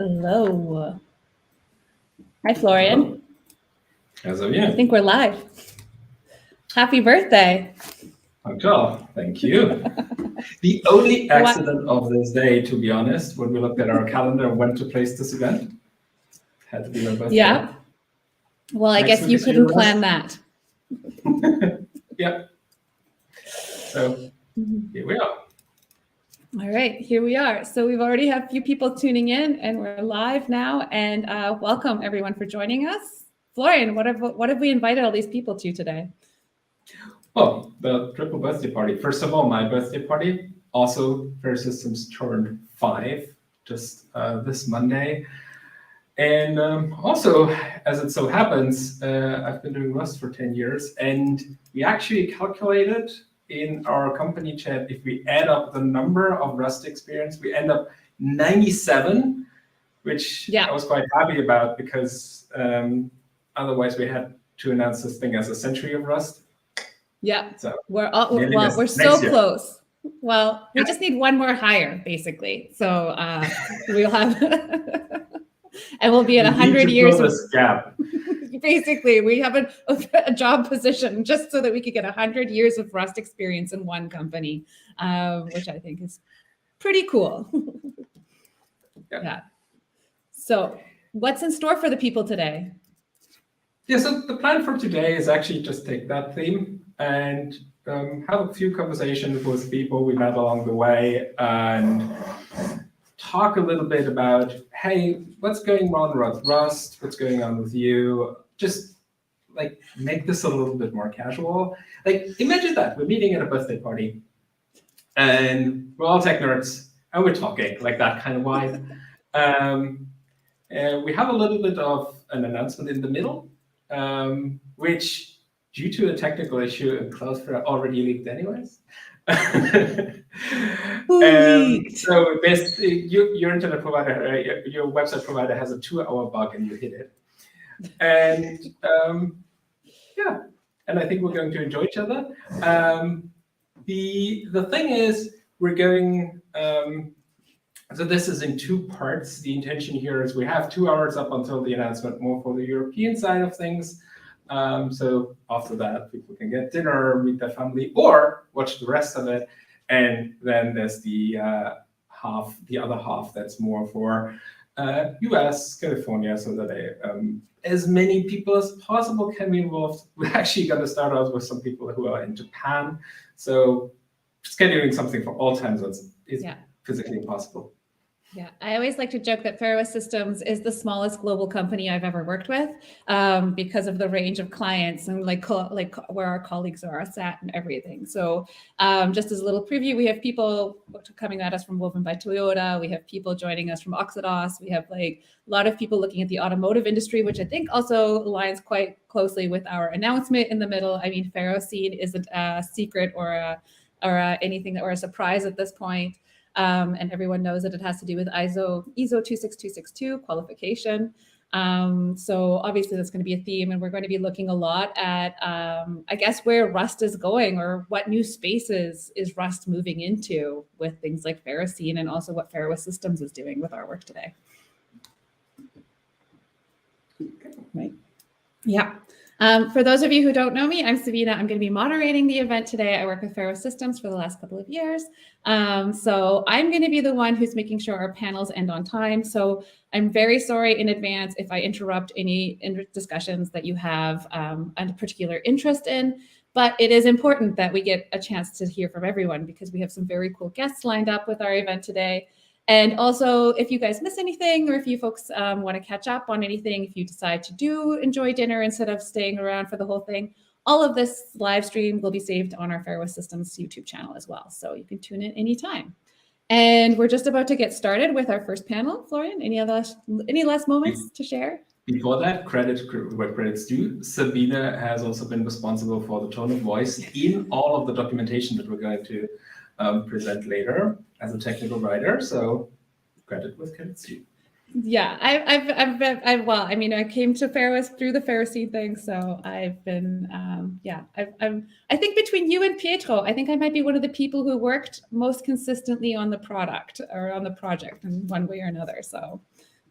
Hello. Hi, Florian. How's it going? I think we're live. Happy birthday. Okay, thank you. The only accident of this day, to be honest, when we looked at our calendar and went to place this event, had to be my birthday. Yeah. Well, I guess you couldn't plan that. Yep. So here we are. All right, here we are. So we've already had a few people tuning in, and we're live now. And welcome everyone for joining us. Florian, what have we invited all these people to today? Well, the triple birthday party. First of all, my birthday party. Also, Ferrous Systems turned 5 just this Monday. And also, as it so happens, I've been doing Rust for 10 years, and we actually calculated in our company chat, if we add up the number of Rust experience, we end up 97, which I was quite happy about because otherwise we had to announce this thing as a century of Rust. Yeah, so we're so close. Well, we just need one more higher, basically. So we'll have, and we'll be at 100 years. This gap. Basically, we have a job position just so that we could get 100 years of Rust experience in one company, which I think is pretty cool. Yeah. So what's in store for the people today? Yeah, so the plan for today is actually just take that theme and have a few conversations with people we met along the way and talk a little bit about, hey, what's going on with Rust? What's going on with you? Just like make this a little bit more casual. Like imagine that we're meeting at a birthday party and we're all tech nerds and we're talking like that kind of vibe. And we have a little bit of an announcement in the middle, which due to a technical issue in Cloudflare already leaked anyways. So basically, your internet provider, your website provider has a 2-hour bug and you hit it. And yeah, and I think we're going to enjoy each other. The thing is, we're going, so this is in 2 parts. The intention here is we have 2 hours up until the announcement, more for the European side of things. So after that, people can get dinner, meet their family, or watch the rest of it. And then there's the other half that's more for US, California, so that as many people as possible can be involved. We're actually going to start out with some people who are in Japan. So scheduling something for all time zones is physically impossible. Yeah, I always like to joke that Ferrous Systems is the smallest global company I've ever worked with because of the range of clients and like where our colleagues are at and everything. So just as a little preview, we have people coming at us from Woven by Toyota. We have people joining us from OxidOS. We have like a lot of people looking at the automotive industry, which I think also aligns quite closely with our announcement in the middle. I mean, Ferrocene isn't a secret or anything or a surprise at this point. And everyone knows that it has to do with ISO 26262 qualification. So obviously that's going to be a theme, and we're going to be looking a lot at, I guess, where Rust is going or what new spaces is Rust moving into with things like Ferrocene and also what Ferrous Systems is doing with our work today. Right. Yeah. For those of you who don't know me, I'm Sabina. I'm going to be moderating the event today. I work with Ferrous Systems for the last couple of years. So I'm going to be the one who's making sure our panels end on time. So I'm very sorry in advance if I interrupt any discussions that you have a particular interest in. But it is important that we get a chance to hear from everyone because we have some very cool guests lined up with our event today. And also, if you guys miss anything or if you folks want to catch up on anything, if you decide to enjoy dinner instead of staying around for the whole thing, all of this live stream will be saved on our Ferrous Systems YouTube channel as well. So you can tune in anytime. And we're just about to get started with our first panel. Florian, any last moments to share? Before that, credit where credit's due. Sabina has also been responsible for the tone of voice in all of the documentation that we're going to present later as a technical writer. So credit with credit's due. Yeah, I came to Ferrous through the Ferrocene thing, so I've been, I think between you and Pietro, I think I might be one of the people who worked most consistently on the product or on the project in one way or another. So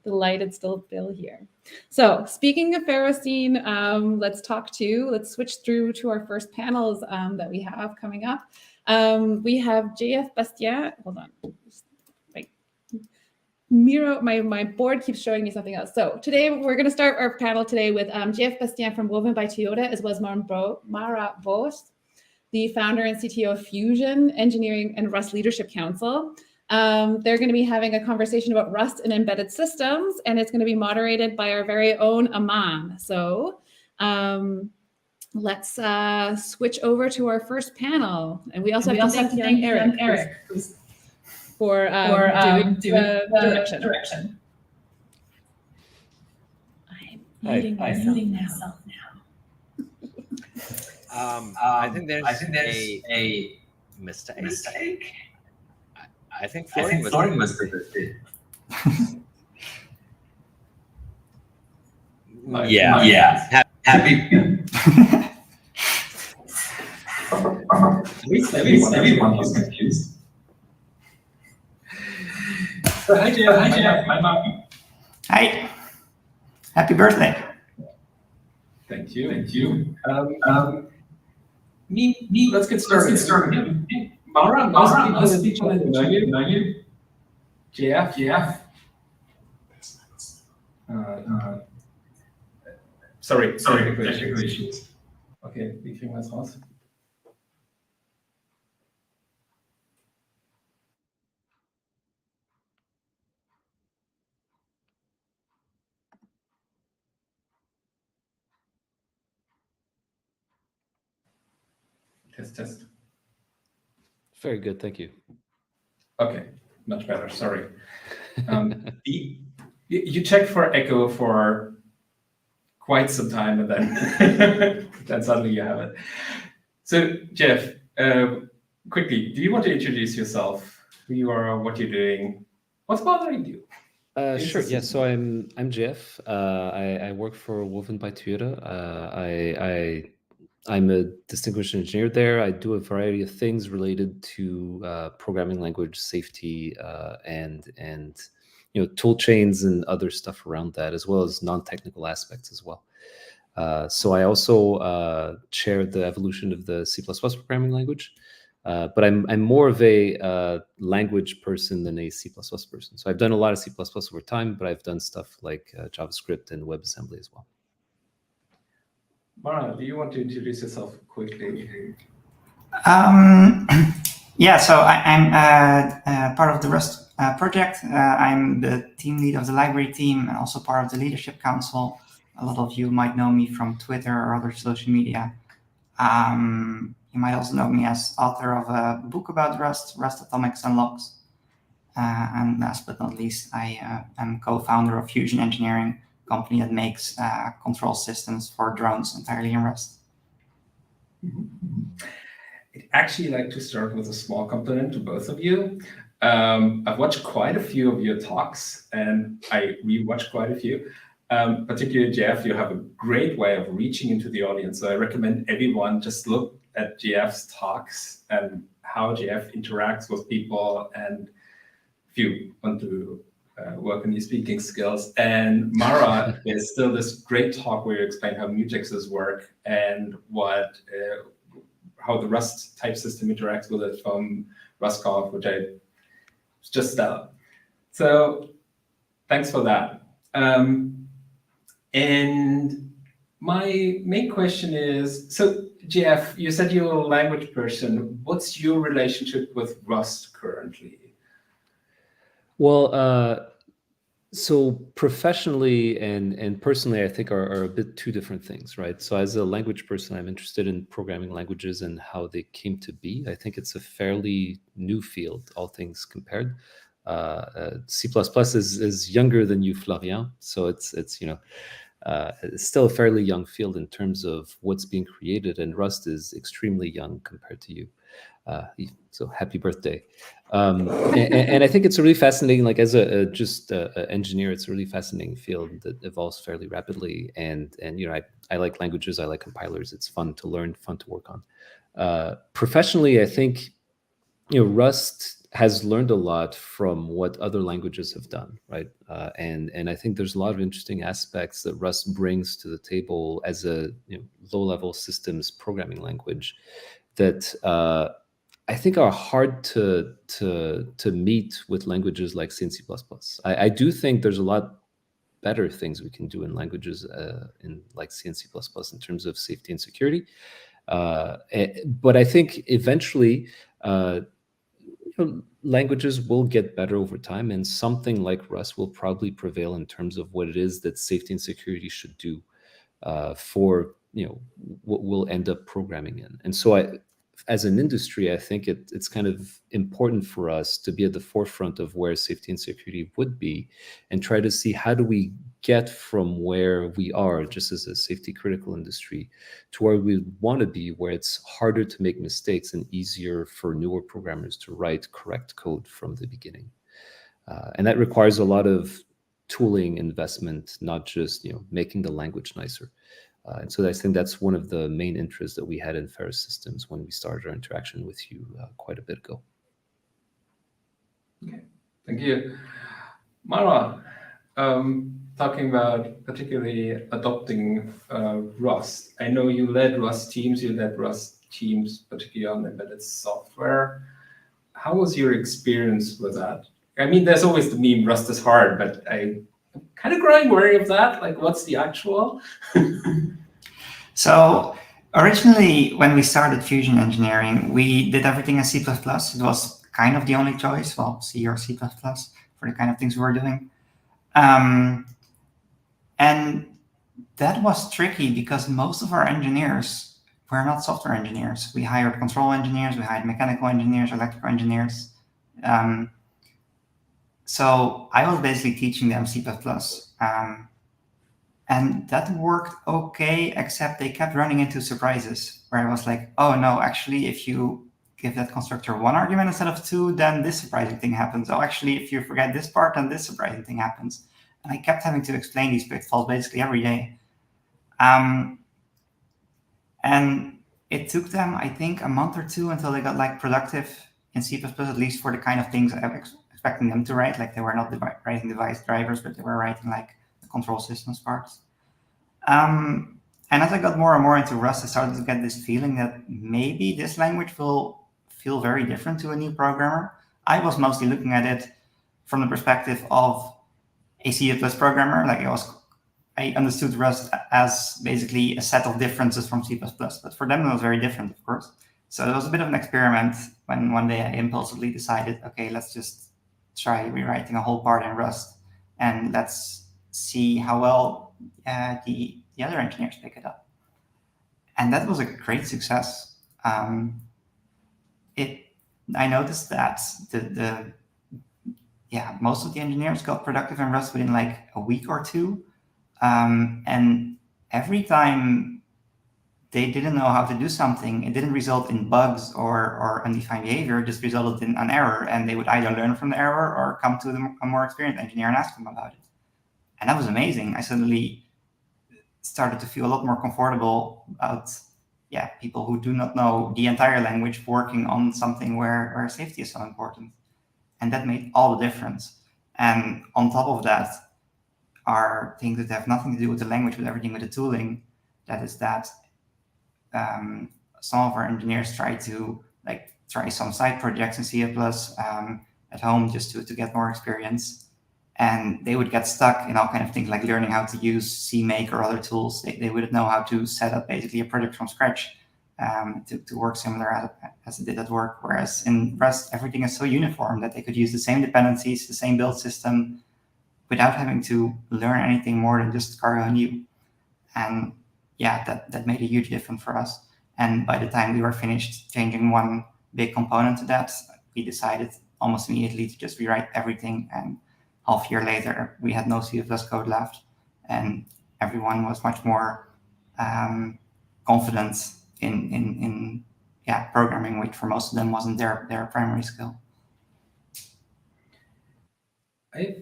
Delighted still Bill here. So speaking of Ferrocene, let's switch through to our first panels that we have coming up. We have JF Bastien. Hold on. Miro, my board keeps showing me something else. So today we're going to start our panel today with JF Bastien from Woven by Toyota, as well as Mara Vos, the founder and CTO of Fusion Engineering and Rust Leadership Council. They're going to be having a conversation about Rust and embedded systems, and it's going to be moderated by our very own Aman. So let's switch over to our first panel. And we also have to thank Eric for doing the direction. I'm muting myself now. I think there's a mistake. I think Florian must have it. Yeah. Happy. Everyone was confused. So, hi, Jeff. Hi. Happy birthday. Thank you. Let's get started. Mara, most people know you. JF. Sorry, technical issues. Okay, wie kriegen wir das raus? Test. Very good, thank you. Okay, much better. Sorry. You checked for echo for quite some time, and then suddenly you have it. So, Jeff, quickly, do you want to introduce yourself? Who you are, what you're doing, what's bothering you? Sure. Yeah. So I'm Jeff. I work for Woven by Toyota. I'm a distinguished engineer there. I do a variety of things related to programming language safety and tool chains and other stuff around that, as well as non-technical aspects as well. So I also chair the evolution of the C++ programming language, but I'm more of a language person than a C++ person. So I've done a lot of C++ over time, but I've done stuff like JavaScript and WebAssembly as well. Mara, do you want to introduce yourself quickly? Yeah, so I'm part of the Rust project. I'm the team lead of the library team and also part of the leadership council. A lot of you might know me from Twitter or other social media. You might also know me as author of a book about Rust Atomics and Logs. And last but not least, I am co-founder of Fusion Engineering, a company that makes control systems for drones entirely in Rust. I'd actually like to start with a small compliment to both of you. I've watched quite a few of your talks, and I rewatched quite a few. Particularly Jeff, you have a great way of reaching into the audience. So I recommend everyone just look at Jeff's talks and how Jeff interacts with people, and if you want to work on your speaking skills. And Mara, there's still this great talk where you explain how mutexes work and how the Rust type system interacts with it from RustConf, which I just stellar. So thanks for that. And my main question is, so Jeff, you said you're a language person. What's your relationship with Rust currently? Well, so professionally and personally, I think are a bit two different things, right? So as a language person, I'm interested in programming languages and how they came to be. I think it's a fairly new field, all things compared. C++ is younger than you, Florian. So it's still a fairly young field in terms of what's being created, and Rust is extremely young compared to you. So happy birthday. And I think it's really fascinating, like as a engineer, it's a really fascinating field that evolves fairly rapidly. And I like languages, I like compilers. It's fun to learn, fun to work on. Professionally, I think Rust has learned a lot from what other languages have done, right? And I think there's a lot of interesting aspects that Rust brings to the table as a low-level systems programming language that I think are hard to meet with languages like C and C++. I do think there's a lot better things we can do in languages in like C and C++ in terms of safety and security. But I think eventually languages will get better over time, and something like Rust will probably prevail in terms of what it is that safety and security should do for what we'll end up programming in. And so as an industry, I think it's kind of important for us to be at the forefront of where safety and security would be and try to see how do we get from where we are just as a safety critical industry to where we want to be, where it's harder to make mistakes and easier for newer programmers to write correct code from the beginning. And that requires a lot of tooling investment, not just making the language nicer. And so I think that's one of the main interests that we had in Ferrous Systems when we started our interaction with you quite a bit ago. Okay, thank you. Mara, talking about particularly adopting Rust. I know you led Rust teams, particularly on embedded software. How was your experience with that? I mean, there's always the meme, Rust is hard, but I'm kind of growing wary of that. Like, what's the actual? So originally, when we started Fusion Engineering, we did everything in C++. It was kind of the only choice, well, C or C++ for the kind of things we were doing. And that was tricky because most of our engineers were not software engineers. We hired control engineers, we hired mechanical engineers, electrical engineers. So I was basically teaching them C++. And that worked okay, except they kept running into surprises where I was like, oh no, actually, if you give that constructor one argument instead of two, then this surprising thing happens. Oh, actually, if you forget this part, then this surprising thing happens. And I kept having to explain these pitfalls basically every day. And it took them, I think, a month or two until they got like productive in C++, at least for the kind of things I was expecting them to write. Like they were not writing device drivers, but they were writing like control systems parts. And as I got more and more into Rust, I started to get this feeling that maybe this language will feel very different to a new programmer. I was mostly looking at it from the perspective of a C++ programmer. Like I understood Rust as basically a set of differences from C++, but for them it was very different, of course. So it was a bit of an experiment when one day I impulsively decided, okay, let's just try rewriting a whole part in Rust and let's see how well the other engineers pick it up. And that was a great success. I noticed that most of the engineers got productive in Rust within like a week or two. And every time they didn't know how to do something, it didn't result in bugs or undefined behavior, it just resulted in an error. And they would either learn from the error or come to a more experienced engineer and ask them about it. And that was amazing. I suddenly started to feel a lot more comfortable about people who do not know the entire language working on something where safety is so important. And that made all the difference. And on top of that are things that have nothing to do with the language, but everything with the tooling. That is that some of our engineers try some side projects in C++ at home just to get more experience. And they would get stuck in all kinds of things like learning how to use CMake or other tools. They wouldn't know how to set up basically a project from scratch to work similar as it did at work. Whereas in Rust, everything is so uniform that they could use the same dependencies, the same build system, without having to learn anything more than just cargo new. And that made a huge difference for us. And by the time we were finished changing one big component to that, we decided almost immediately to just rewrite everything. And half a year later, we had no C++ code left, and everyone was much more confident in programming, which for most of them wasn't their primary skill. I have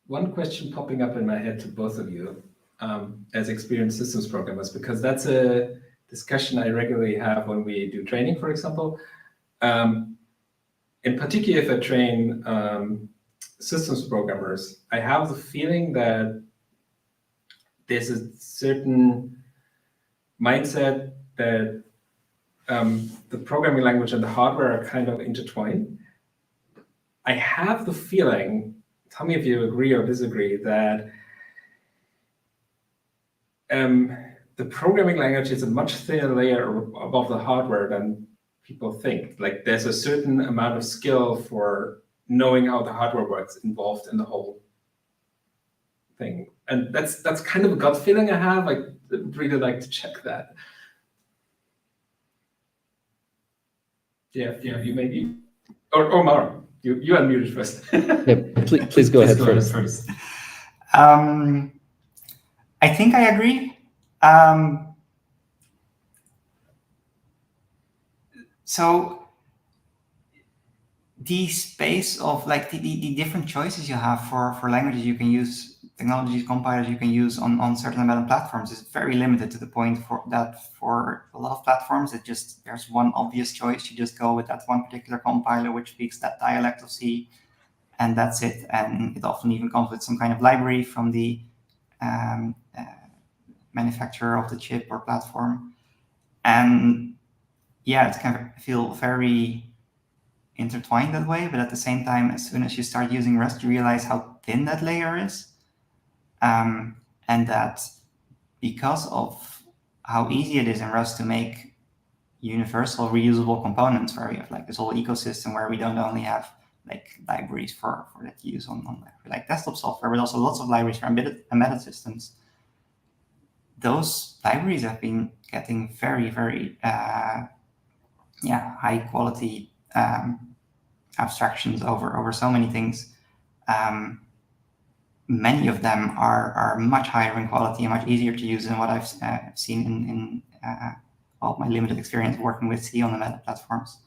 one question popping up in my head to both of you as experienced systems programmers, because that's a discussion I regularly have when we do training, for example. in particular, if I train systems programmers, I have the feeling that there's a certain mindset that the programming language and the hardware are kind of intertwined. I have the feeling, tell me if you agree or disagree, that the programming language is a much thinner layer above the hardware than people think. Like there's a certain amount of skill for knowing how the hardware works involved in the whole thing. And that's kind of a gut feeling I have. I would really like to check that. Yeah, you maybe, or Mara, you unmuted first. Yeah, please go ahead first. I think I agree. So the space of like the different choices you have for languages you can use, technologies, compilers you can use on certain embedded platforms is very limited, to the point that for a lot of platforms, there's one obvious choice. You just go with that one particular compiler which speaks that dialect of C, and that's it. And it often even comes with some kind of library from the manufacturer of the chip or platform. And yeah, it can feel very intertwined that way, but at the same time, as soon as you start using Rust, you realize how thin that layer is. And that because of how easy it is in Rust to make universal reusable components, where we have like this whole ecosystem where we don't only have like libraries for that to use on like desktop software, but also lots of libraries for embedded systems. Those libraries have been getting very, very high quality abstractions over so many things. Many of them are much higher in quality and much easier to use than what I've seen in all my limited experience working with C on the meta platforms.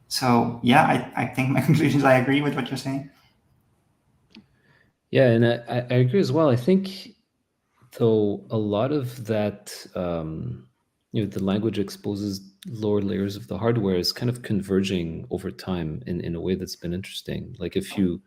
So yeah, I think my conclusion is I agree with what you're saying. Yeah, and I agree as well. I think, though, a lot of that, the language exposes lower layers of the hardware is kind of converging over time in a way that's been interesting. Like if you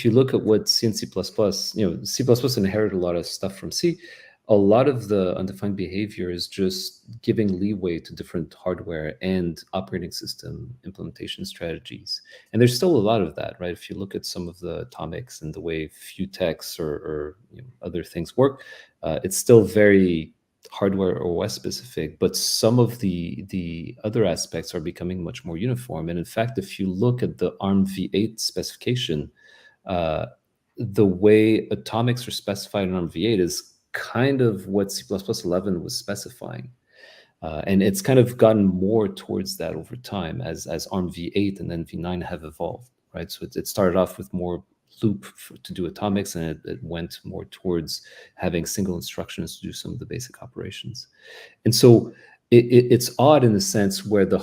look at what C and C++, C++ inherited a lot of stuff from C. A lot of the undefined behavior is just giving leeway to different hardware and operating system implementation strategies. And there's still a lot of that, right? If you look at some of the atomics and the way Futex or other things work, it's still very hardware OS specific, but some of the other aspects are becoming much more uniform. And in fact, if you look at the ARM v8 specification, the way atomics are specified in ARM v8 is kind of what C++ 11 was specifying. And it's kind of gotten more towards that over time as ARM v8 and then v9 have evolved, right? So it started off with more loop to do atomics, and it went more towards having single instructions to do some of the basic operations. And so it's odd in the sense where the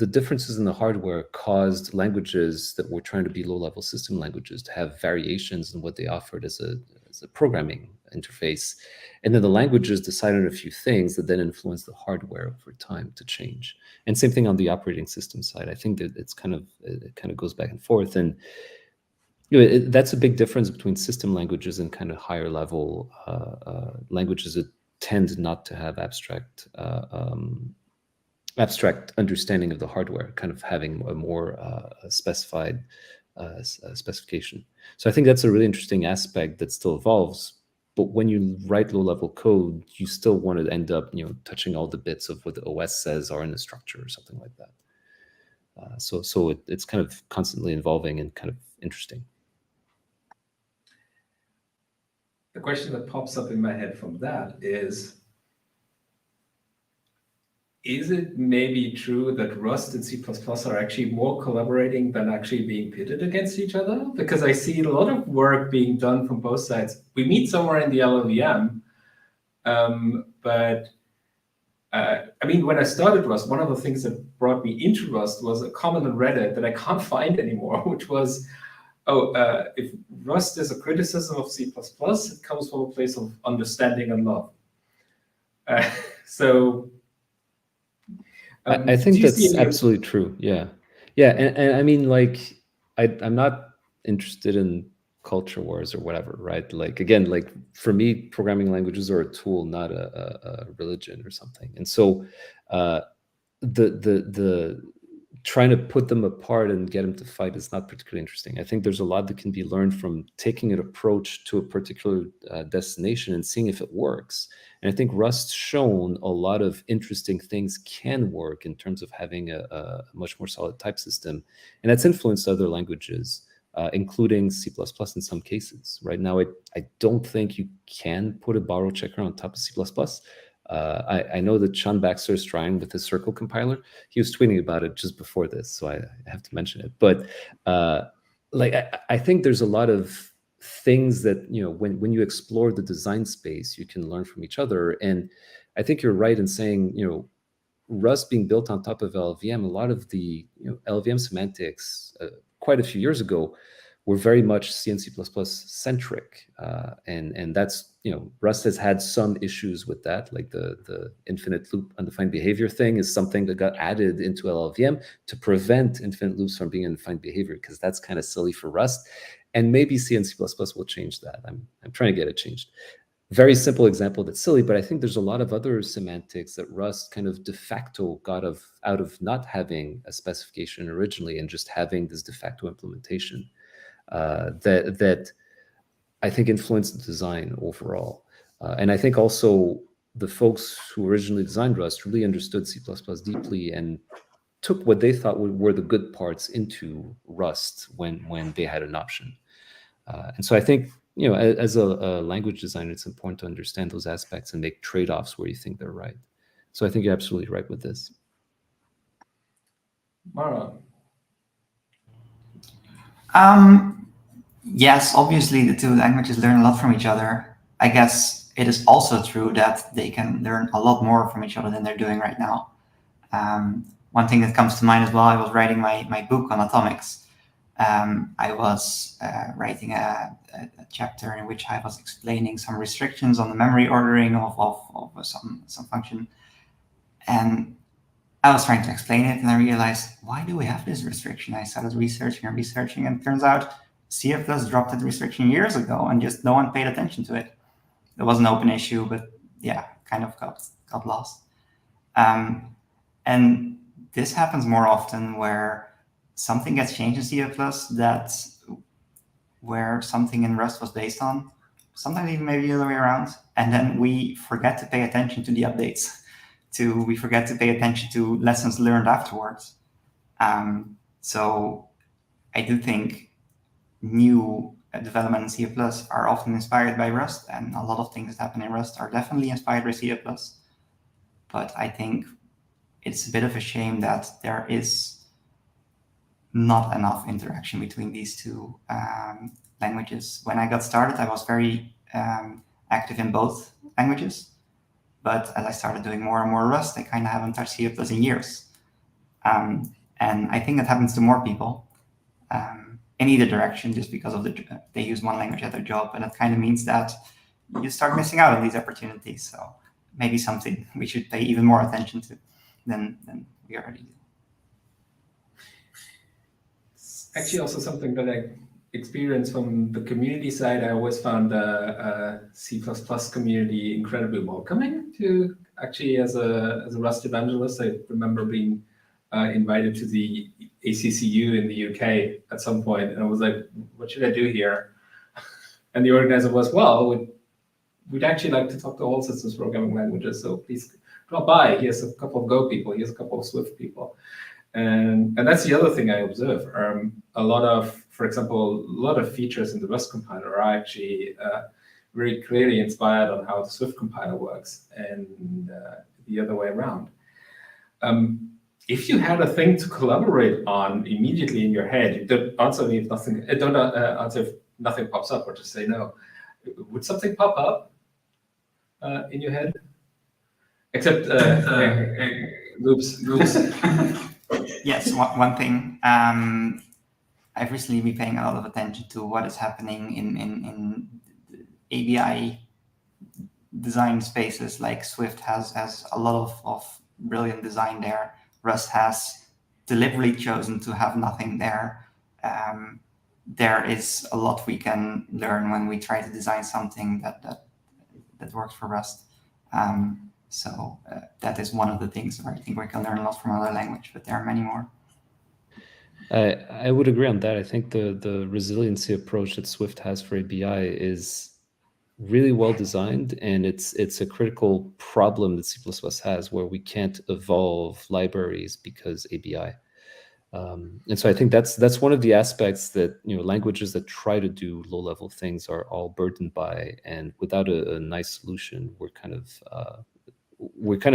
differences in the hardware caused languages that were trying to be low-level system languages to have variations in what they offered as a programming interface. And then the languages decided a few things that then influenced the hardware over time to change. And same thing on the operating system side. I think that it kind of goes back and forth. And that's a big difference between system languages and kind of higher level languages that tend not to have abstract understanding of the hardware, kind of having a more specified specification. So I think that's a really interesting aspect that still evolves. But when you write low-level code, you still want to end up, touching all the bits of what the OS says are in the structure or something like that. So it's kind of constantly evolving and kind of interesting. The question that pops up in my head from that is it maybe true that Rust and C++ are actually more collaborating than actually being pitted against each other? Because I see a lot of work being done from both sides. We meet somewhere in the LLVM, but I mean, when I started Rust, one of the things that brought me into Rust was a comment on Reddit that I can't find anymore, which was, if Rust is a criticism of C++, it comes from a place of understanding and love. So I think do you see that's any- absolutely true. Yeah. Yeah. And I mean, like, I'm not interested in culture wars or whatever, right? Like, again, like for me, programming languages are a tool, not a religion or something. And so the trying to put them apart and get them to fight is not particularly interesting. I think there's a lot that can be learned from taking an approach to a particular destination and seeing if it works. And I think Rust's shown a lot of interesting things can work in terms of having a much more solid type system. And that's influenced other languages, including C++ in some cases. Right now, I don't think you can put a borrow checker on top of C++. I know that Sean Baxter is trying with his Circle compiler. He was tweeting about it just before this, so I have to mention it. But like I think there's a lot of things that, you know, when you explore the design space, you can learn from each other. And I think you're right in saying, you know, Rust being built on top of LLVM, a lot of the, you know, LLVM semantics quite a few years ago were very much C and C++ centric, and that's, you know, Rust has had some issues with that, like the infinite loop undefined behavior thing is something that got added into LLVM to prevent infinite loops from being undefined behavior, because that's kind of silly for Rust, and maybe C and C++ will change that. I'm trying to get it changed. Very simple example that's silly, but I think there's a lot of other semantics that Rust kind of de facto got out of not having a specification originally and just having this de facto implementation. That I think influenced the design overall. And I think also the folks who originally designed Rust really understood C++ deeply and took what they thought were the good parts into Rust when they had an option. And so I think, you know, as a language designer, it's important to understand those aspects and make trade-offs where you think they're right. So I think you're absolutely right with this. Mara? Yes, obviously the two languages learn a lot from each other. I guess it is also true that they can learn a lot more from each other than they're doing right now. One thing that comes to mind as well, I was writing my book on atomics. I was writing a chapter in which I was explaining some restrictions on the memory ordering of some function. And I was trying to explain it, and I realized, why do we have this restriction? I started researching, and it turns out CF+ dropped that restriction years ago, and just no one paid attention to it. It was an open issue, but yeah, kind of got lost. And this happens more often where something gets changed in CF+, that's where something in Rust was based on, sometimes even maybe the other way around, and then we forget to pay attention to the updates. We forget to pay attention to lessons learned afterwards. So I do think new development in C++ are often inspired by Rust, and a lot of things that happen in Rust are definitely inspired by C++. But I think it's a bit of a shame that there is not enough interaction between these two languages. When I got started, I was very active in both languages. But as I started doing more and more Rust, I kind of haven't touched C++ in years. And I think that happens to more people in either direction, just because of they use one language at their job. And it kind of means that you start missing out on these opportunities. So maybe something we should pay even more attention to than we already do. It's actually also something that I experienced from the community side. I always found the C++ community incredibly welcoming to actually as a Rust evangelist. I remember being invited to the ACCU in the UK at some point, and I was like, what should I do here? And the organizer was, well, we'd actually like to talk to all systems programming languages, so please drop by. Here's a couple of Go people, here's a couple of Swift people. And that's the other thing I observe. A lot of, for example, a lot of features in the Rust compiler are actually very clearly inspired on how the Swift compiler works, and the other way around. If you had a thing to collaborate on immediately in your head, you don't answer me if nothing. Don't answer if nothing pops up, or just say no. Would something pop up in your head? Except loops. Yes, one thing. I've recently been paying a lot of attention to what is happening in ABI design spaces like Swift has a lot of brilliant design there. Rust has deliberately chosen to have nothing there. There is a lot we can learn when we try to design something that works for Rust. So that is one of the things where I think we can learn a lot from other language, but there are many more. I would agree on that. I think the resiliency approach that Swift has for ABI is really well designed, and it's a critical problem that C++ has, where we can't evolve libraries because ABI. And so I think that's one of the aspects that languages that try to do low-level things are all burdened by, and without a nice solution, we're kind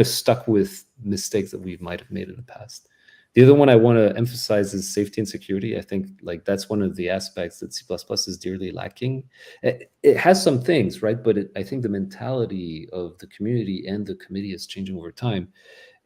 of stuck with mistakes that we might have made in the past. The other one I want to emphasize is safety and security. I think that's one of the aspects that C++ is dearly lacking. It has some things, right? But I think the mentality of the community and the committee is changing over time,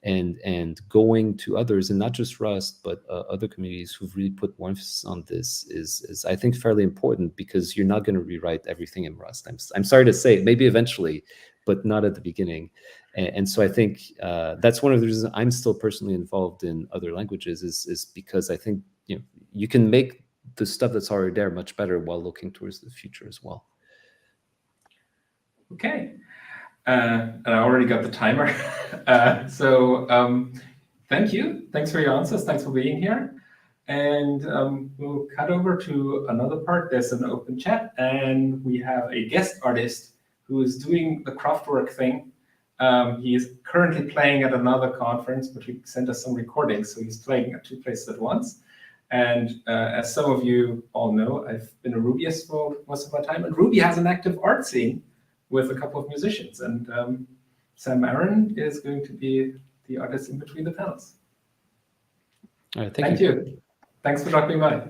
and going to others, and not just Rust, but other communities who've really put more emphasis on this is I think fairly important, because you're not going to rewrite everything in Rust. I'm sorry to say, maybe eventually, but not at the beginning. And so I think that's one of the reasons I'm still personally involved in other languages, is because I think you can make the stuff that's already there much better while looking towards the future as well. Okay. And I already got the timer. Thank you. Thanks for your answers. Thanks for being here. And we'll cut over to another part. There's an open chat, and we have a guest artist who is doing the Kraftwerk thing. He is currently playing at another conference, but he sent us some recordings, so he's playing at two places at once. And as some of you all know, I've been a Rubyist for most of my time, and Ruby has an active art scene with a couple of musicians. And Sam Aaron is going to be the artist in between the panels. All right, thank you. Thanks for dropping by.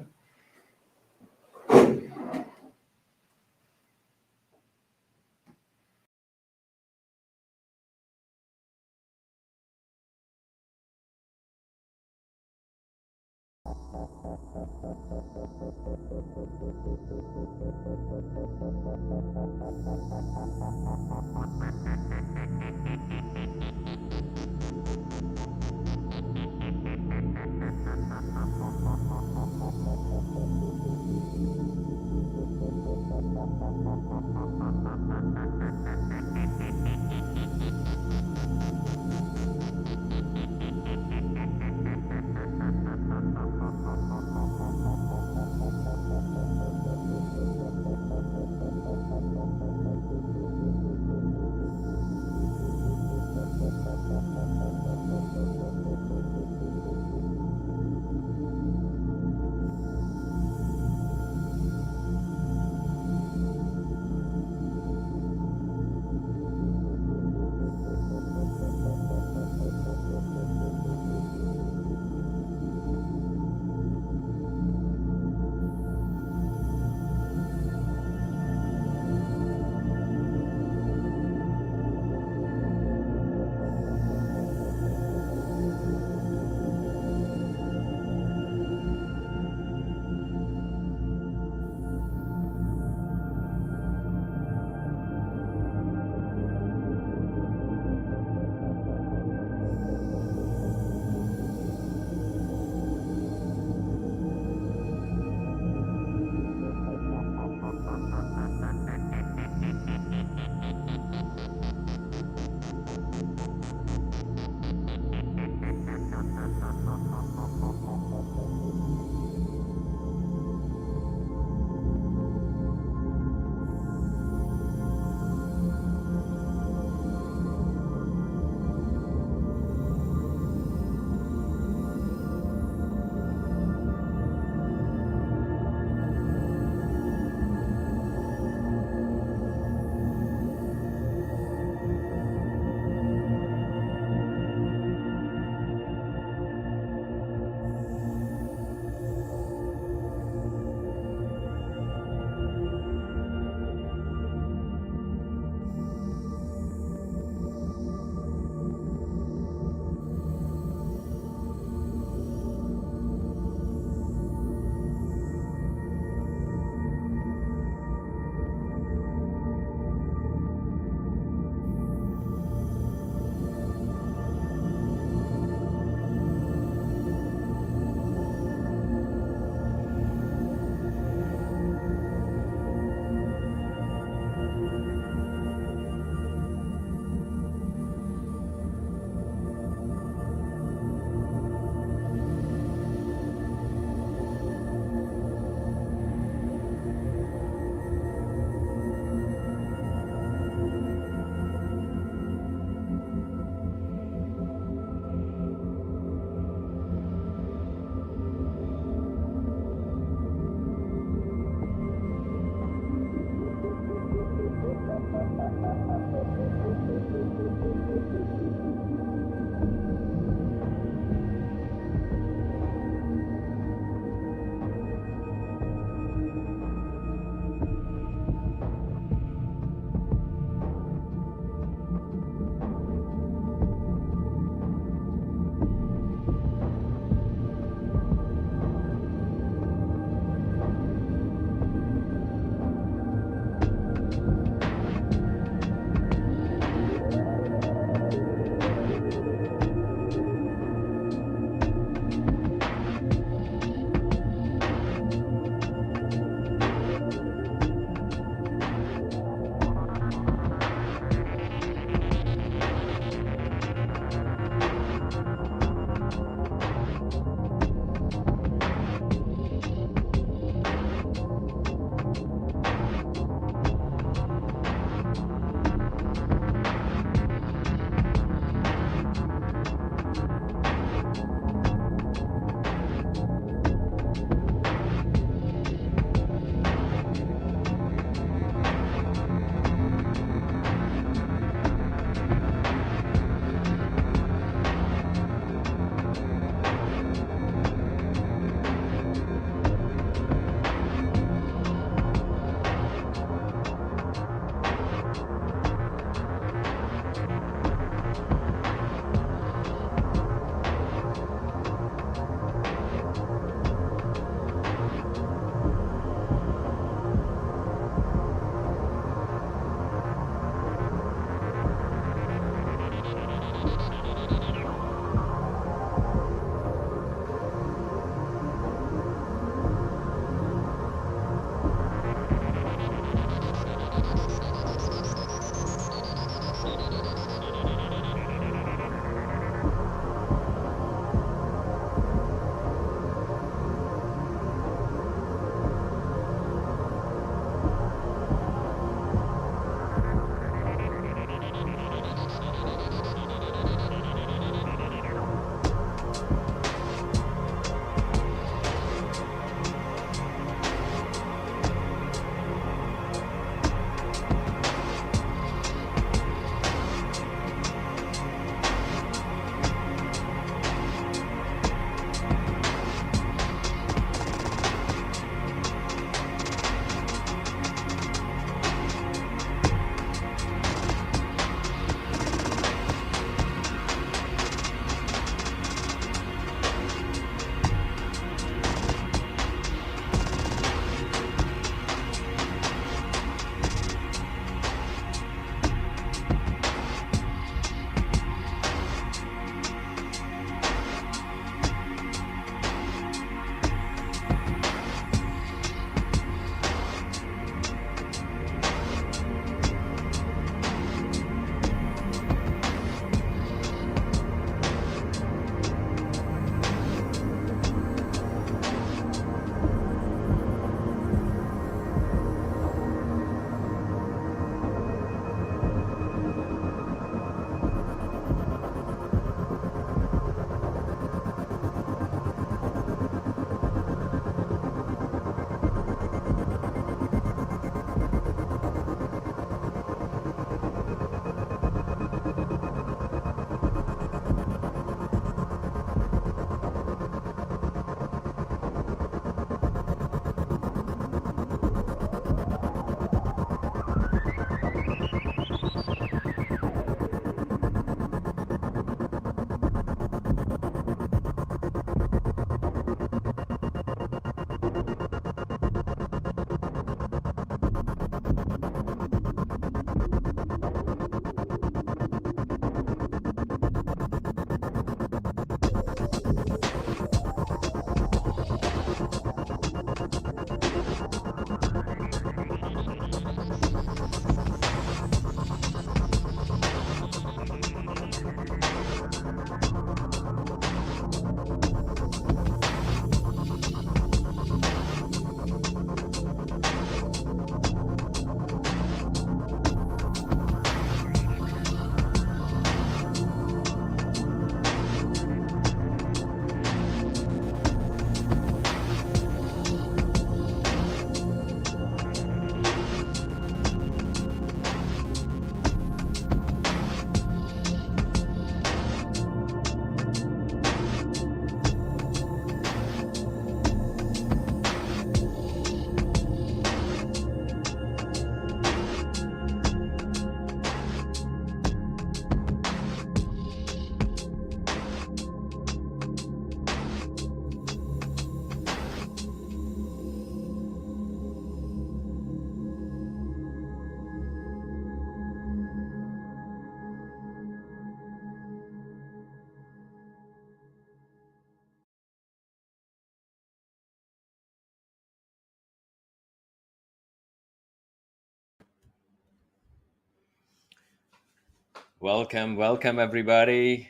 Welcome everybody.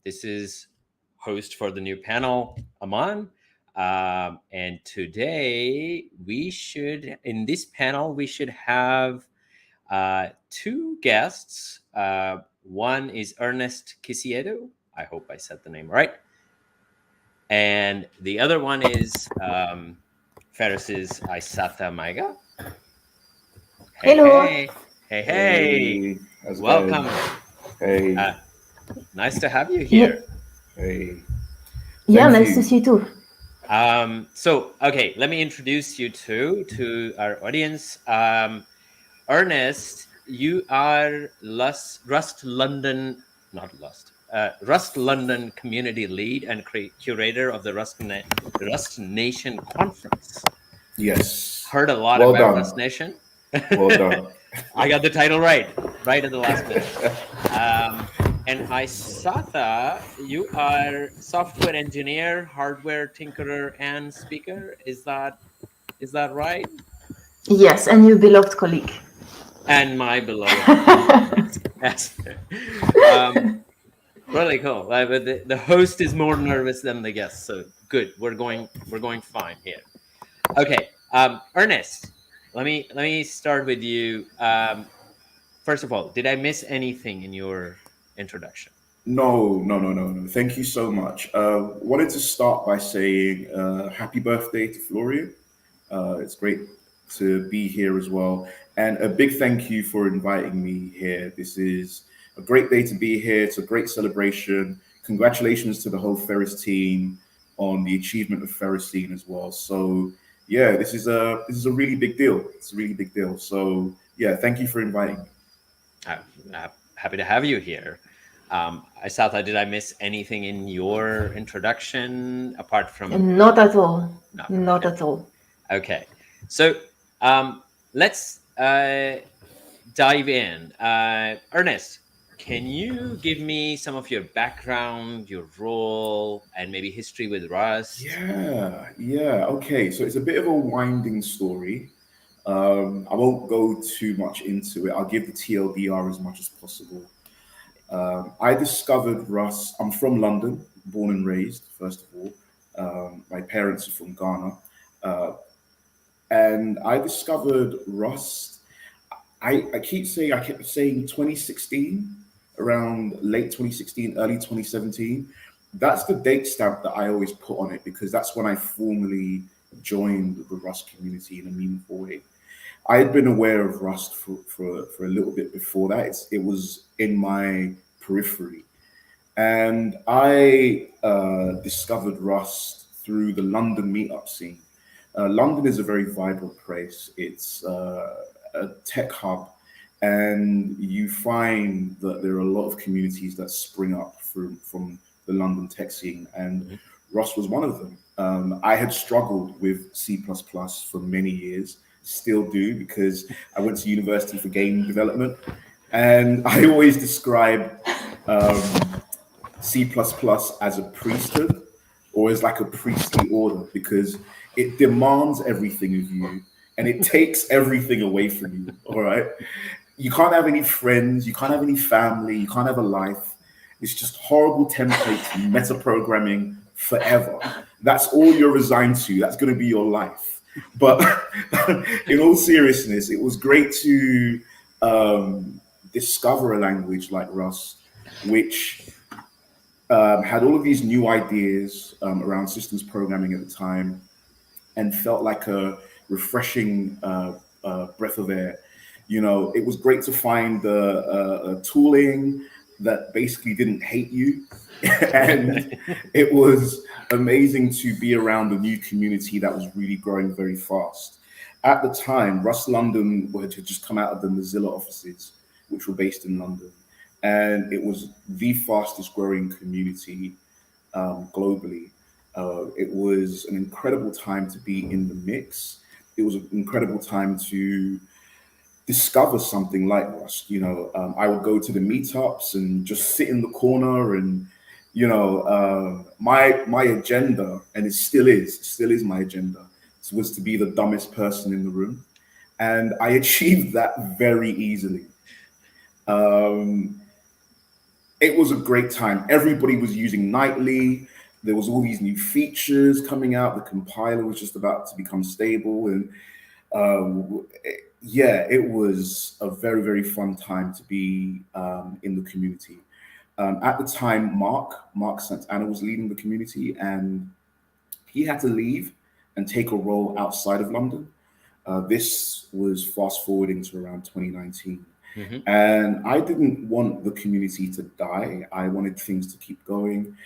This is host for the new panel, Aman. And today in this panel, we should have two guests. One is Ernest Kissiedu. I hope I said the name right. And the other one is Ferrous's Aïssata Maiga. Hello. Hey. How's it Welcome. going? Hey. Nice to have you here. Hey. Yeah, Thank nice you. to see you too. Okay, let me introduce you to our audience. Ernest, you are Rust London community lead and curator of the Rust Nation conference. Yes. Heard a lot Well about done. Rust Nation. Well done. I got the title right at the last minute. And Aïssata, you are software engineer, hardware tinkerer, and speaker. Is that right? Yes, and your beloved colleague. And my beloved. Yes. Really cool. But the host is more nervous than the guest, so good. We're going fine here. Okay, Ernest. Let me start with you. First of all, did I miss anything in your introduction? No. Thank you so much. Wanted to start by saying happy birthday to Florian. It's great to be here as well. And a big thank you for inviting me here. This is a great day to be here. It's a great celebration. Congratulations to the whole Ferrous team on the achievement of Ferrocene as well. So yeah, this is a really big deal. It's a really big deal. So yeah, thank you for inviting me. Happy to have you here. Aïssata, did I miss anything in your introduction apart from? Not at all. No. Not at all. Okay, so let's dive in. Ernest, can you give me some of your background, your role, and maybe history with Rust? Yeah. Okay, so it's a bit of a winding story. I won't go too much into it. I'll give the TLDR as much as possible. I discovered Rust. I'm from London, born and raised, first of all. My parents are from Ghana. And I discovered Rust. I kept saying 2016, around late 2016, early 2017. That's the date stamp that I always put on it because that's when I formally joined the Rust community in a meaningful way. I had been aware of Rust for a little bit before that. It was in my periphery. And I discovered Rust through the London meetup scene. London is a very vibrant place. It's a tech hub. And you find that there are a lot of communities that spring up from the London tech scene. And Rust was one of them. I had struggled with C++ for many years. Still do, because I went to university for game development, and I always describe C++ as a priesthood or as like a priestly order because it demands everything of you and it takes everything away from you. All right, you can't have any friends, you can't have any family, you can't have a life. It's just horrible templates and meta programming forever. That's all you're resigned to. That's going to be your life. But in all seriousness, it was great to discover a language like Rust, which had all of these new ideas around systems programming at the time and felt like a refreshing breath of air. You know, it was great to find the tooling that basically didn't hate you. And it was amazing to be around a new community that was really growing very fast. At the time, Rust London had just come out of the Mozilla offices, which were based in London. And it was the fastest growing community globally. It was an incredible time to be in the mix. It was an incredible time to discover something like Rust. You know, I would go to the meetups and just sit in the corner and, you know, my agenda, and it still is my agenda, was to be the dumbest person in the room. And I achieved that very easily. It was a great time. Everybody was using Nightly. There was all these new features coming out. The compiler was just about to become stable. And yeah, it was a very, very fun time to be in the community. At the time, Mark Santana was leading the community, and he had to leave and take a role outside of London. This was fast forwarding to around 2019. Mm-hmm. And I didn't want the community to die. I wanted things to keep going.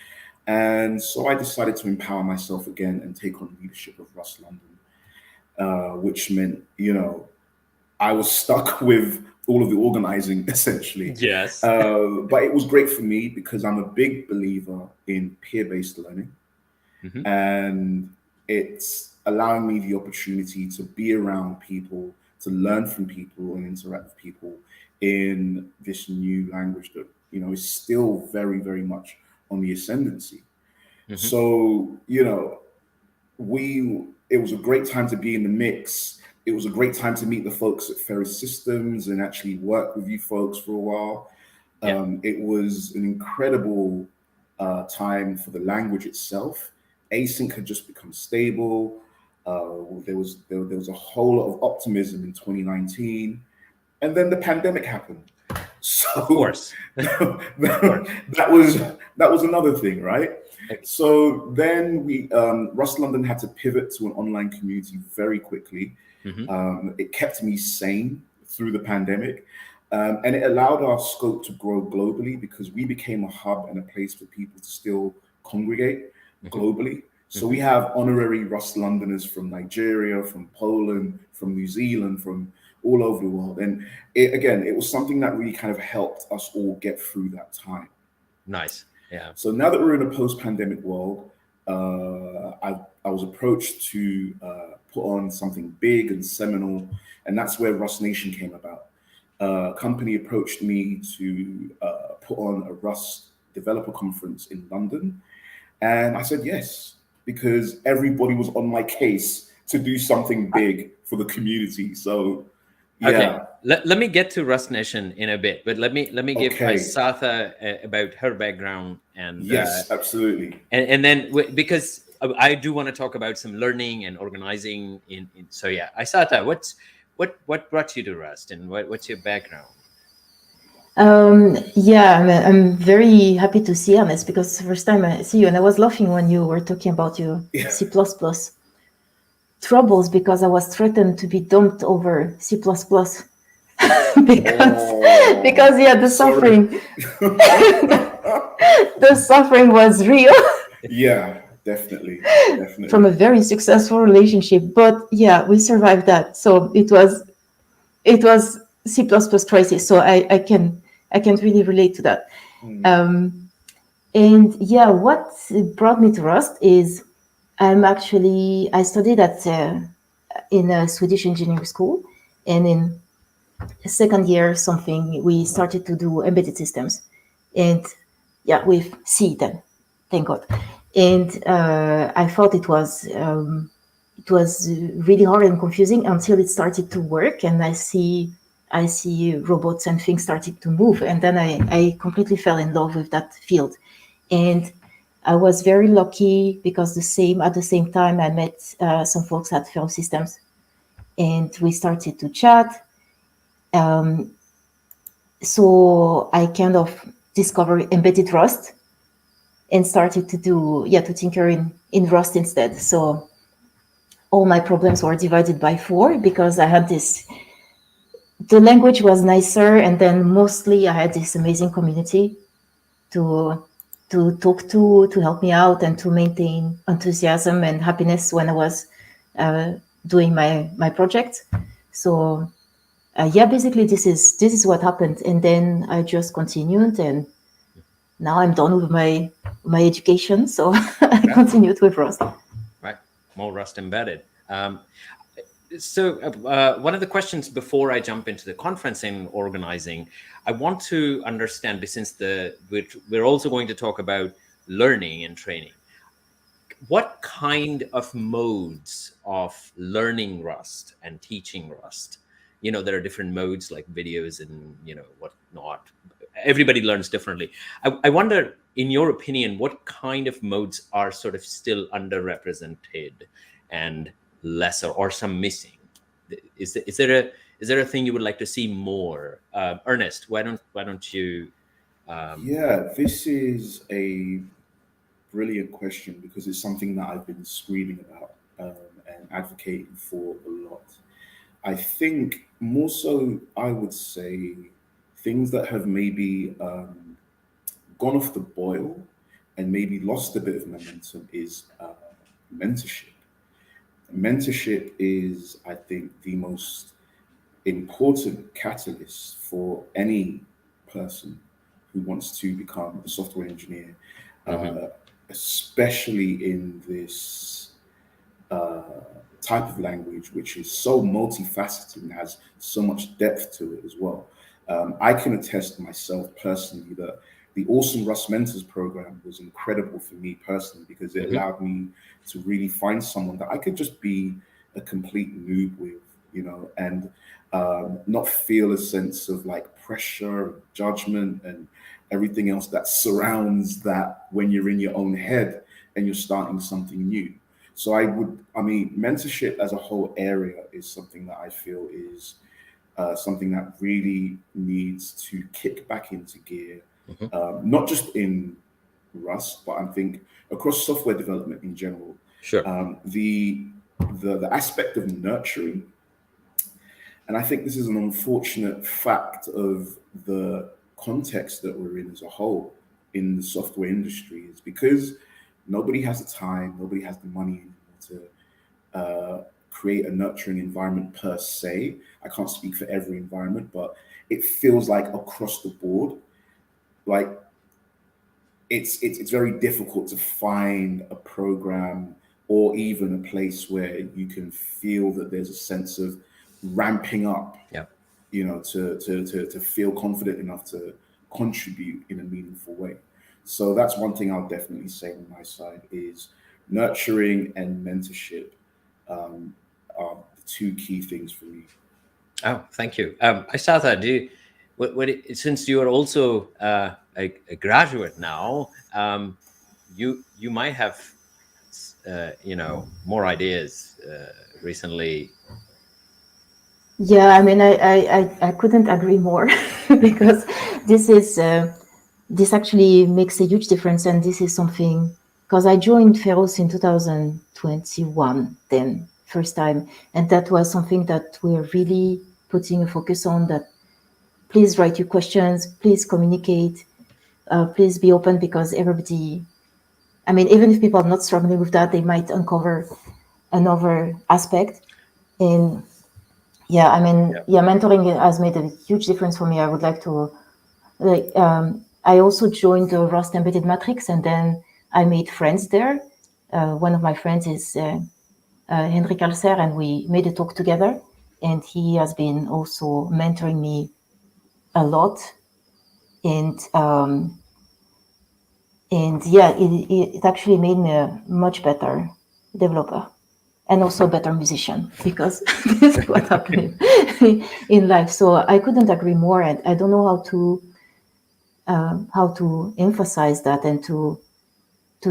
And so I decided to empower myself again and take on leadership of Rust London, which meant, you know, I was stuck with all of the organizing essentially. Yes. But it was great for me because I'm a big believer in peer-based learning. Mm-hmm. And it's allowing me the opportunity to be around people, to learn from people and interact with people in this new language that, you know, is still very, very much on the ascendancy. Mm-hmm. So, you know, it was a great time to be in the mix. It was a great time to meet the folks at Ferrous Systems and actually work with you folks for a while. Yeah. It was an incredible time for the language itself. Async had just become stable. There was a whole lot of optimism in 2019, and then the pandemic happened. So Of course. that was another thing, right? So then Rust London had to pivot to an online community very quickly. Mm-hmm. It kept me sane through the pandemic, and it allowed our scope to grow globally because we became a hub and a place for people to still congregate globally. So we have honorary Rust Londoners from Nigeria, from Poland, from New Zealand, from all over the world. And it was something that really kind of helped us all get through that time. Nice. Yeah. So now that we're in a post-pandemic world, I was approached to put on something big and seminal, and that's where Rust Nation came about. A company approached me to put on a Rust developer conference in London, and I said yes, because everybody was on my case to do something big for the community. So yeah. Okay. Let me get to Rust Nation in a bit, but let me give Okay. Aïssata about her background and Yes, absolutely. and then because I do want to talk about some learning and organizing so yeah, Aïssata, what brought you to Rust and what's your background? Yeah, I'm very happy to see Ernest because it's the first time I see you, and I was laughing when you were talking about your C++ troubles because I was threatened to be dumped over C++ because yeah, the suffering the suffering was real. Yeah, definitely. From a very successful relationship, but yeah, we survived that. So it was C++ crisis. So I can really relate to that. And yeah, what brought me to Rust is I studied in a Swedish engineering school, and in second year we started to do embedded systems, and yeah, with C then, thank God. And I thought it was really hard and confusing until it started to work, and I see robots and things started to move, and then I completely fell in love with that field. And I was very lucky because at the same time I met some folks at Ferrous Systems, and we started to chat. So I kind of discovered embedded Rust and started to tinker in Rust instead. So all my problems were divided by 4 because I had the language was nicer, and then mostly I had this amazing community to talk to help me out and to maintain enthusiasm and happiness when I was doing my project. So yeah, basically this is what happened, and then I just continued, and now I'm done with my education, so I continued with Rust. Right, more Rust embedded. So one of the questions before I jump into the conferencing organizing, I want to understand, since we're also going to talk about learning and training, what kind of modes of learning Rust and teaching Rust there are different modes like videos and whatnot. Everybody learns differently. I wonder, in your opinion, what kind of modes are sort of still underrepresented and lesser, or some missing? Is there a thing you would like to see more? Ernest, why don't you? Yeah, this is a brilliant question, because it's something that I've been screaming about and advocating for a lot. I think more so, I would say things that have maybe gone off the boil and maybe lost a bit of momentum is mentorship. Mentorship is, I think, the most important catalyst for any person who wants to become a software engineer, especially in this type of language, which is so multifaceted and has so much depth to it as well. I can attest myself personally that the Awesome Rust Mentors program was incredible for me personally, because it allowed me to really find someone that I could just be a complete noob with, and not feel a sense of like pressure, judgment, and everything else that surrounds that when you're in your own head and you're starting something new. So mentorship as a whole area is something that I feel is something that really needs to kick back into gear, not just in Rust, but I think across software development in general. Sure. The aspect of nurturing, and I think this is an unfortunate fact of the context that we're in as a whole in the software industry, is because nobody has the time, nobody has the money to create a nurturing environment per se. I can't speak for every environment, but it feels like across the board, like it's very difficult to find a program or even a place where you can feel that there's a sense of ramping up, to feel confident enough to contribute in a meaningful way. So that's one thing I'll definitely say on my side is nurturing and mentorship are the two key things for me. Oh, thank you. Aïssata, since you are also a graduate now, you might have more ideas recently. Yeah, I couldn't agree more because this actually makes a huge difference, and this is something, because I joined Ferrous in 2021, then first time, and that was something that we're really putting a focus on, that please write your questions, please communicate, please be open, because everybody, even if people are not struggling with that, they might uncover another aspect. And mentoring has made a huge difference for me. I would like to, I also joined the Rust Embedded Matrix, and then I made friends there. One of my friends is Henrik Alser, and we made a talk together, and he has been also mentoring me a lot. And it actually made me a much better developer and also a better musician, because this is what happened in life. So I couldn't agree more, and I don't know how to emphasize that and to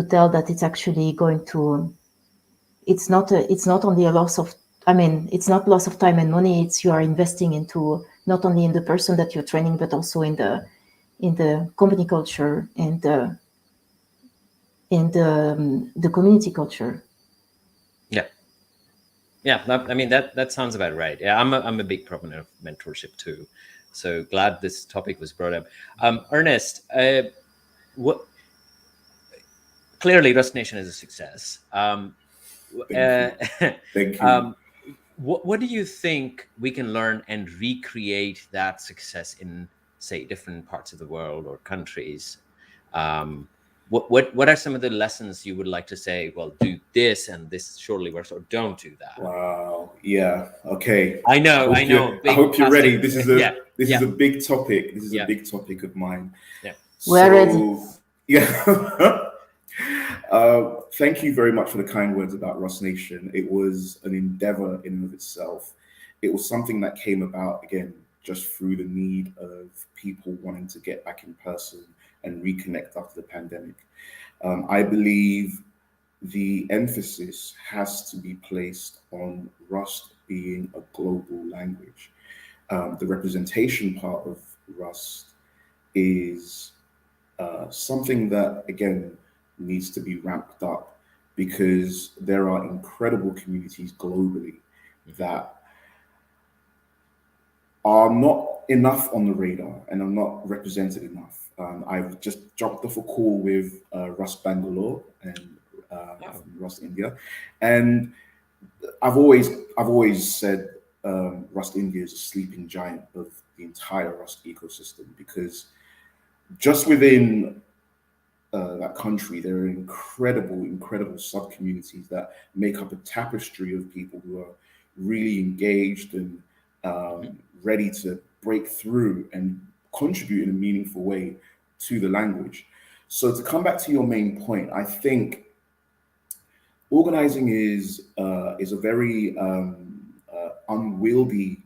tell that it's actually going to. It's not only a loss of. It's not loss of time and money. It's you are investing into not only in the person that you're training, but also in the company culture and in the community culture. Yeah, that sounds about right. Yeah, I'm a big proponent of mentorship too. So glad this topic was brought up. Ernest, clearly Rust Nation is a success. Thank you. What do you think we can learn and recreate that success in, say, different parts of the world or countries? What are some of the lessons you would like to say? Well, do this and this surely works, or don't do that. Wow. Yeah. Okay. I know. I hope you're ready. This is a big topic. This is a big topic of mine. Yeah. We're ready. Yeah. Thank you very much for the kind words about Rust Nation. It was an endeavor in and of itself. it was something that came about, again, just through the need of people wanting to get back in person and reconnect after the pandemic. I believe the emphasis has to be placed on Rust being a global language. The representation part of Rust is something that, again, needs to be ramped up, because there are incredible communities globally that are not enough on the radar and are not represented enough. I've just jumped off a call with Rust Bangalore and from Rust India, and I've always said Rust India is a sleeping giant of the entire Rust ecosystem, because just within that country, there are incredible sub-communities that make up a tapestry of people who are really engaged and ready to break through and contribute in a meaningful way to the language. So to come back to your main point, I think organizing is a very unwieldy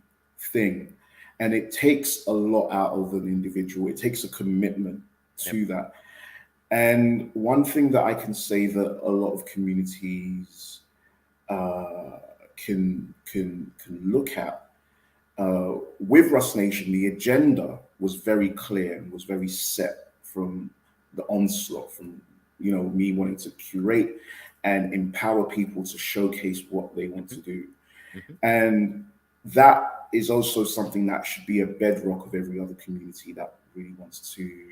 thing, and it takes a lot out of an individual. It takes a commitment to that. And one thing that I can say that a lot of communities can look at with Rust Nation, the agenda was very clear and was very set from the onslaught, from me wanting to curate and empower people to showcase what they want to do. And that is also something that should be a bedrock of every other community that really wants to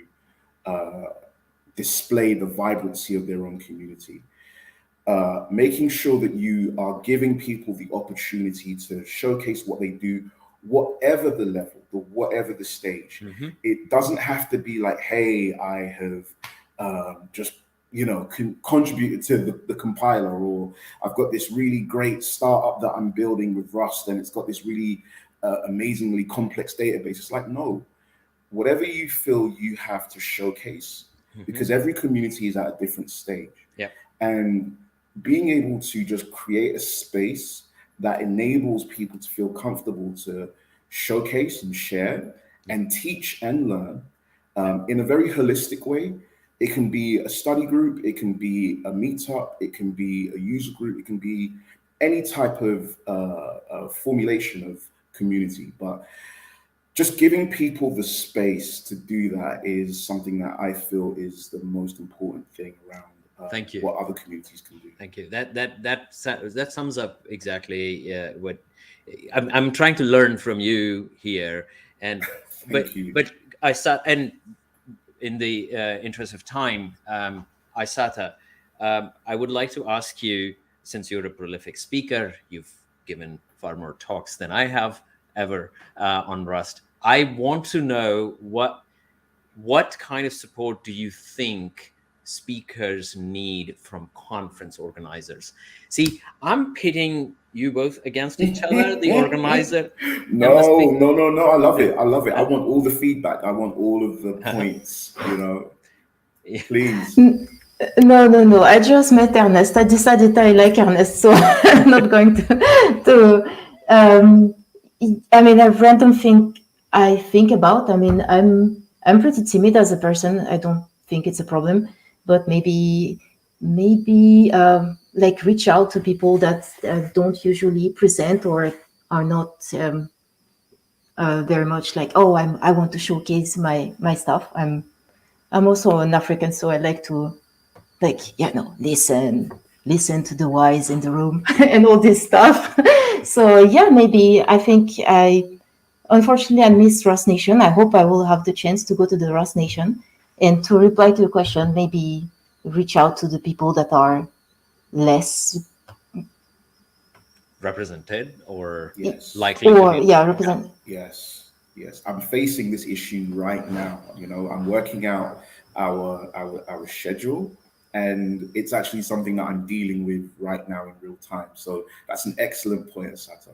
display the vibrancy of their own community. Making sure that you are giving people the opportunity to showcase what they do, whatever the level, whatever the stage. It doesn't have to be like, hey, I have just contributed to the compiler, or I've got this really great startup that I'm building with Rust and it's got this really amazingly complex database. It's like, no, whatever you feel you have to showcase, because every community is at a different stage. And being able to just create a space that enables people to feel comfortable to showcase and share and teach and learn in a very holistic way. It can be a study group, it can be a meetup, it can be a user group, it can be any type of formulation of community. But just giving people the space to do that is something that I feel is the most important thing around Thank you. what other communities can do. Thank you. That sums up exactly what I'm trying to learn from you here. And but Aïssata, and in the interest of time, Aïssata, I would like to ask you, since you're a prolific speaker, you've given far more talks than I have ever on Rust. I want to know what kind of support do you think speakers need from conference organizers? See, I'm pitting you both against each other, the organizer. No, I love it. I want all the feedback. I want all of the points, please. No. I just met Ernest. I decided I like Ernest, so I'm not going to I mean, a random thing I think about. I mean, I'm pretty timid as a person. I don't think it's a problem, but maybe like reach out to people that don't usually present or are not very much like, oh, I want to showcase my stuff. I'm also an African, so I like to listen to the wise in the room and all this stuff. So yeah, maybe I think unfortunately I missed Rust Nation. I hope I will have the chance to go to the Rust Nation. And to reply to your question, maybe reach out to the people that are less represented or yes. likely or to be. represent. Yes. I'm facing this issue right now. I'm working out our schedule, and it's actually something that I'm dealing with right now in real time. So that's an excellent point, Aïssata.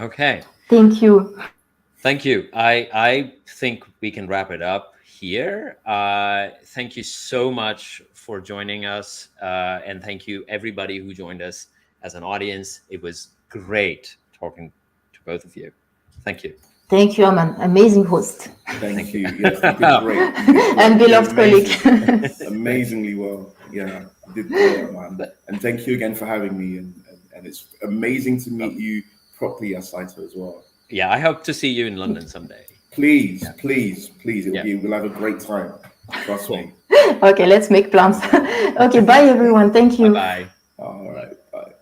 Okay. Thank you. Thank you. I think we can wrap it up here. Thank you so much for joining us. And thank you everybody who joined us as an audience. It was great talking to both of you. Thank you. Thank you, Aman. Amazing host. Thank you. Yes, you did great. And beloved colleague. Amazingly well. Yeah, you did great, man. And thank you again for having me. And it's amazing to meet you properly, Aïssata, as well. Yeah, I hope to see you in London someday. Please, Yeah. please. We'll have a great time. Trust me. Okay, let's make plans. Okay, bye everyone. Thank you. Bye-bye. All right. Bye.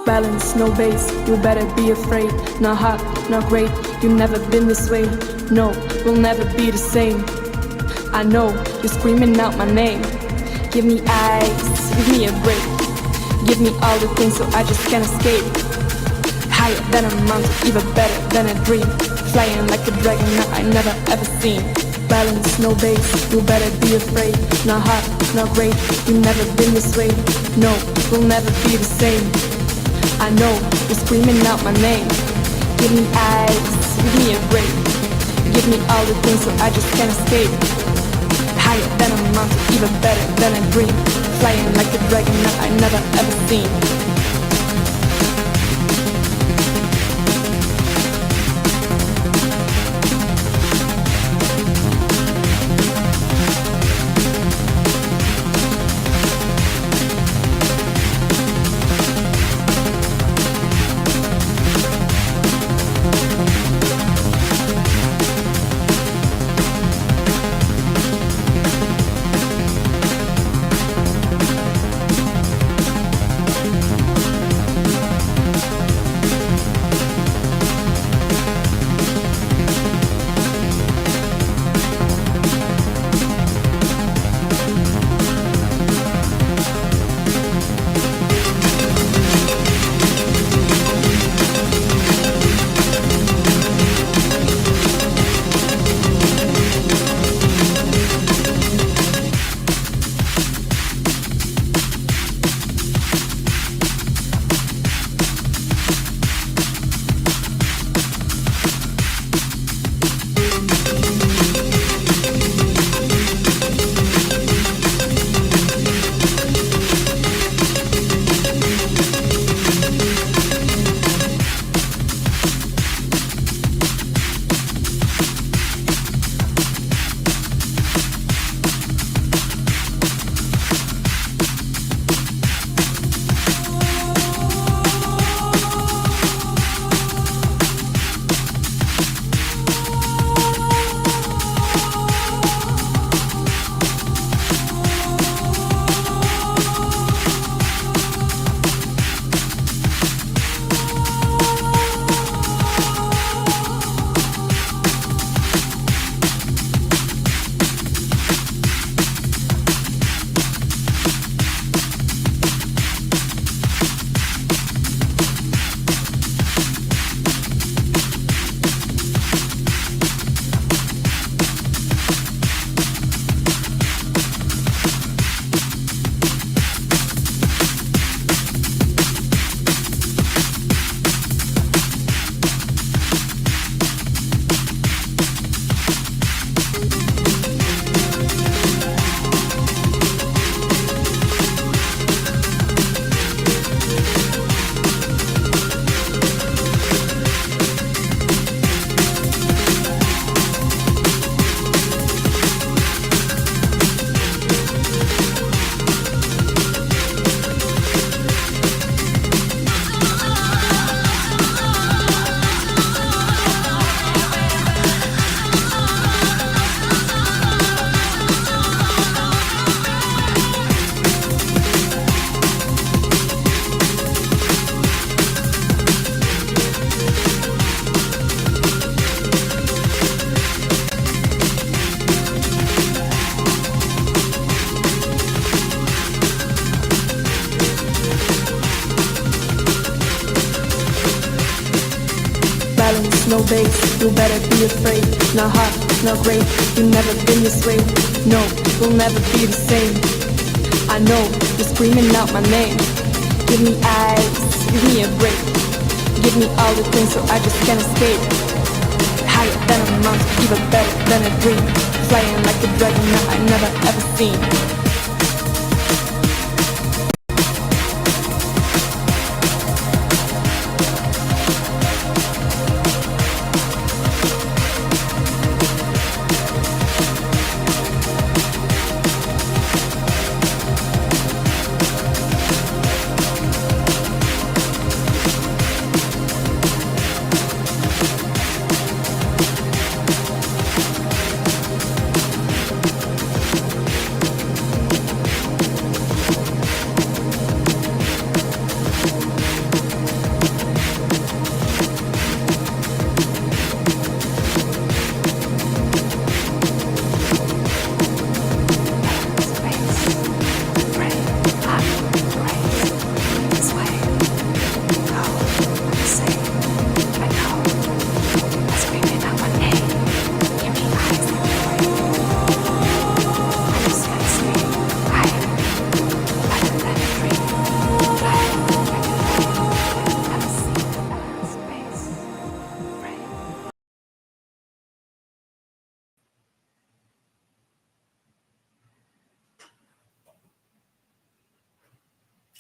Balance, no base, you better be afraid. Not hot, not great, you've never been this way. No, we'll never be the same. I know, you're screaming out my name. Give me ice, give me a break. Give me all the things so I just can't escape. Higher than a mountain, even better than a dream. Flying like a dragon that I never ever seen. Balance, no base, you better be afraid. Not hot, not great, you've never been this way. No, we'll never be the same. I know, you're screaming out my name. Give me ice, give me a break. Give me all the things so I just can't escape. Higher than a mountain, even better than a dream. Flying like a dragon that I never ever seen. no bass, you better be afraid. Not hot, not great, you never been this way. No, we'll never be the same. I know, you're screaming out my name. Give me eyes, give me a break. Give me all the things so I just can't escape. Higher than a mountain, even better than a dream. Flying like a dragon that I never ever seen.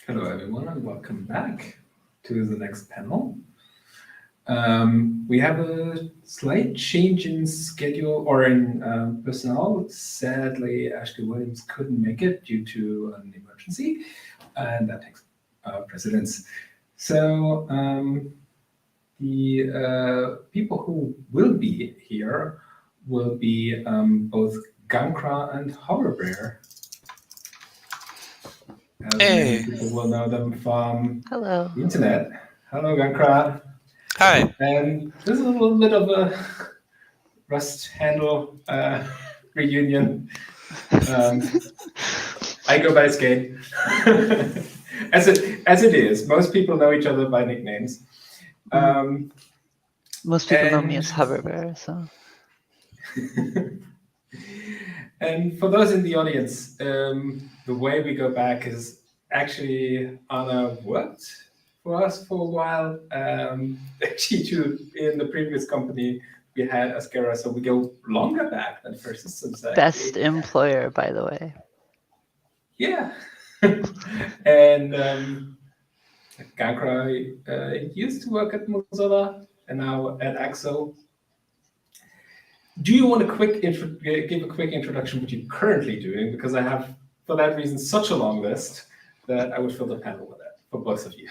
Hello, everyone, and welcome back to the next panel. We have a slight change in schedule or in personnel. Sadly, Ashley Williams couldn't make it due to an emergency, and that takes precedence. So the people who will be here will be both Gankra and Hoverbear. Hey. People will know them from Hello. the internet. Hello, Gankra. Hi. And this is a little bit of a Rust handle reunion. I go by Skade. as it is. Most people know each other by nicknames. Most people know me as Hoverbear, so. And for those in the audience, the way we go back is actually Anna worked for us for a while. Actually, in the previous company, we had Ascara, so we go longer back than Ferrous Systems. Best employer, by the way. Yeah. And Gankra used to work at Mozilla and now at Axo. Do you want to give a quick introduction what you're currently doing? Because I have, for that reason, such a long list that I would fill the panel with that for both of you.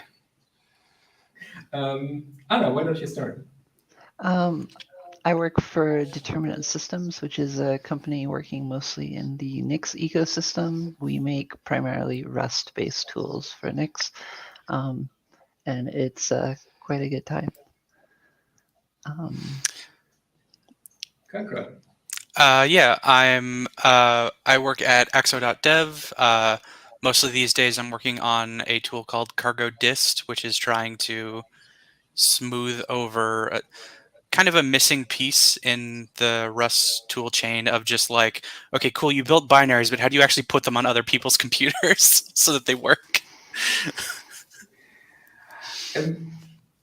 Anna, why don't you start? I work for Determinate Systems, which is a company working mostly in the Nix ecosystem. We make primarily Rust-based tools for Nix, and it's quite a good time. Gankra. Yeah, I work at Axodotdev. Mostly these days I'm working on a tool called Cargo Dist, which is trying to smooth over kind of a missing piece in the Rust tool chain of just like, okay, cool, you built binaries, but how do you actually put them on other people's computers so that they work?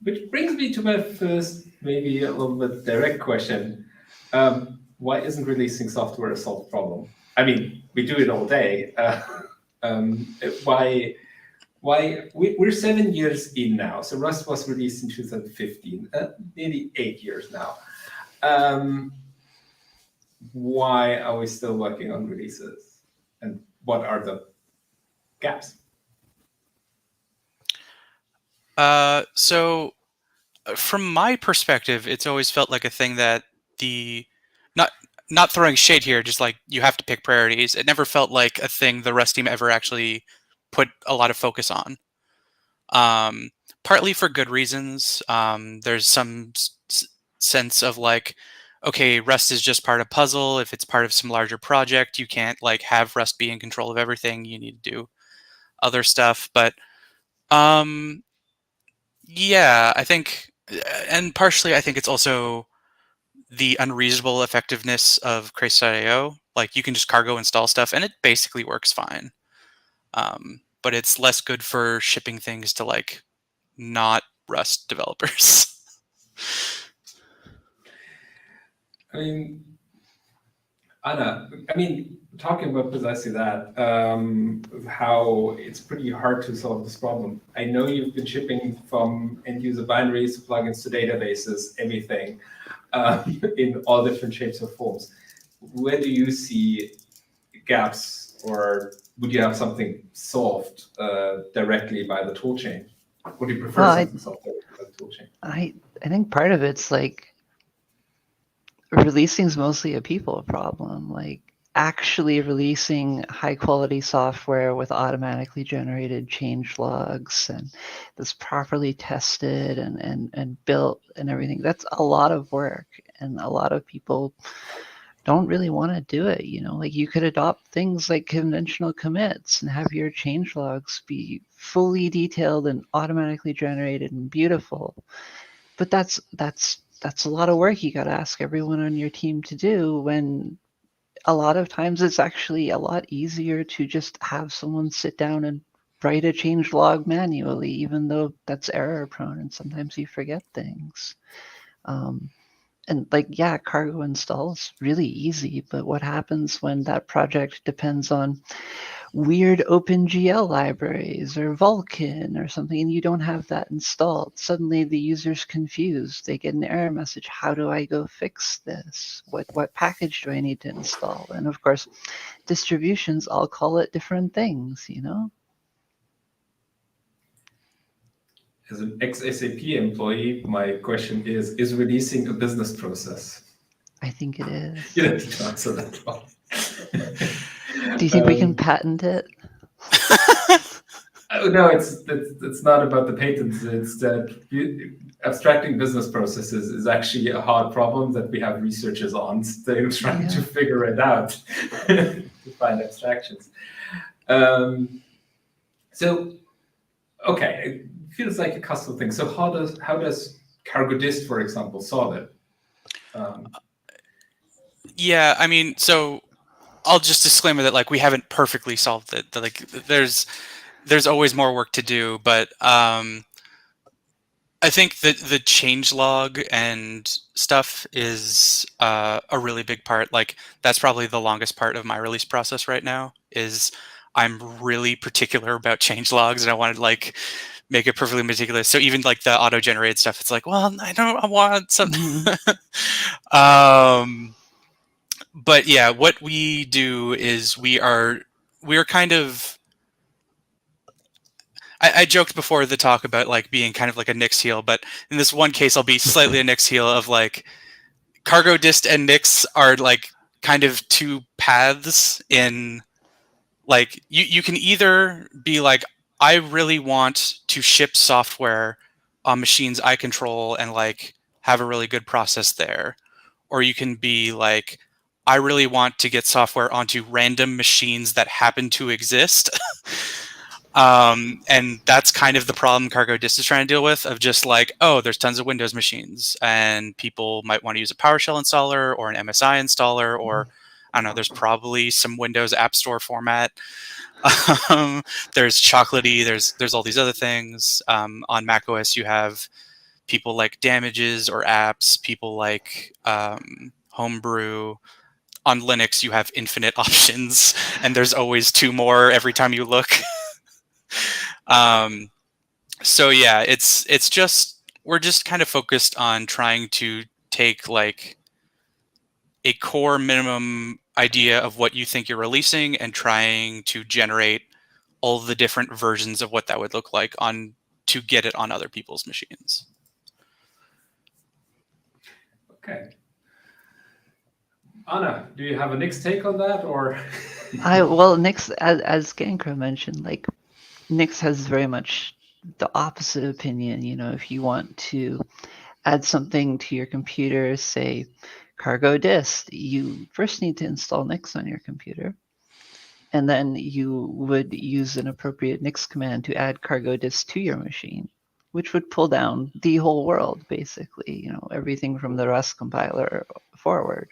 Which brings me to my first, maybe a little bit direct question. Why isn't releasing software a solved problem? I mean, we do it all day. Why? We're 7 years in now. So Rust was released in 2015, nearly 8 years now. Why are we still working on releases? And what are the gaps? So from my perspective, it's always felt like a thing that not throwing shade here, just like you have to pick priorities. It never felt like a thing the Rust team ever actually put a lot of focus on. Partly for good reasons. There's some sense of like, okay, Rust is just part of puzzle. If it's part of some larger project, you can't like have Rust be in control of everything. You need to do other stuff. But yeah, I think and partially I think it's also the unreasonable effectiveness of Crace.io. Like you can just cargo install stuff and it basically works fine. But it's less good for shipping things to like not Rust developers. I mean, Anna, talking about precisely that, how it's pretty hard to solve this problem. I know you've been shipping from end-user binaries to plugins to databases, everything, in all different shapes or forms. Where do you see gaps, or would you have something solved directly by the toolchain? Would you prefer something solved directly by the toolchain? I think part of it's like releasing is mostly a people problem. Like actually releasing high quality software with automatically generated change logs and that's properly tested and built and everything. That's a lot of work, and a lot of people don't really want to do it. You know, like you could adopt things like conventional commits and have your change logs be fully detailed and automatically generated and beautiful. But that's a lot of work you got to ask everyone on your team to do, when a lot of times it's actually a lot easier to just have someone sit down and write a change log manually, even though that's error prone and sometimes you forget things. And like, yeah, cargo install is really easy, but what happens when that project depends on weird OpenGL libraries or Vulkan or something, and you don't have that installed? Suddenly the user's confused. They get an error message. How do I go fix this? What package do I need to install? And of course, distributions all call it different things, you know? As an ex-SAP employee, my question is releasing a business process? I think it is. You don't need to answer that one. Do you think we can patent it? No, it's not about the patents. It's that abstracting business processes is actually a hard problem that we have researchers on. They're trying to figure it out to find abstractions. So, okay, it feels like a custom thing. So how does cargo dist, for example, solve it? Yeah, I mean, so I'll just disclaimer that like we haven't perfectly solved it. Like there's always more work to do, but I think that the changelog and stuff is a really big part. Like that's probably the longest part of my release process right now. Is I'm really particular about changelogs, and I want to like make it perfectly meticulous. So even like the auto-generated stuff, it's like, well, I want something. But yeah, what we do is we are kind of. I joked before the talk about like being kind of like a Nix heel, but in this one case, I'll be slightly a Nix heel of like cargo dist and Nix are like kind of two paths in like you can either be like, I really want to ship software on machines I control and like have a really good process there. Or you can be like, I really want to get software onto random machines that happen to exist. And that's kind of the problem cargo dist is trying to deal with, of just like, oh, there's tons of Windows machines and people might want to use a PowerShell installer or an MSI installer, or I don't know, there's probably some Windows App Store format. There's Chocolatey, there's all these other things. On macOS, you have people like Damages or Apps, people like Homebrew. On Linux, you have infinite options, and there's always two more every time you look. So yeah, it's just, we're just kind of focused on trying to take like a core minimum idea of what you think you're releasing and trying to generate all the different versions of what that would look like on to get it on other people's machines. Okay. Anna, do you have a Nix take on that, or? Well, Nix, as Gankra mentioned, like Nix has very much the opposite opinion. You know, if you want to add something to your computer, say cargo dist, you first need to install Nix on your computer, and then you would use an appropriate Nix command to add cargo dist to your machine, which would pull down the whole world, basically, you know, everything from the Rust compiler forward.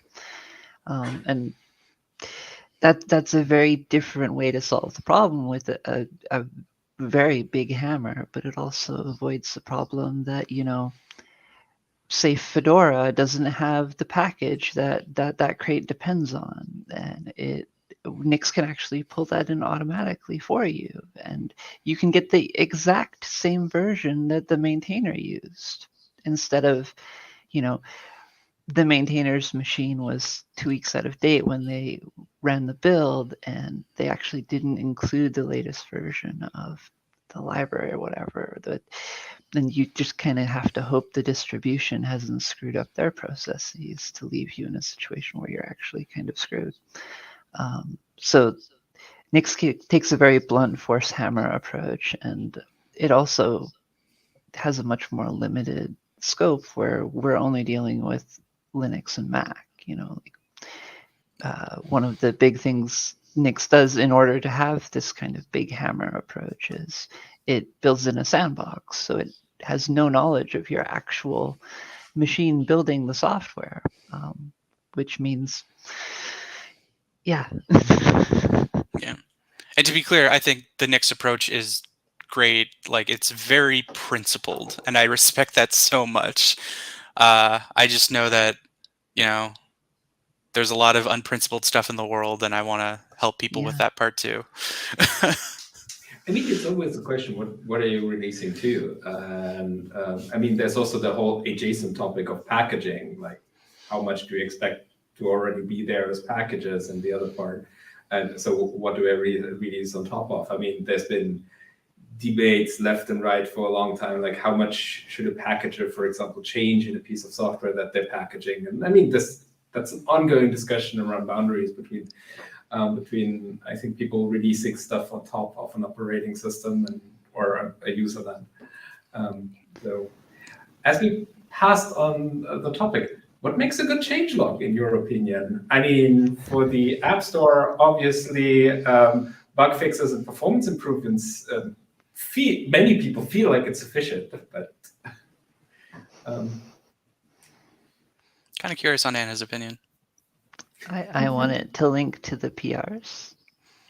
And that's a very different way to solve the problem with a very big hammer, but it also avoids the problem that, you know, say Fedora doesn't have the package that crate depends on, and Nix can actually pull that in automatically for you, and you can get the exact same version that the maintainer used, instead of, you know, the maintainer's machine was 2 weeks out of date when they ran the build, and they actually didn't include the latest version of the library or whatever. Then you just kind of have to hope the distribution hasn't screwed up their processes to leave you in a situation where you're actually kind of screwed. So Nix takes a very blunt force hammer approach, and it also has a much more limited scope where we're only dealing with Linux and Mac. You know, like, one of the big things Nix does in order to have this kind of big hammer approach is it builds in a sandbox, so it has no knowledge of your actual machine building the software, which means, yeah. Yeah. And to be clear, I think the Nix approach is great. Like, it's very principled, and I respect that so much. I just know that, you know, there's a lot of unprincipled stuff in the world, and I want to help people with that part too. I mean, it's always a question, what are you releasing to? I mean, there's also the whole adjacent topic of packaging, like how much do you expect to already be there as packages, and the other part. And so what do I release on top of? I mean, there's been debates left and right for a long time, like how much should a packager, for example, change in a piece of software that they're packaging? And I mean, that's an ongoing discussion around boundaries between I think people releasing stuff on top of an operating system or a user then. So as we passed on the topic, what makes a good changelog in your opinion? I mean, for the App Store, obviously, bug fixes and performance improvements, many people feel like it's sufficient, but kind of curious on Anna's opinion. I want it to link to the PRs,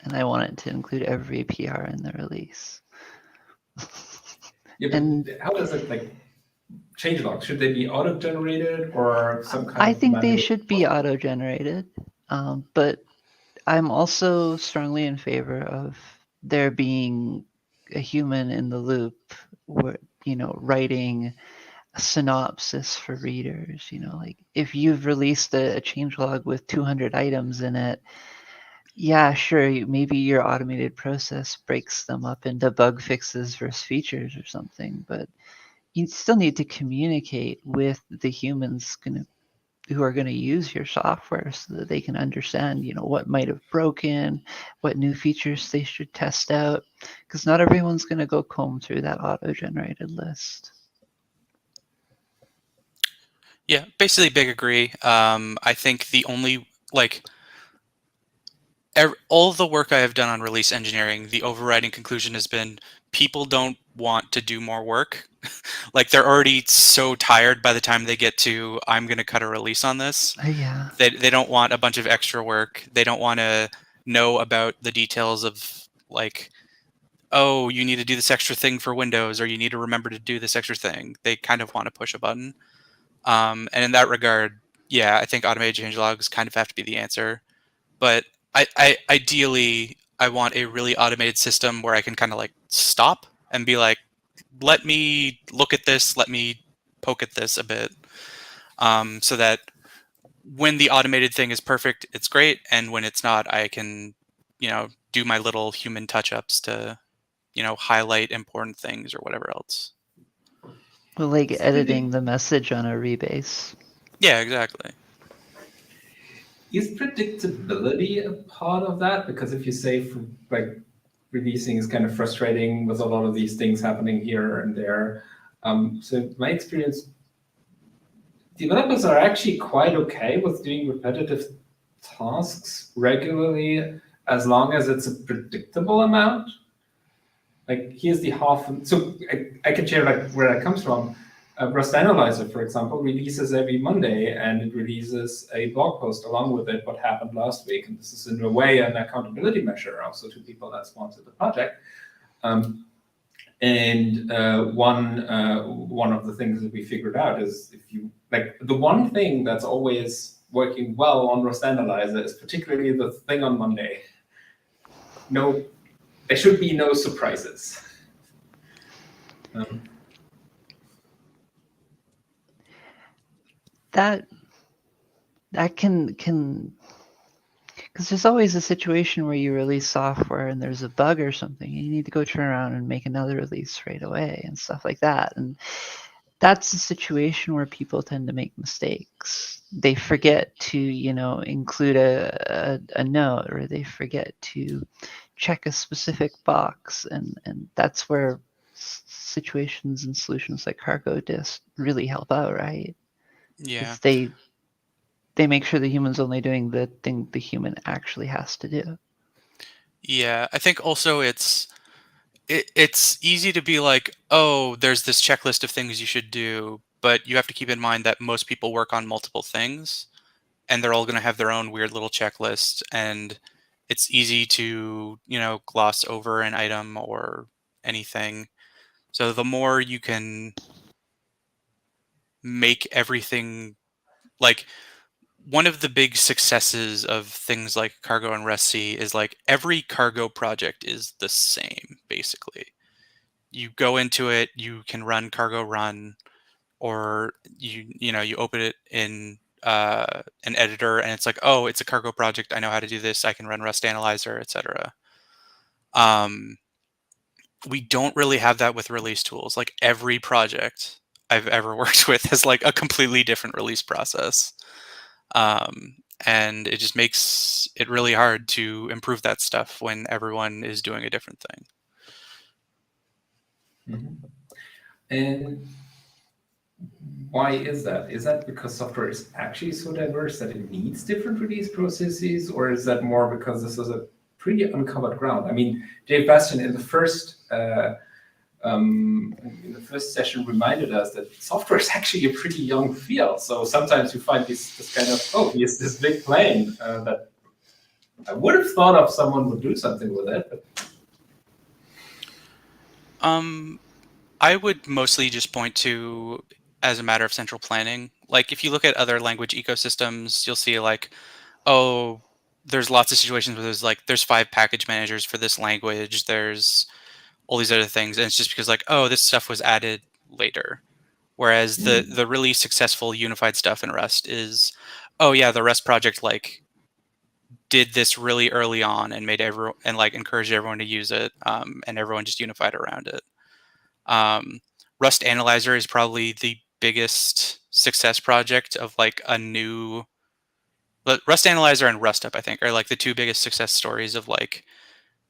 and I want it to include every PR in the release. Yeah, and how does it, like, changelogs? Should they be auto-generated or some kind I of think they manual should be auto-generated, but I'm also strongly in favor of there being a human in the loop, where, you know, writing a synopsis for readers. You know, like if you've released a changelog with 200 items in it, yeah, sure, maybe your automated process breaks them up into bug fixes versus features or something, but you still need to communicate with the humans who are going to use your software so that they can understand, you know, what might have broken, what new features they should test out, because not everyone's going to go comb through that auto-generated list. Yeah, basically big agree. I think the only, like, all the work I have done on release engineering, the overriding conclusion has been people don't want to do more work. Like, they're already so tired by the time they get to, I'm going to cut a release on this. Yeah. They don't want a bunch of extra work. They don't want to know about the details of, like, oh, you need to do this extra thing for Windows, or you need to remember to do this extra thing. They kind of want to push a button. And in that regard, yeah, I think automated changelogs kind of have to be the answer. But I ideally, I want a really automated system where I can kind of like stop and be like, let me look at this, let me poke at this a bit, so that when the automated thing is perfect, it's great, and when it's not, I can, you know, do my little human touch-ups to, you know, highlight important things or whatever else. Well, like editing the message on a rebase. Yeah, exactly. Is predictability a part of that? Because if you say, like, releasing is kind of frustrating with a lot of these things happening here and there. So my experience, developers are actually quite okay with doing repetitive tasks regularly, as long as it's a predictable amount. like here's the half. So I can share like where that comes from. Rust Analyzer, for example, releases every Monday, and it releases a blog post along with it, what happened last week. And this is in a way an accountability measure also to people that sponsor the project. One of the things that we figured out is if you like the one thing that's always working well on Rust Analyzer is particularly the thing on Monday. No, there should be no surprises. That can because there's always a situation where you release software and there's a bug or something, and you need to go turn around and make another release right away and stuff like that. And that's a situation where people tend to make mistakes. They forget to, include a note, or they forget to check a specific box, and that's where situations and solutions like Cargo Disk really help out, right? Yeah. They make sure the human's only doing the thing the human actually has to do. Yeah, I think also it's easy to be like, oh, there's this checklist of things you should do, but you have to keep in mind that most people work on multiple things, and they're all going to have their own weird little checklist, and it's easy to, gloss over an item or anything. So the more you can make everything, like, one of the big successes of things like Cargo and REST-C is like every cargo project is the same, basically. You go into it, you can run cargo run, or you open it in an editor and it's like, oh, it's a cargo project. I know how to do this. I can run Rust Analyzer, etc. We don't really have that with release tools. Like every project I've ever worked with has like a completely different release process. And it just makes it really hard to improve that stuff when everyone is doing a different thing. Mm-hmm. And why is that? Is that because software is actually so diverse that it needs different release processes, or is that more because this is a pretty uncovered ground? I mean, Dave Bastien in the first session reminded us that software is actually a pretty young field. So sometimes you find this kind of, oh, here's this big plane that I would have thought of someone would do something with it. But... I would mostly just point to as a matter of central planning. Like if you look at other language ecosystems, you'll see like, oh, there's lots of situations where there's 5 package managers for this language. There's all these other things. And it's just because like, oh, this stuff was added later. Whereas the really successful unified stuff in Rust is, oh yeah, the Rust project like did this really early on and made everyone and like encouraged everyone to use it, and everyone just unified around it. Rust Analyzer is probably the biggest success project of like a new. Rust Analyzer and Rust Up, I think, are like the 2 biggest success stories of like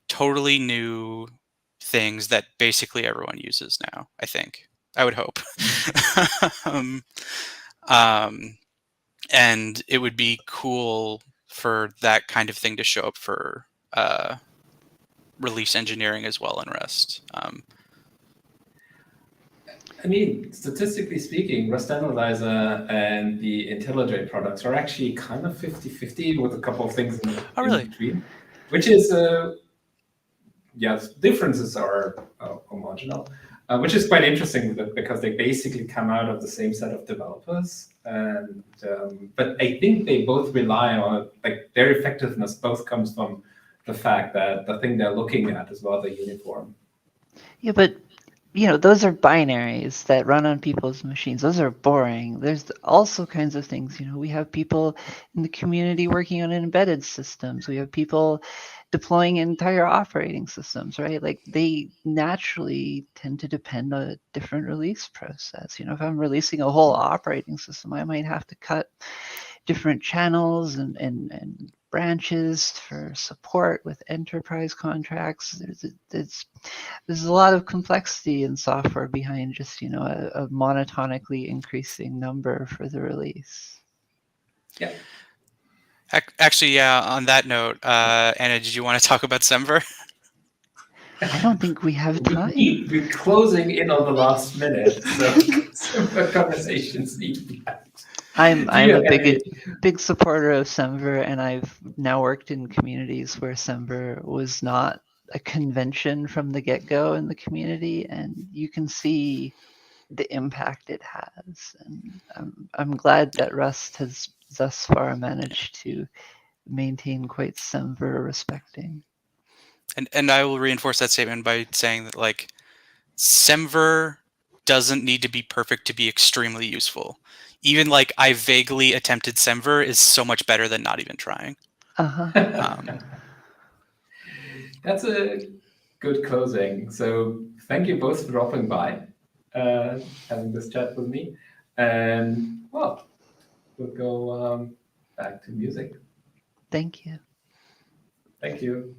totally new things that basically everyone uses now. I think. I would hope. And it would be cool for that kind of thing to show up for release engineering as well in Rust. I mean, statistically speaking, Rust Analyzer and the IntelliJ products are actually kind of 50-50 with a couple of things in between, which is, differences are marginal, which is quite interesting because they basically come out of the same set of developers. And but I think they both rely on, like their effectiveness both comes from the fact that the thing they're looking at is rather uniform. Yeah, but those are binaries that run on people's machines. Those are boring. There's also kinds of things. We have people in the community working on embedded systems. We have people deploying entire operating systems, right? Like they naturally tend to depend on a different release process. If I'm releasing a whole operating system, I might have to cut different channels and branches for support with enterprise contracts. There's a lot of complexity in software behind just a monotonically increasing number for the release. Yeah. Actually, yeah. On that note, Anna, did you want to talk about Semver? I don't think we have time. We're closing in on the last minute, so some conversations need to be had. I'm you a have big supporter of Semver, and I've now worked in communities where Semver was not a convention from the get-go in the community, and you can see the impact it has. And I'm glad that Rust has thus far managed to maintain quite Semver respecting. And I will reinforce that statement by saying that, like, Semver doesn't need to be perfect to be extremely useful. Even, like, I vaguely attempted Semver is so much better than not even trying. That's a good closing. So thank you both for dropping by, having this chat with me. And, well, we'll go back to music. Thank you. Thank you.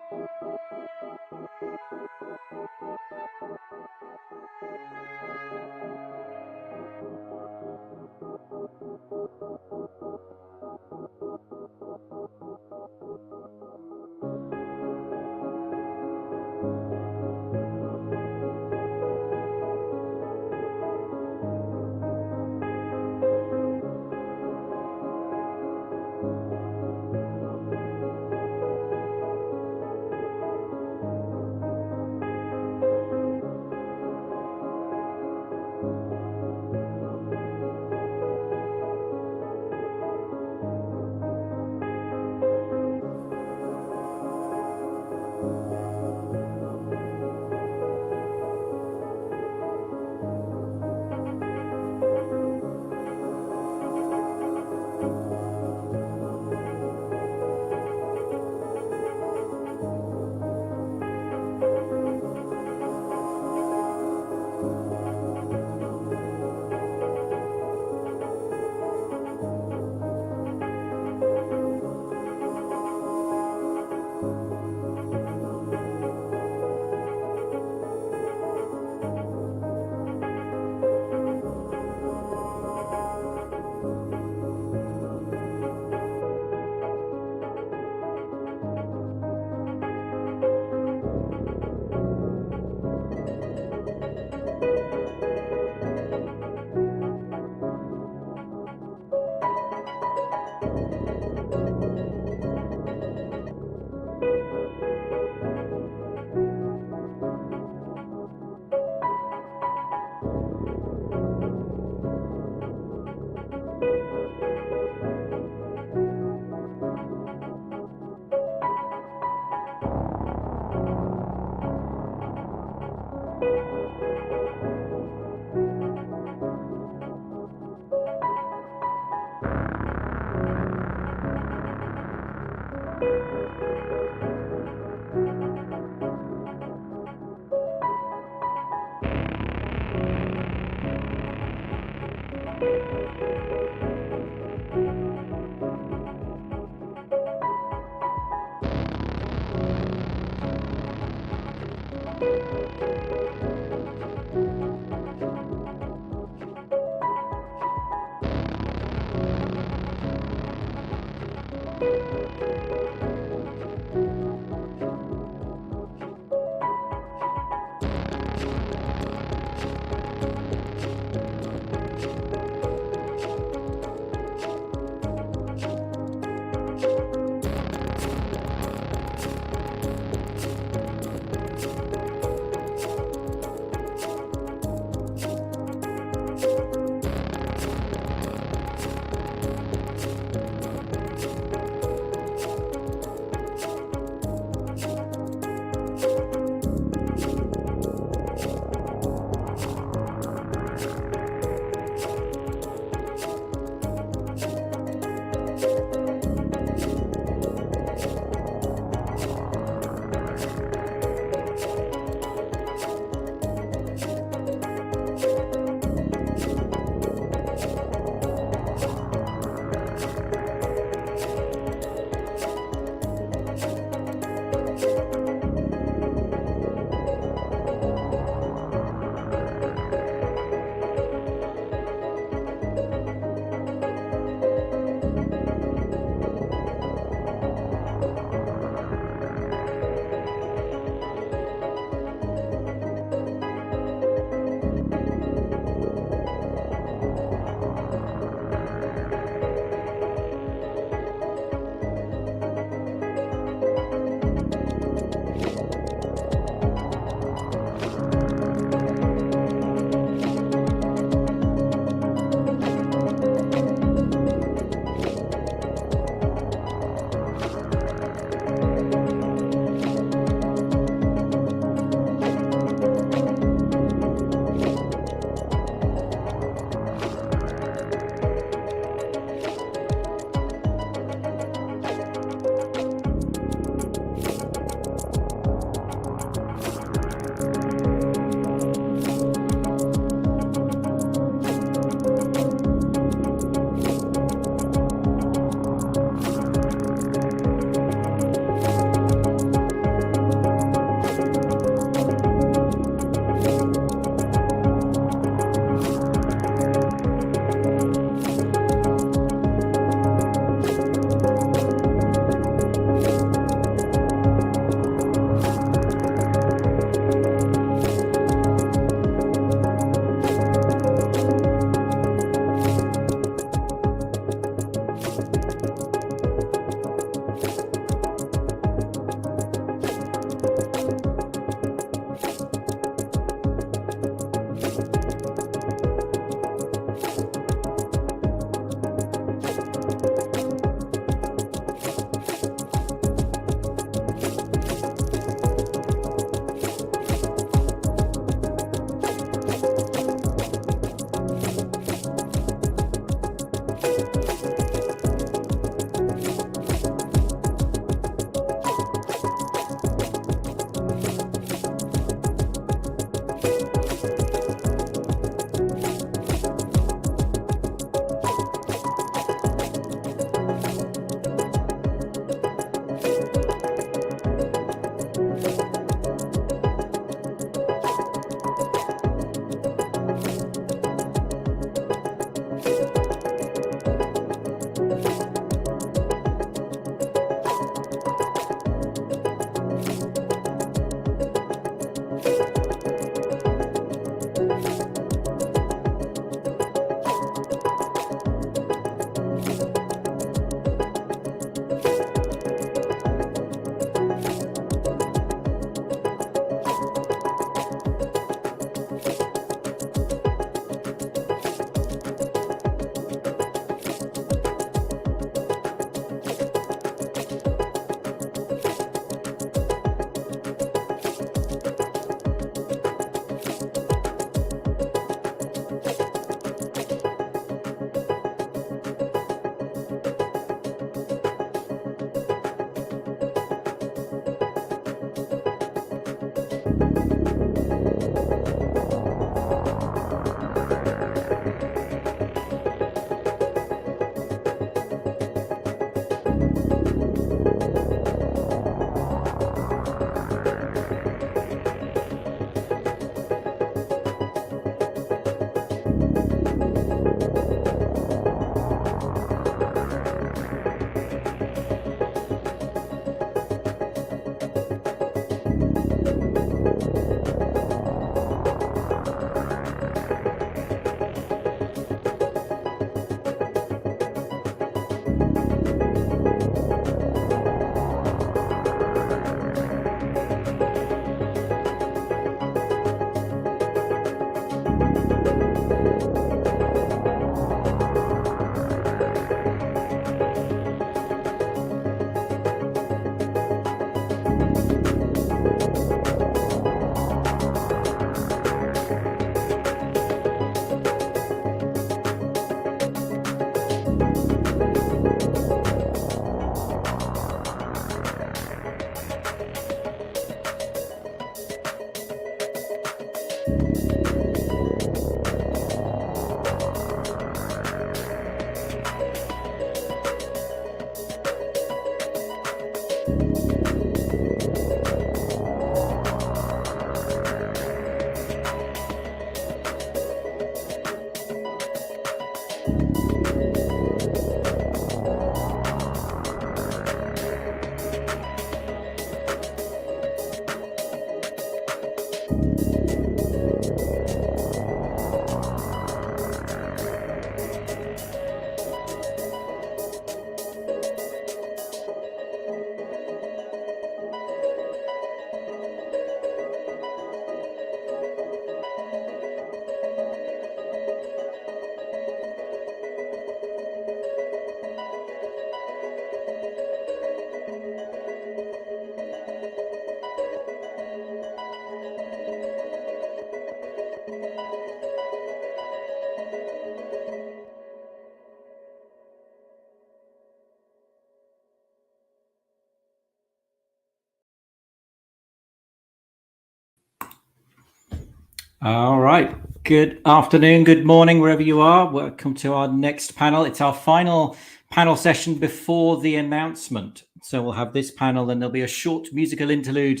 All right. Good afternoon, good morning, wherever you are. Welcome to our next panel. It's our final panel session before the announcement. So we'll have this panel, and there'll be a short musical interlude,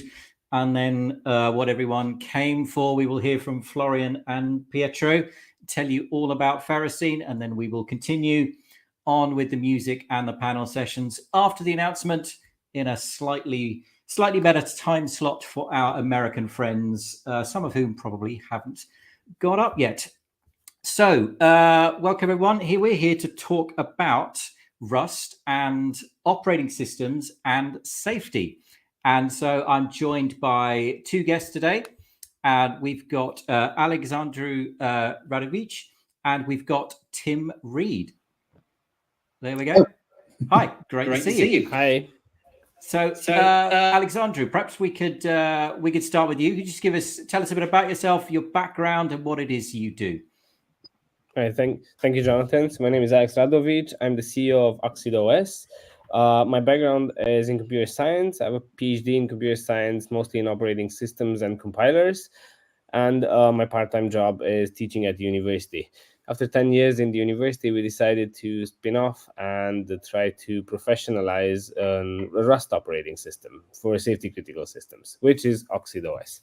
and then what everyone came for. We will hear from Florian and Pietro, tell you all about Ferrocene, and then we will continue on with the music and the panel sessions after the announcement in a slightly better time slot for our American friends, some of whom probably haven't got up yet. So welcome everyone. We're here to talk about Rust and operating systems and safety. And so I'm joined by two guests today. We've got Alexandru Radovici, and we've got Tim Reed. There we go. Hi, great to see you. Hi. So Alexandru, perhaps we could start with you. Could you just tell us a bit about yourself, your background, and what it is you do? All right, thank you, Jonathan. So my name is Alex Radovici. I'm the CEO of OxidOS. My background is in computer science. I have a PhD in computer science, mostly in operating systems and compilers. And my part-time job is teaching at the university. After 10 years in the university, we decided to spin off and try to professionalize a Rust operating system for safety-critical systems, which is OxidOS.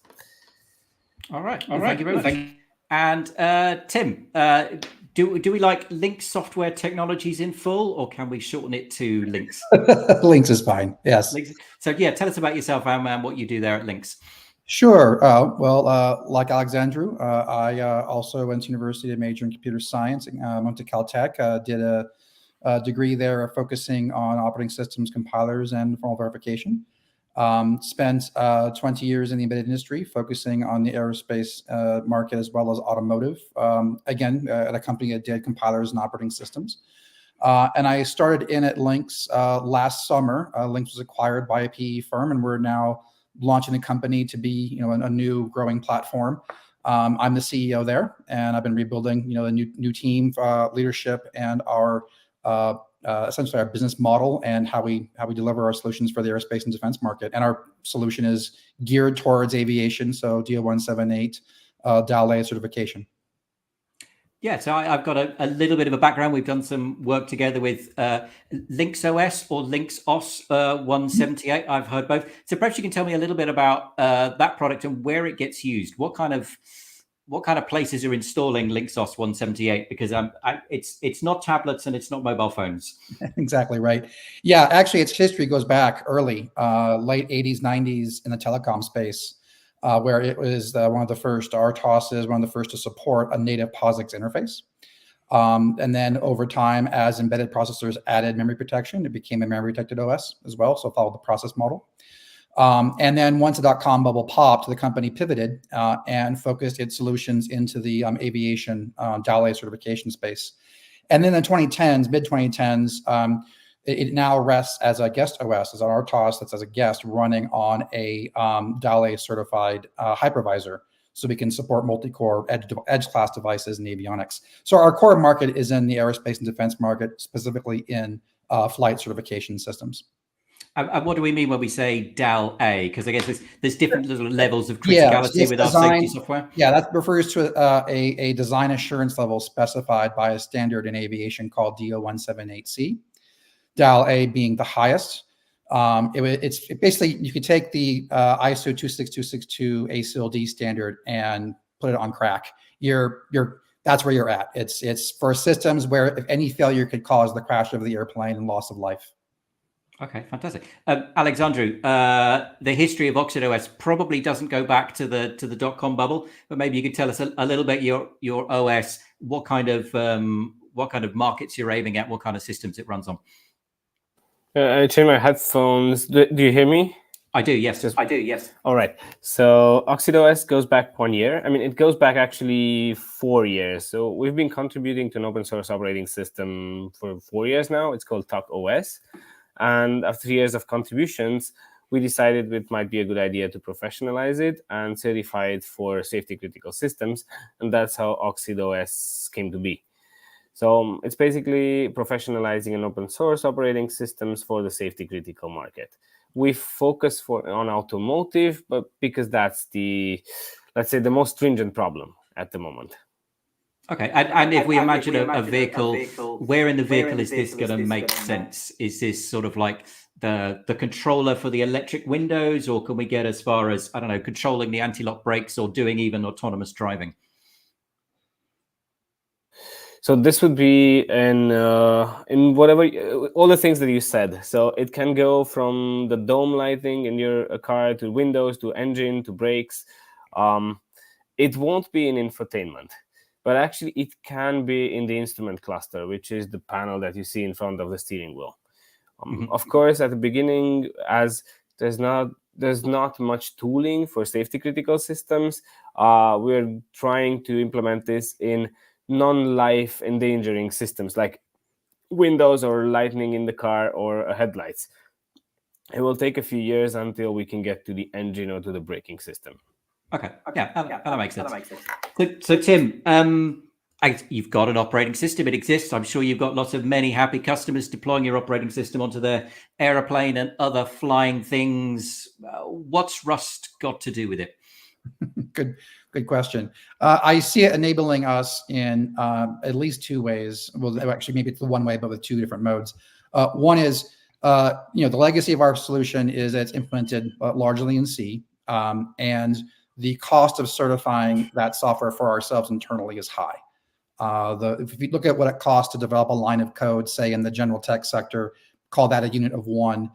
All right. Thank you very much. And Tim, do we like Lynx software technologies in full, or can we shorten it to Lynx? Lynx is fine. Yes. Lynx. So yeah, tell us about yourself and what you do there at Lynx. Sure. Like Alexandru, I also went to university to major in computer science. Went to Caltech, did a degree there focusing on operating systems, compilers, and formal verification. Spent 20 years in the embedded industry, focusing on the aerospace market as well as automotive. Again, at a company that did compilers and operating systems. And I started in at Lynx last summer. Lynx was acquired by a PE firm, and we're now launching the company to be, a new growing platform. I'm the CEO there, and I've been rebuilding, a new team, leadership, and our essentially our business model and how we deliver our solutions for the aerospace and defense market. And our solution is geared towards aviation, so DO 178 DAL-A certification. Yeah, so I've got a little bit of a background. We've done some work together with LynxOS or LynxOS 178. I've heard both. So perhaps you can tell me a little bit about that product and where it gets used. What kind of places are installing LynxOS 178? Because it's not tablets and it's not mobile phones. Exactly right. Yeah, actually, its history goes back early, late 80s, 90s in the telecom space. Where it was one of the first, RTOS is one of the first to support a native POSIX interface. And then over time, as embedded processors added memory protection, it became a memory protected OS as well. So it followed the process model. And then once the dot-com bubble popped, the company pivoted and focused its solutions into the aviation DAL-A certification space. And then in the 2010s, mid-2010s, it now rests as a guest OS, as an RTOS that's as a guest running on a DAL-A certified hypervisor, so we can support multi-core edge class devices and avionics. So our core market is in the aerospace and defense market, specifically in flight certification systems. And what do we mean when we say DAL A? Because I guess there's different little levels of Yeah, criticality with our safety software. Yeah, that refers to a design assurance level specified by a standard in aviation called DO178C. DAL A being the highest. It's basically, you could take the ISO 26262 ASIL-D standard and put it on crack. That's where you're at. It's for systems where if any failure could cause the crash of the airplane and loss of life. Okay, fantastic. Alexandru, the history of OxidOS probably doesn't go back to the .com bubble, but maybe you could tell us a little bit your OS, what kind of markets you're aiming at, what kind of systems it runs on. I changed my headphones. Do you hear me? I do, yes. I do, yes. All right. So OxidOS goes back 1 year. I mean, it goes back actually 4 years. So we've been contributing to an open source operating system for 4 years now. It's called TalkOS. And after 3 years of contributions, we decided it might be a good idea to professionalize it and certify it for safety-critical systems. And that's how OxidOS came to be. So it's basically professionalizing an open source operating systems for the safety-critical market. We focus on automotive, but because that's let's say, the most stringent problem at the moment. Okay, and if we imagine a vehicle, where in the vehicle is this going to make sense? Is this sort of like the controller for the electric windows, or can we get as far as, I don't know, controlling the anti-lock brakes or doing even autonomous driving? So this would be in whatever, all the things that you said. So it can go from the dome lighting in your car to windows, to engine, to brakes. It won't be in infotainment. But actually, it can be in the instrument cluster, which is the panel that you see in front of the steering wheel. Of course, at the beginning, as there's not much tooling for safety-critical systems, we're trying to implement this in non-life endangering systems like windows or lighting in the car or headlights. It will take a few years until we can get to the engine or to the braking system. Okay, yeah, that makes sense. So Tim, you've got an operating system. It exists. I'm sure you've got many happy customers deploying your operating system onto their aeroplane and other flying things. What's Rust got to do with it? Good question. I see it enabling us in at least two ways. Well, actually, maybe it's the one way, but with two different modes. One is, the legacy of our solution is that it's implemented largely in C, and the cost of certifying that software for ourselves internally is high. If you look at what it costs to develop a line of code, say in the general tech sector, call that a unit of one.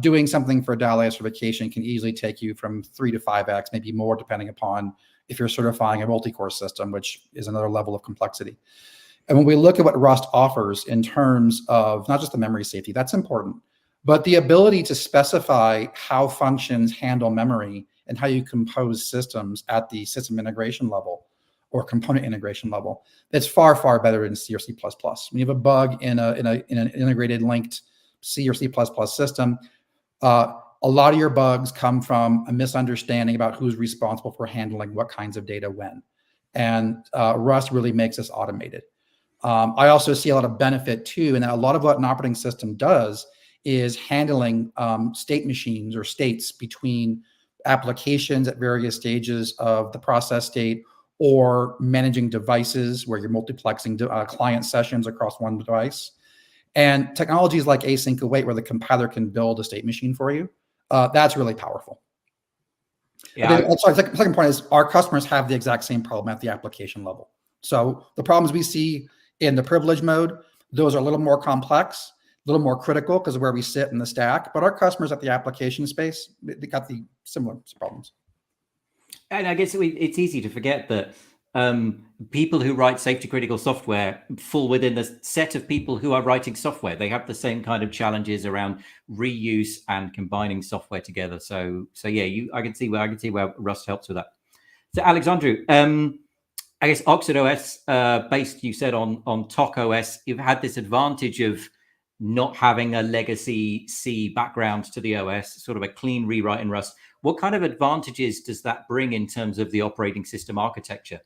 Doing something for DAL A certification can easily take you from 3 to 5x, maybe more, depending upon if you're certifying a multi-core system, which is another level of complexity. And when we look at what Rust offers in terms of not just the memory safety, that's important, but the ability to specify how functions handle memory and how you compose systems at the system integration level or component integration level, that's far, far better in C or C++. When you have a bug in an integrated linked C or C++ system, a lot of your bugs come from a misunderstanding about who's responsible for handling what kinds of data when. And Rust really makes this automated. I also see a lot of benefit too, and a lot of what an operating system does is handling state machines or states between applications at various stages of the process state, or managing devices where you're multiplexing client sessions across one device. And technologies like async await, where the compiler can build a state machine for you, that's really powerful. Yeah. Sorry, second point is our customers have the exact same problem at the application level. So the problems we see in the privilege mode, those are a little more complex, a little more critical because of where we sit in the stack. But our customers at the application space, they got the similar problems. And I guess it's easy to forget that people who write safety critical software fall within the set of people who are writing software. They have the same kind of challenges around reuse and combining software together. So yeah, I can see where Rust helps with that. So Alexandru, I guess OxidOS based, you said on TalkOS, you've had this advantage of not having a legacy C background to the OS, sort of a clean rewrite in Rust. What kind of advantages does that bring in terms of the operating system architecture?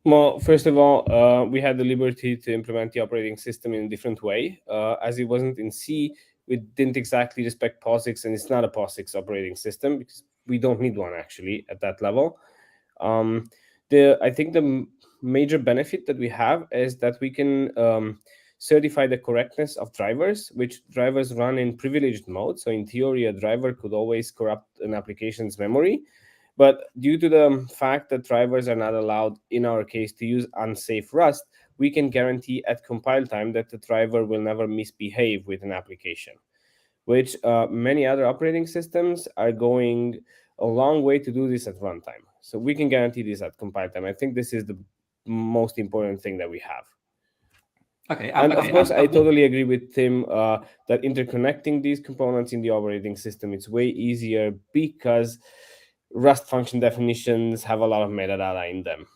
Well, first of all, we had the liberty to implement the operating system in a different way. As it wasn't in C, we didn't exactly respect POSIX, and it's not a POSIX operating system because we don't need one actually at that level. I think the major benefit that we have is that we can certify the correctness of drivers, which drivers run in privileged mode. So in theory, a driver could always corrupt an application's memory. But due to the fact that drivers are not allowed, in our case, to use unsafe Rust, we can guarantee at compile time that the driver will never misbehave with an application, which many other operating systems are going a long way to do this at runtime. So we can guarantee this at compile time. I think this is the most important thing that we have. Okay, and of course, I totally agree with Tim that interconnecting these components in the operating system is way easier because Rust function definitions have a lot of metadata in them.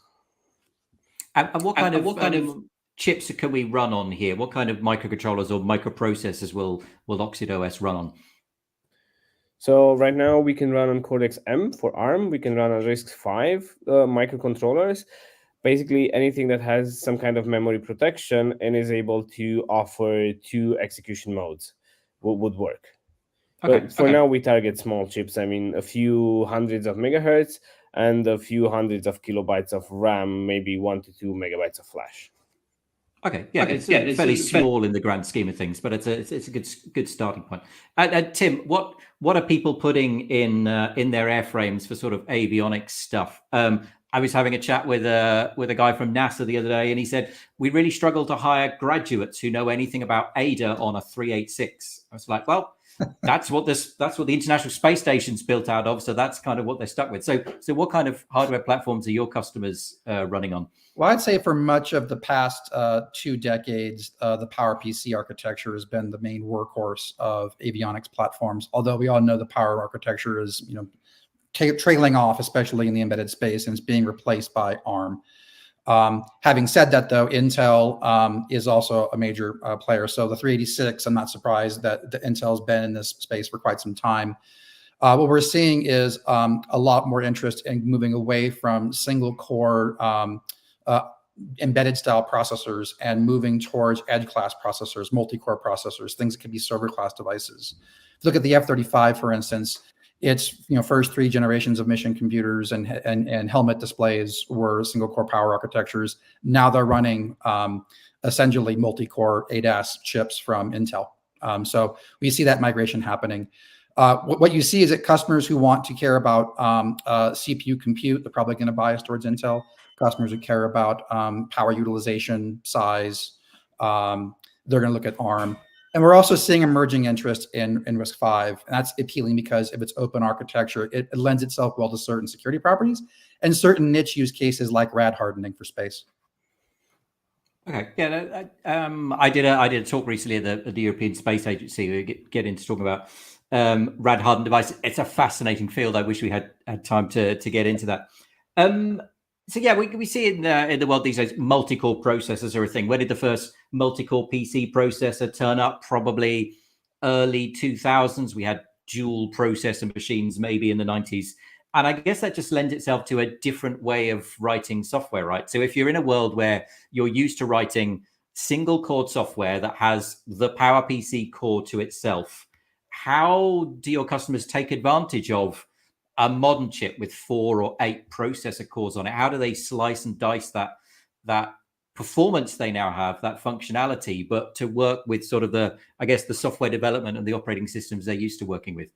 And what kind of chips can we run on here? What kind of microcontrollers or microprocessors will OxidOS run on? So right now we can run on Cortex-M for ARM. We can run on RISC-V microcontrollers. Basically anything that has some kind of memory protection and is able to offer 2 execution modes would work. Okay, but for now, we target small chips. I mean, a few hundreds of megahertz and a few hundreds of kilobytes of RAM, maybe 1 to 2 megabytes of flash. Okay, it's fairly small in the grand scheme of things, but it's a good starting point. Tim, what are people putting in their airframes for sort of avionics stuff? I was having a chat with a guy from NASA the other day, and he said we really struggle to hire graduates who know anything about Ada on a 386. I was like, well, that's what the International Space Station's built out of. So that's kind of what they're stuck with. So what kind of hardware platforms are your customers running on? Well, I'd say for much of the past 2 decades, the PowerPC architecture has been the main workhorse of avionics platforms. Although we all know the Power architecture is, trailing off, especially in the embedded space, and it's being replaced by ARM. Having said that, though, Intel is also a major player. So the 386, I'm not surprised that Intel's been in this space for quite some time. What we're seeing is a lot more interest in moving away from single core embedded style processors and moving towards edge class processors, multi-core processors, things that can be server class devices. If you look at the F-35, for instance, its first 3 generations of mission computers and helmet displays were single core power architectures. Now they're running essentially multi-core ADAS chips from Intel. So we see that migration happening. What you see is that customers who want to care about CPU compute, they're probably going to bias towards Intel. Customers who care about power utilization, size, they're going to look at ARM. And we're also seeing emerging interest in RISC-V, and that's appealing because of its open architecture. It lends itself well to certain security properties and certain niche use cases like rad hardening for space. Okay, yeah, I did a talk recently at the European Space Agency. We get into talking about rad hardened devices. It's a fascinating field. I wish we had time to get into that. So yeah, we see in the world these days multi-core processors are a thing. Where did the first multi-core PC processor turn up? Probably early 2000s. We had dual processor machines maybe in the 90s. And I guess that just lends itself to a different way of writing software, right? So if you're in a world where you're used to writing single core software that has the PowerPC core to itself, how do your customers take advantage of a modern chip with 4 or 8 processor cores on it? How do they slice and dice that performance they now have, that functionality, but to work with sort of the software development and the operating systems they're used to working with?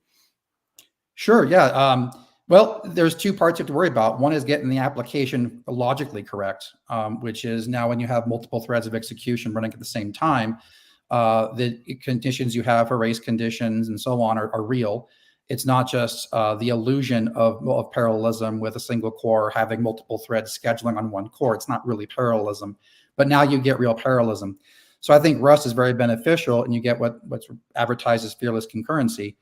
Sure, yeah. Well, there's 2 parts you have to worry about. One is getting the application logically correct, which is now when you have multiple threads of execution running at the same time, the conditions you have for race conditions and so on are real. It's not just the illusion of parallelism with a single core having multiple threads scheduling on one core. It's not really parallelism, but now you get real parallelism. So I think Rust is very beneficial, and you get what's advertised as fearless concurrency.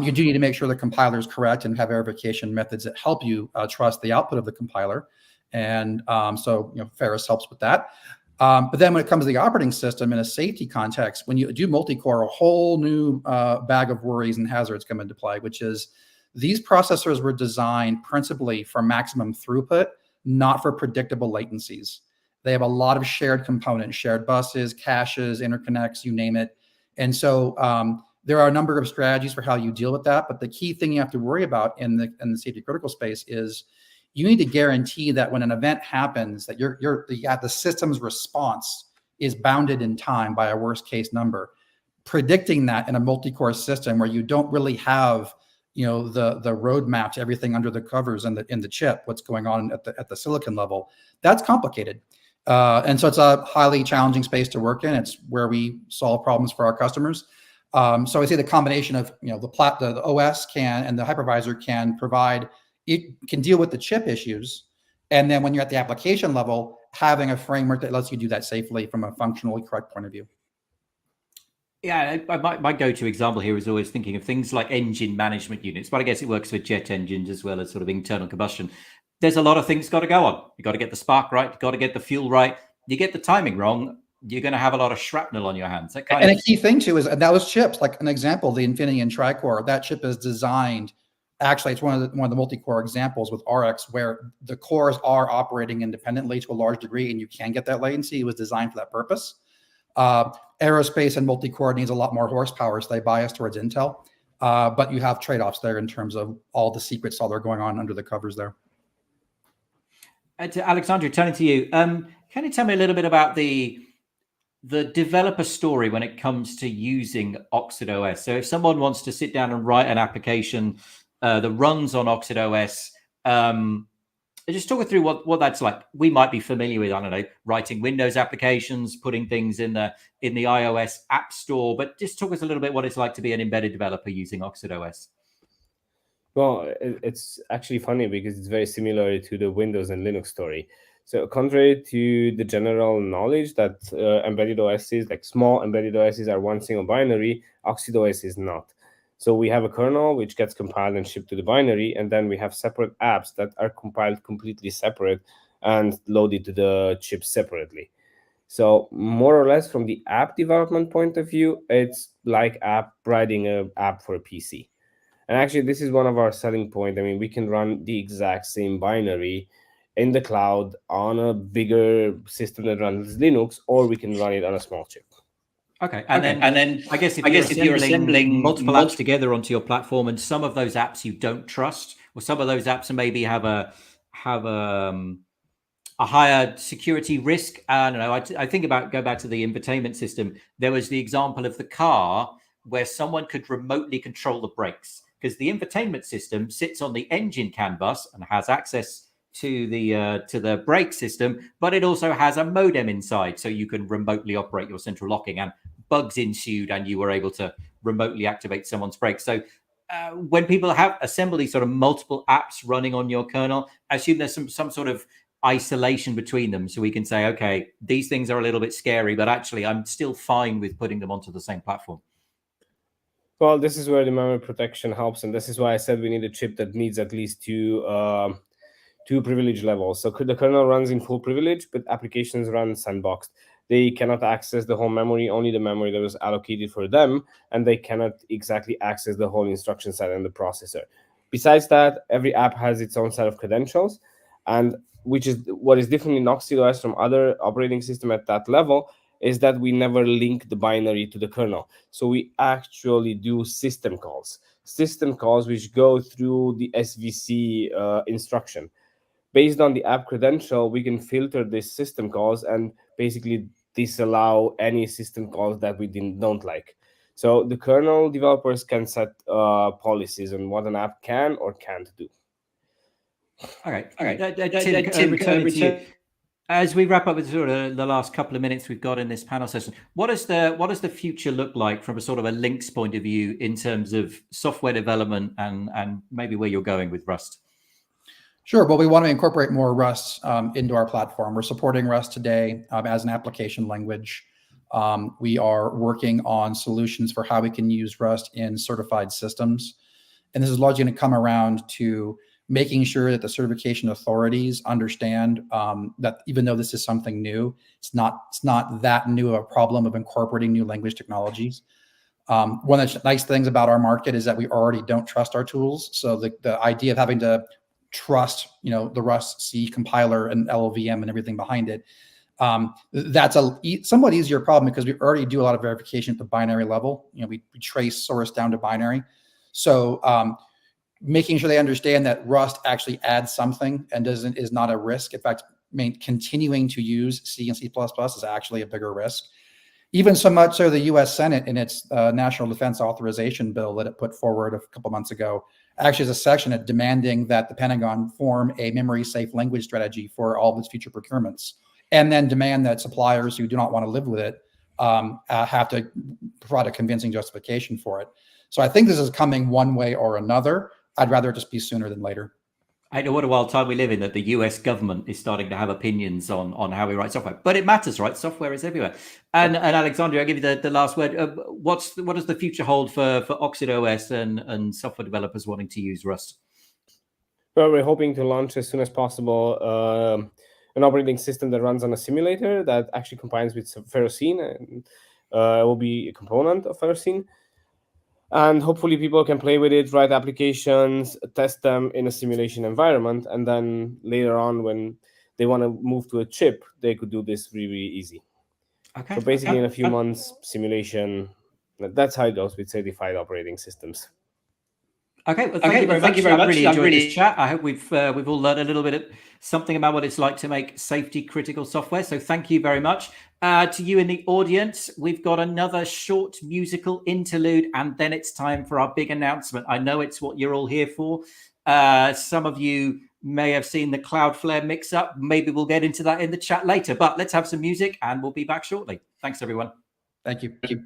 You do need to make sure the compiler is correct and have verification methods that help you trust the output of the compiler. And so Ferrous helps with that. But then when it comes to the operating system in a safety context, when you do multi-core, a whole new bag of worries and hazards come into play, which is these processors were designed principally for maximum throughput, not for predictable latencies. They have a lot of shared components, shared buses, caches, interconnects, you name it. And so there are a number of strategies for how you deal with that. But the key thing you have to worry about in the safety critical space is you need to guarantee that when an event happens, that the system's response is bounded in time by a worst case number. Predicting that in a multi-core system where you don't really have, the roadmap to everything under the covers in the chip, what's going on at the silicon level, that's complicated. And so it's a highly challenging space to work in. It's where we solve problems for our customers. So I say the combination of the OS and the hypervisor can deal with the chip issues, and then when you're at the application level, having a framework that lets you do that safely from a functionally correct point of view. Yeah, my go-to example here is always thinking of things like engine management units, but I guess it works for jet engines as well as sort of internal combustion. There's a lot of things got to go on. You got to get the spark right, you got to get the fuel right. You get the timing wrong, you're going to have a lot of shrapnel on your hands. And a key thing too is that was chips. Like an example, the Infineon Tricore, that chip is designed. Actually, it's one of the multi-core examples with RX where the cores are operating independently to a large degree, and you can get that latency. It was designed for that purpose. Aerospace and multi-core needs a lot more horsepower, so they bias towards Intel. But you have trade-offs there in terms of all the secrets that are going on under the covers there. Alexandru, turning to you, can you tell me a little bit about the developer story when it comes to using OxidOS? So if someone wants to sit down and write an application that runs on OxidOS, just talk us through what that's like. We might be familiar with, I don't know, writing Windows applications, putting things in the iOS App Store, but just talk us a little bit what it's like to be an embedded developer using OxidOS. Well, it's actually funny because it's very similar to the Windows and Linux story. So contrary to the general knowledge that embedded OSs, like small embedded OSs, are one single binary, OxidOS is not. So we have a kernel which gets compiled and shipped to the binary, and then we have separate apps that are compiled completely separate and loaded to the chip separately. So more or less from the app development point of view, it's like writing an app for a PC. And actually, this is one of our selling points. I mean, we can run the exact same binary in the cloud on a bigger system that runs Linux, or we can run it on a small chip. Okay, and then I guess if you're assembling multiple apps together onto your platform, and some of those apps you don't trust, or some of those apps maybe have a higher security risk. I don't know. I think go back to the infotainment system. There was the example of the car where someone could remotely control the brakes, because the infotainment system sits on the engine CAN bus and has access to the brake system, but it also has a modem inside, so you can remotely operate your central locking. And bugs ensued, and you were able to remotely activate someone's brakes. So when people have assembled these sort of multiple apps running on your kernel, I assume there's some sort of isolation between them, so we can say, okay, these things are a little bit scary, but actually I'm still fine with putting them onto the same platform. Well, this is where the memory protection helps, and this is why I said we need a chip that needs at least two privilege levels. So the kernel runs in full privilege, but applications run sandboxed. They cannot access the whole memory, only the memory that was allocated for them, and they cannot exactly access the whole instruction set and the processor. Besides that, every app has its own set of credentials, and which is what is different in OxidOS from other operating system at that level, is that we never link the binary to the kernel. So we actually do system calls which go through the SVC instruction. Based on the app credential, we can filter these system calls and basically disallow any system calls that we don't like. So the kernel developers can set policies on what an app can or can't do. Okay. Tim, returning to you. As we wrap up with sort of the last couple of minutes we've got in this panel session, what does the future look like from a sort of a Lynx point of view in terms of software development and maybe where you're going with Rust? Sure. Well, we want to incorporate more Rust into our platform. We're supporting Rust today as an application language. We are working on solutions for how we can use Rust in certified systems. And this is largely going to come around to making sure that the certification authorities understand that even though this is something new, it's not that new of a problem of incorporating new language technologies. One of the nice things about our market is that we already don't trust our tools. So the idea of having to trust, the Rust C compiler and LLVM and everything behind it. That's a somewhat easier problem because we already do a lot of verification at the binary level. We trace source down to binary. So making sure they understand that Rust actually adds something and is not a risk. In fact, continuing to use C and C++ is actually a bigger risk. Even so much so the U.S. Senate in its National Defense Authorization Bill that it put forward a couple months ago actually has a section demanding that the Pentagon form a memory-safe language strategy for all of its future procurements, and then demand that suppliers who do not want to live with it have to provide a convincing justification for it. So I think this is coming one way or another. I'd rather it just be sooner than later. I know what a wild time we live in, that the US government is starting to have opinions on how we write software. But it matters, right? Software is everywhere. And Alexandru, I'll give you the last word. What does the future hold for OxidOS and software developers wanting to use Rust? Well, we're hoping to launch as soon as possible an operating system that runs on a simulator that actually combines with Ferrocene, and it will be a component of Ferrocene. And hopefully people can play with it, write applications, test them in a simulation environment, and then later on when they want to move to a chip, they could do this really, really easy. Okay. So basically in a few months, simulation, that's how it goes with certified operating systems. Okay, well, thank you very much. I've really enjoyed this chat. I hope we've all learned a little bit of something about what it's like to make safety-critical software. So thank you very much. To you in the audience, we've got another short musical interlude, and then it's time for our big announcement. I know it's what you're all here for. Some of you may have seen the Cloudflare mix-up. Maybe we'll get into that in the chat later. But let's have some music, and we'll be back shortly. Thanks, everyone. Thank you. Thank you.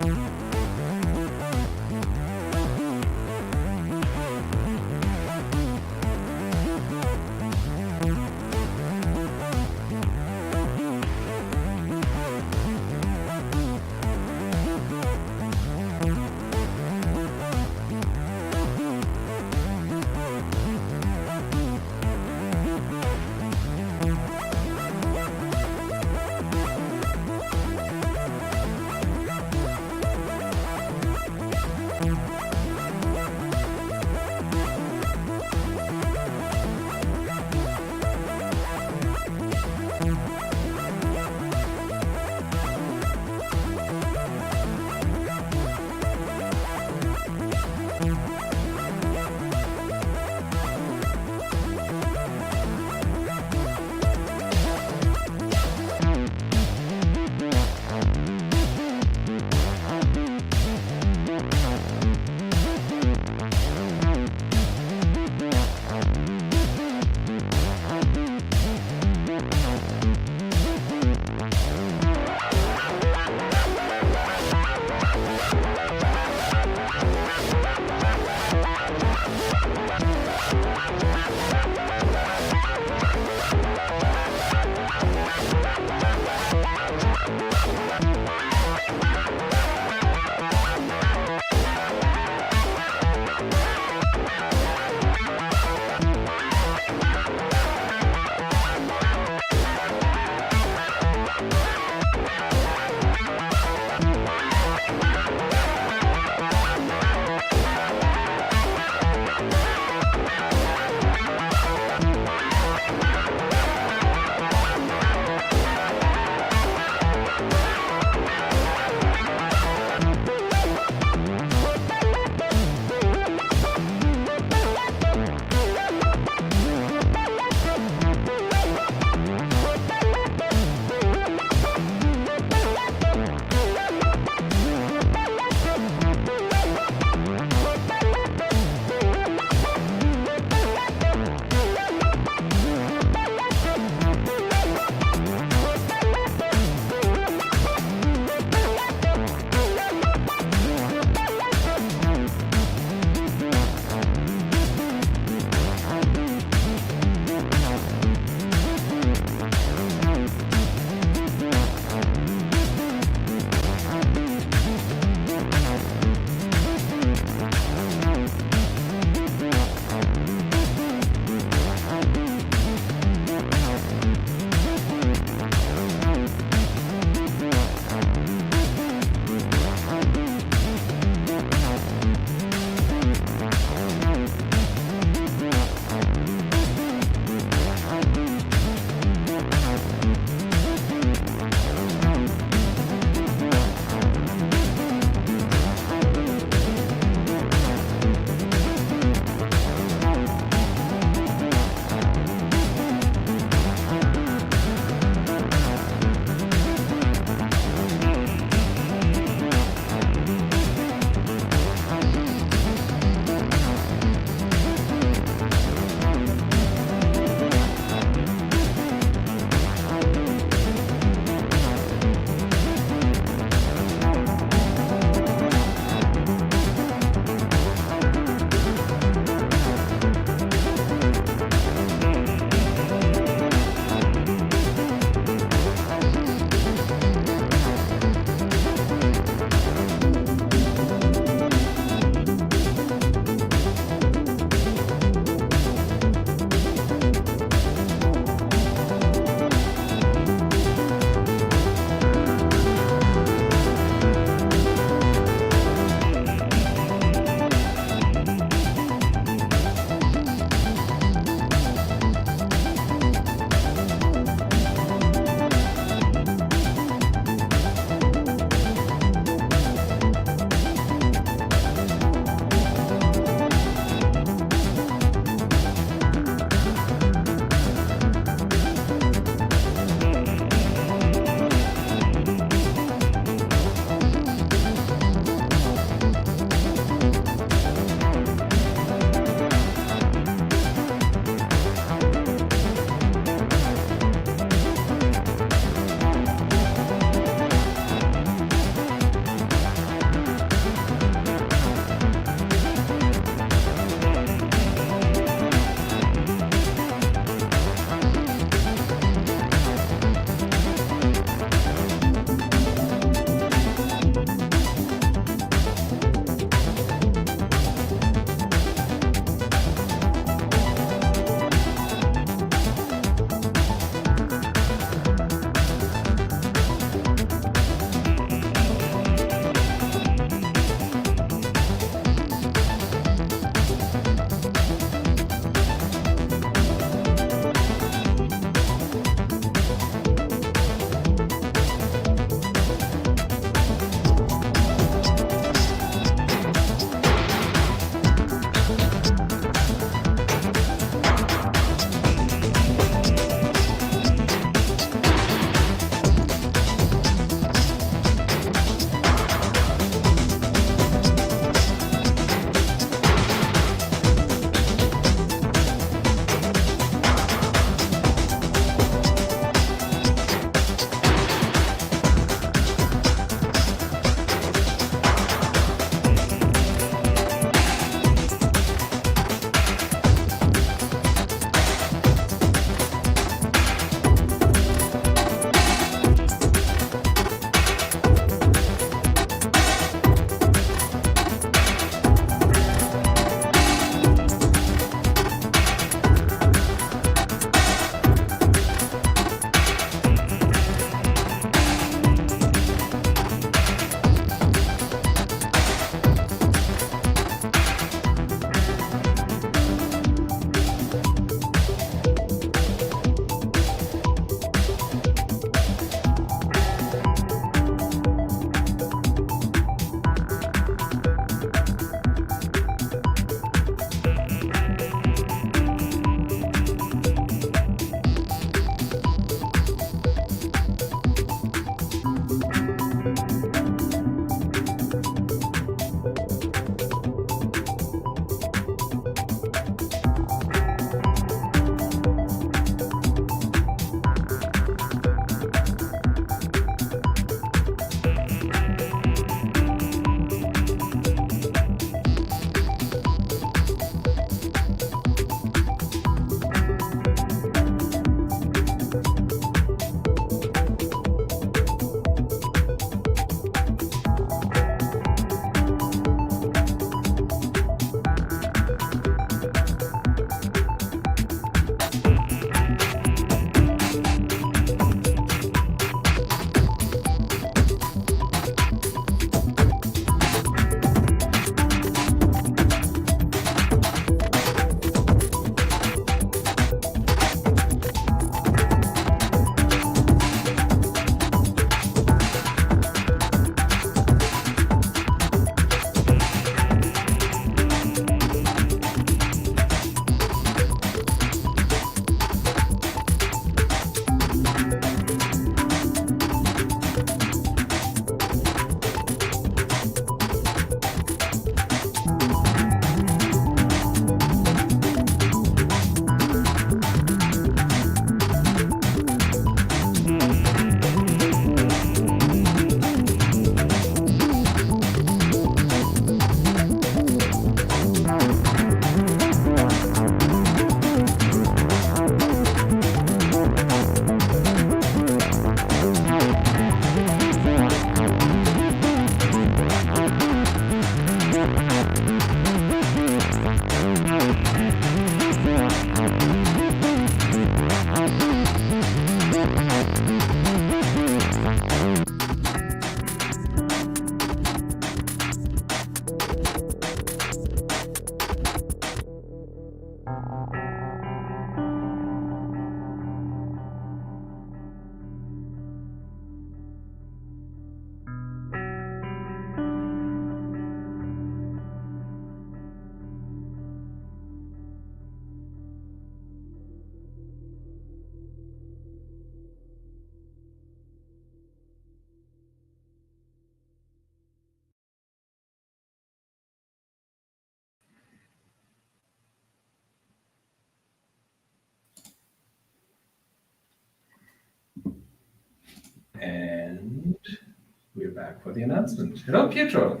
back for the announcement. Hello, Pietro.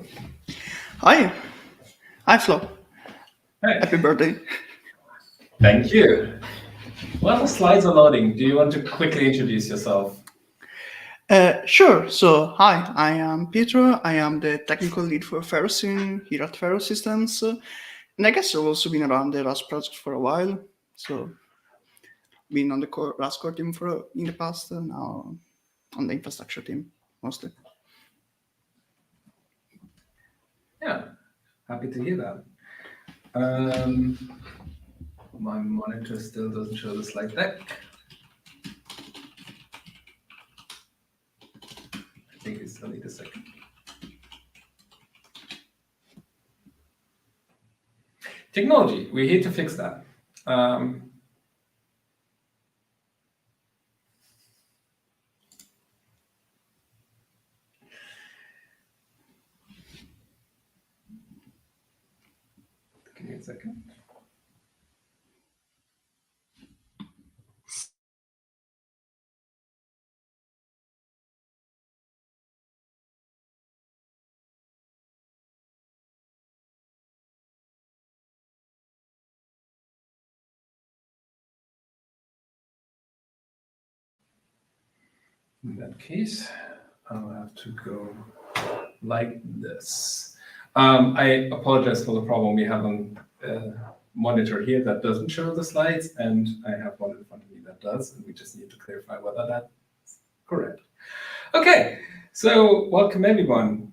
Hi. Hi, Flo. Hi. Happy birthday. Thank you. Well, the slides are loading. Do you want to quickly introduce yourself? Sure. So, hi, I am Pietro. I am the technical lead for Ferrocene here at Ferrous Systems. And I guess I've also been around the Rust project for a while. So, been on the Rust core team in the past, now on the infrastructure team mostly. Yeah, happy to hear that. My monitor still doesn't show the slide deck. I think we still need a second. Technology, we're here to fix that. Give me a second. In that case, I'll have to go like this. I apologize for the problem we have on monitor here that doesn't show the slides, and I have one in front of me that does, and we just need to clarify whether that's correct. Okay, so welcome everyone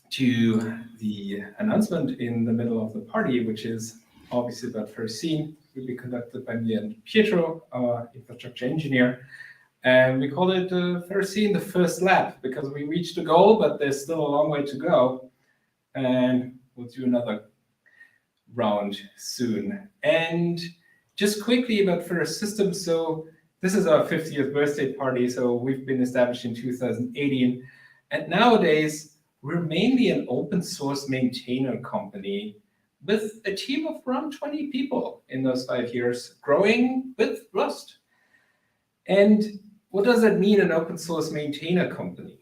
to the announcement in the middle of the party, which is obviously about Ferrocene. Will be conducted by me and Pietro, our infrastructure engineer. And we call it Ferrocene the first lap because we reached the goal, but there's still a long way to go. And we'll do another round soon. And just quickly about Ferrous Systems. So this is our 50th birthday party. So we've been established in 2018. And nowadays, we're mainly an open source maintainer company with a team of around 20 people in those 5 years, growing with Rust. And what does that mean, an open source maintainer company?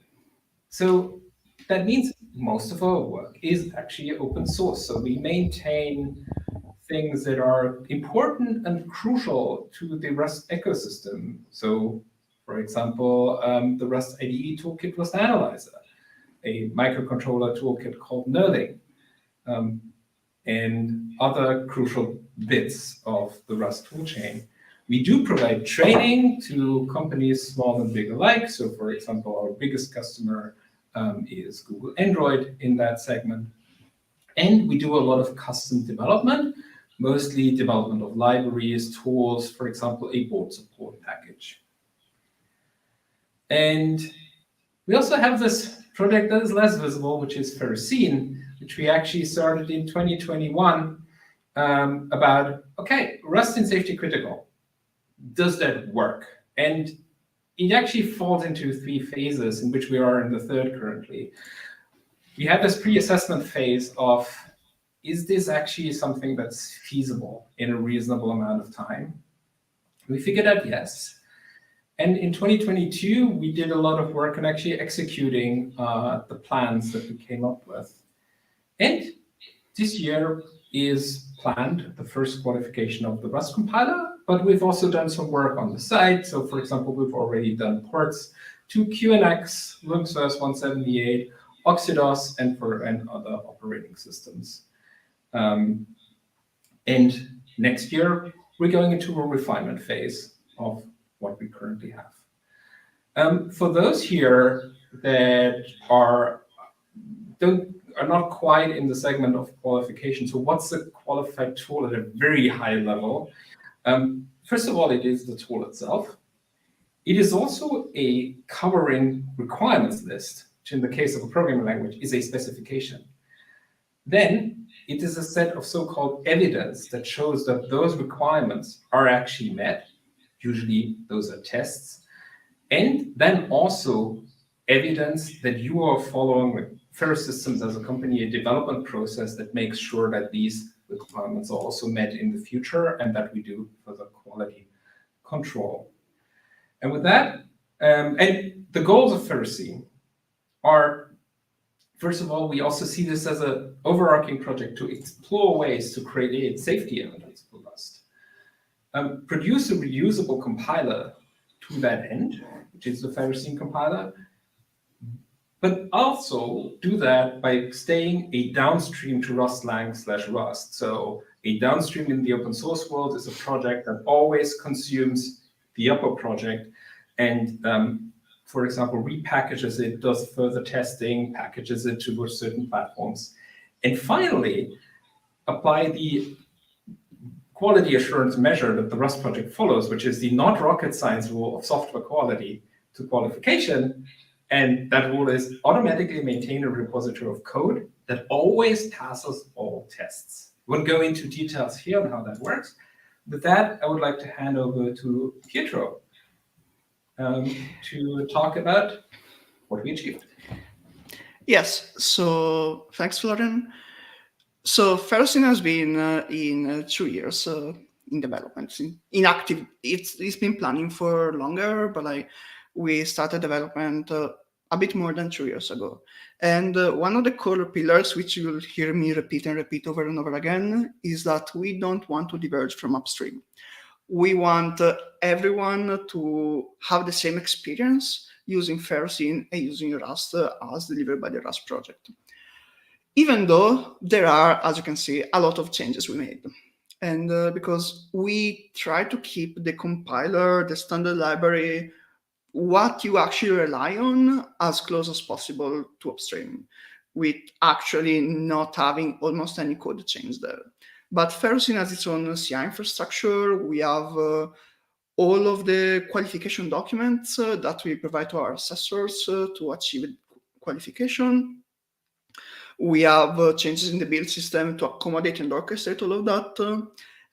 So that means most of our work is actually open source. So we maintain things that are important and crucial to the Rust ecosystem. So, for example, the Rust IDE toolkit Rust Analyzer, a microcontroller toolkit called Nerling, and other crucial bits of the Rust toolchain. We do provide training to companies small and big alike. So, for example, our biggest customer is Google Android in that segment. And we do a lot of custom development, mostly development of libraries, tools, for example, a board support package. And we also have this project that is less visible, which is Ferrocene, which we actually started in 2021 about, okay, Rust in Safety-Crtical. Does that work? And it actually falls into 3 phases, in which we are in the 3rd currently. We had this pre-assessment phase of, is this actually something that's feasible in a reasonable amount of time? We figured out yes. And in 2022, we did a lot of work on actually executing the plans that we came up with. And this year is planned the first qualification of the Rust compiler, but we've also done some work on the side. So, for example, we've already done ports to QNX, Lynx 178, OxidOS, and other operating systems. And next year, we're going into a refinement phase of what we currently have. For those here that are not quite in the segment of qualification, so what's a qualified tool at a very high level? First of all, it is the tool itself. It is also a covering requirements list, which in the case of a programming language is a specification. Then it is a set of so-called evidence that shows that those requirements are actually met. Usually those are tests. And then also evidence that you are following with Ferrous Systems as a company, a development process that makes sure that these requirements are also met in the future and that we do further quality control. And with that, and the goals of Ferrocene are, first of all, we also see this as an overarching project to explore ways to create safety elements for Rust. Produce a reusable compiler to that end, which is the Ferrocene compiler, but also do that by staying a downstream to Rust/Lang/Rust. So a downstream in the open source world is a project that always consumes the upper project and, for example, repackages it, does further testing, packages it to certain platforms. And finally, apply the quality assurance measure that the Rust project follows, which is the not rocket science rule of software quality to qualification. And that rule is automatically maintain a repository of code that always passes all tests. We'll go into details here on how that works. With that, I would like to hand over to Pietro to talk about what we achieved. Yes, so thanks, Florian. So Ferrocene has been in 2 years in development, in active. It's been planning for longer, but we started development a bit more than 2 years ago. And one of the core pillars, which you'll hear me repeat over and over again, is that we don't want to diverge from upstream. We want everyone to have the same experience using Ferrocene and using Rust as delivered by the Rust project. Even though there are, as you can see, a lot of changes we made. And because we try to keep the compiler, the standard library, what you actually rely on as close as possible to upstream, with actually not having almost any code change there. But Ferrocene has its own CI infrastructure. We have all of the qualification documents that we provide to our assessors to achieve qualification. We have changes in the build system to accommodate and orchestrate all of that.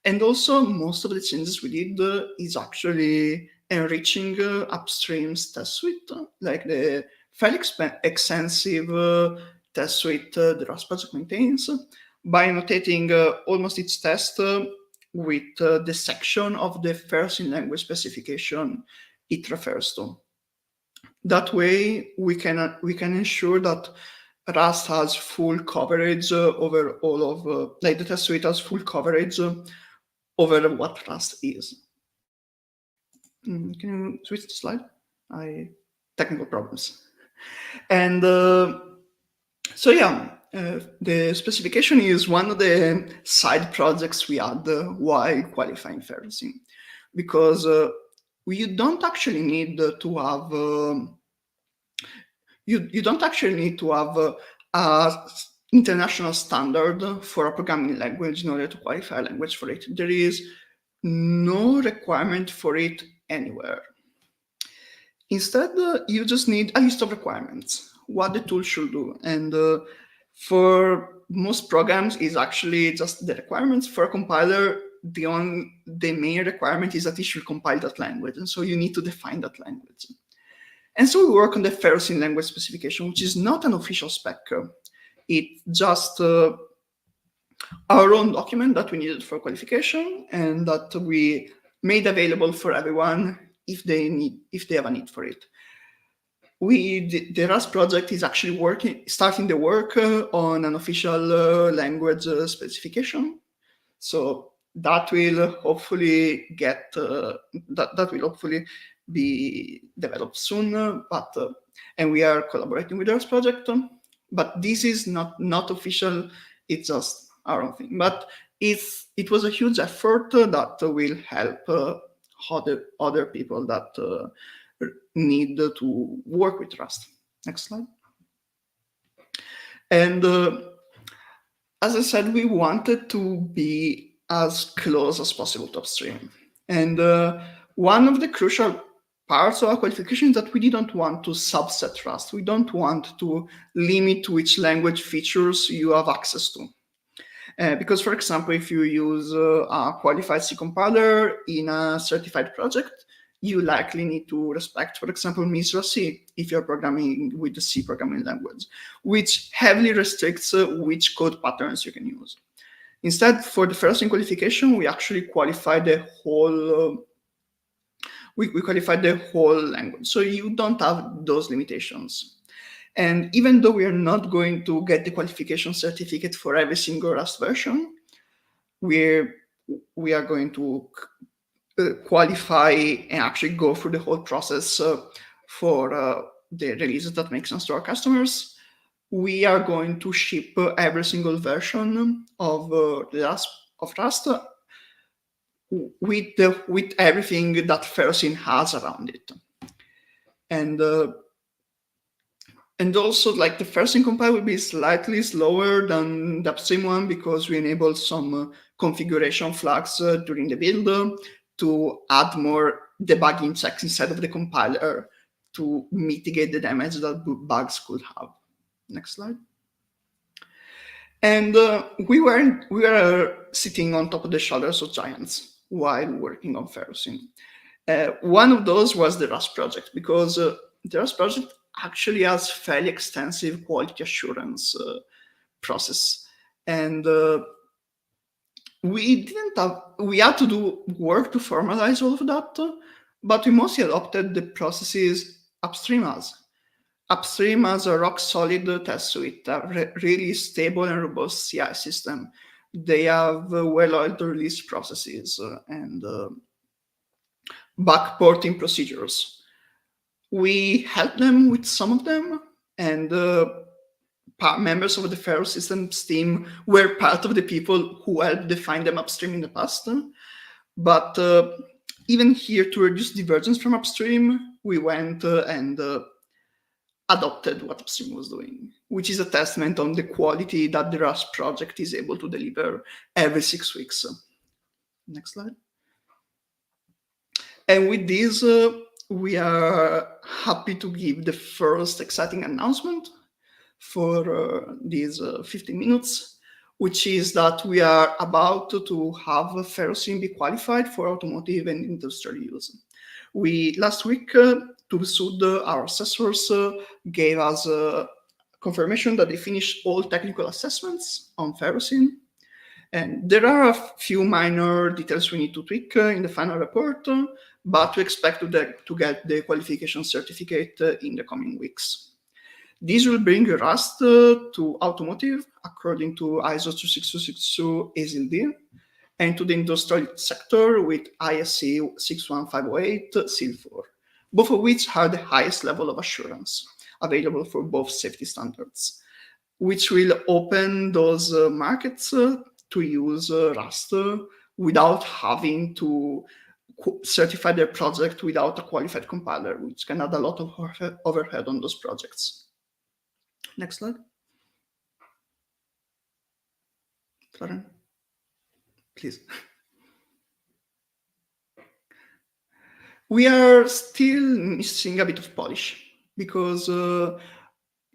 And also, most of the changes we did is actually enriching upstream's test suite, like the fairly extensive test suite the Rust project maintains, by annotating almost each test with the section of the Ferrocene language specification it refers to. That way, we can ensure that Rust has full coverage over all of, like the test suite has full coverage over what Rust is. Can you switch the slide? Technical problems. And so yeah, the specification is one of the side projects we had while qualifying Ferrocene, because you don't actually need to have you don't actually need to have a international standard for a programming language in order to qualify a language for it. There is no requirement for it anywhere. Instead, you just need a list of requirements, what the tool should do. And for most programs, is actually just the requirements. For a compiler, the main requirement is that it should compile that language. And so you need to define that language. And so we work on the Ferrocene language specification, which is not an official spec. It's just our own document that we needed for qualification and that we made available for everyone if they have a need for it. The Rust project is actually starting the work on an official language specification. So that will hopefully be developed soon, and we are collaborating with the Rust project. But this is not official, it's just our own thing. But it was a huge effort that will help other people that need to work with Rust. Next slide. And as I said, we wanted to be as close as possible to upstream. And one of the crucial parts of our qualification is that we didn't want to subset Rust. We don't want to limit which language features you have access to. Because, for example, if you use a qualified C compiler in a certified project, you likely need to respect, for example, MISRA C if you're programming with the C programming language, which heavily restricts which code patterns you can use. Instead, for the Ferrocene qualification, we actually qualified the whole we qualified the whole language, so you don't have those limitations. And even though we are not going to get the qualification certificate for every single Rust version, we are going to qualify and actually go through the whole process for the releases that make sense to our customers. We are going to ship every single version of Rust with everything that Ferrocene has around it. And also, like, the Ferrocene compile will be slightly slower than the upstream one because we enabled some configuration flags during the build to add more debugging checks inside of the compiler to mitigate the damage that bugs could have. Next slide. And we were sitting on top of the shoulders of giants while working on Ferrocene. One of those was the Rust project, because the Rust project actually has fairly extensive quality assurance process. And we had to do work to formalize all of that, but we mostly adopted the processes upstream has. Upstream has a rock-solid test suite, a really stable and robust CI system. They have well-oiled release processes and backporting procedures. We helped them with some of them, and members of the Ferrous Systems team were part of the people who helped define them upstream in the past. But even here, to reduce divergence from upstream, we went and adopted what upstream was doing, which is a testament on the quality that the Rust project is able to deliver every 6 weeks. Next slide. And with this, we are happy to give the first exciting announcement for these 15 minutes, which is that we are about to have Ferrocene be qualified for automotive and industrial use. Last week, Tubsud, our assessors, gave us a confirmation that they finished all technical assessments on Ferrocene. And there are a few minor details we need to tweak in the final report, but we expect to get the qualification certificate in the coming weeks. This will bring Rust to automotive according to ISO 26262 ASIL-D, and to the industrial sector with ISC 61508 SIL 4, both of which are the highest level of assurance available for both safety standards, which will open those markets to use Rust without having to certify their project without a qualified compiler, which can add a lot of overhead on those projects. Next slide. Florian, please. We are still missing a bit of polish because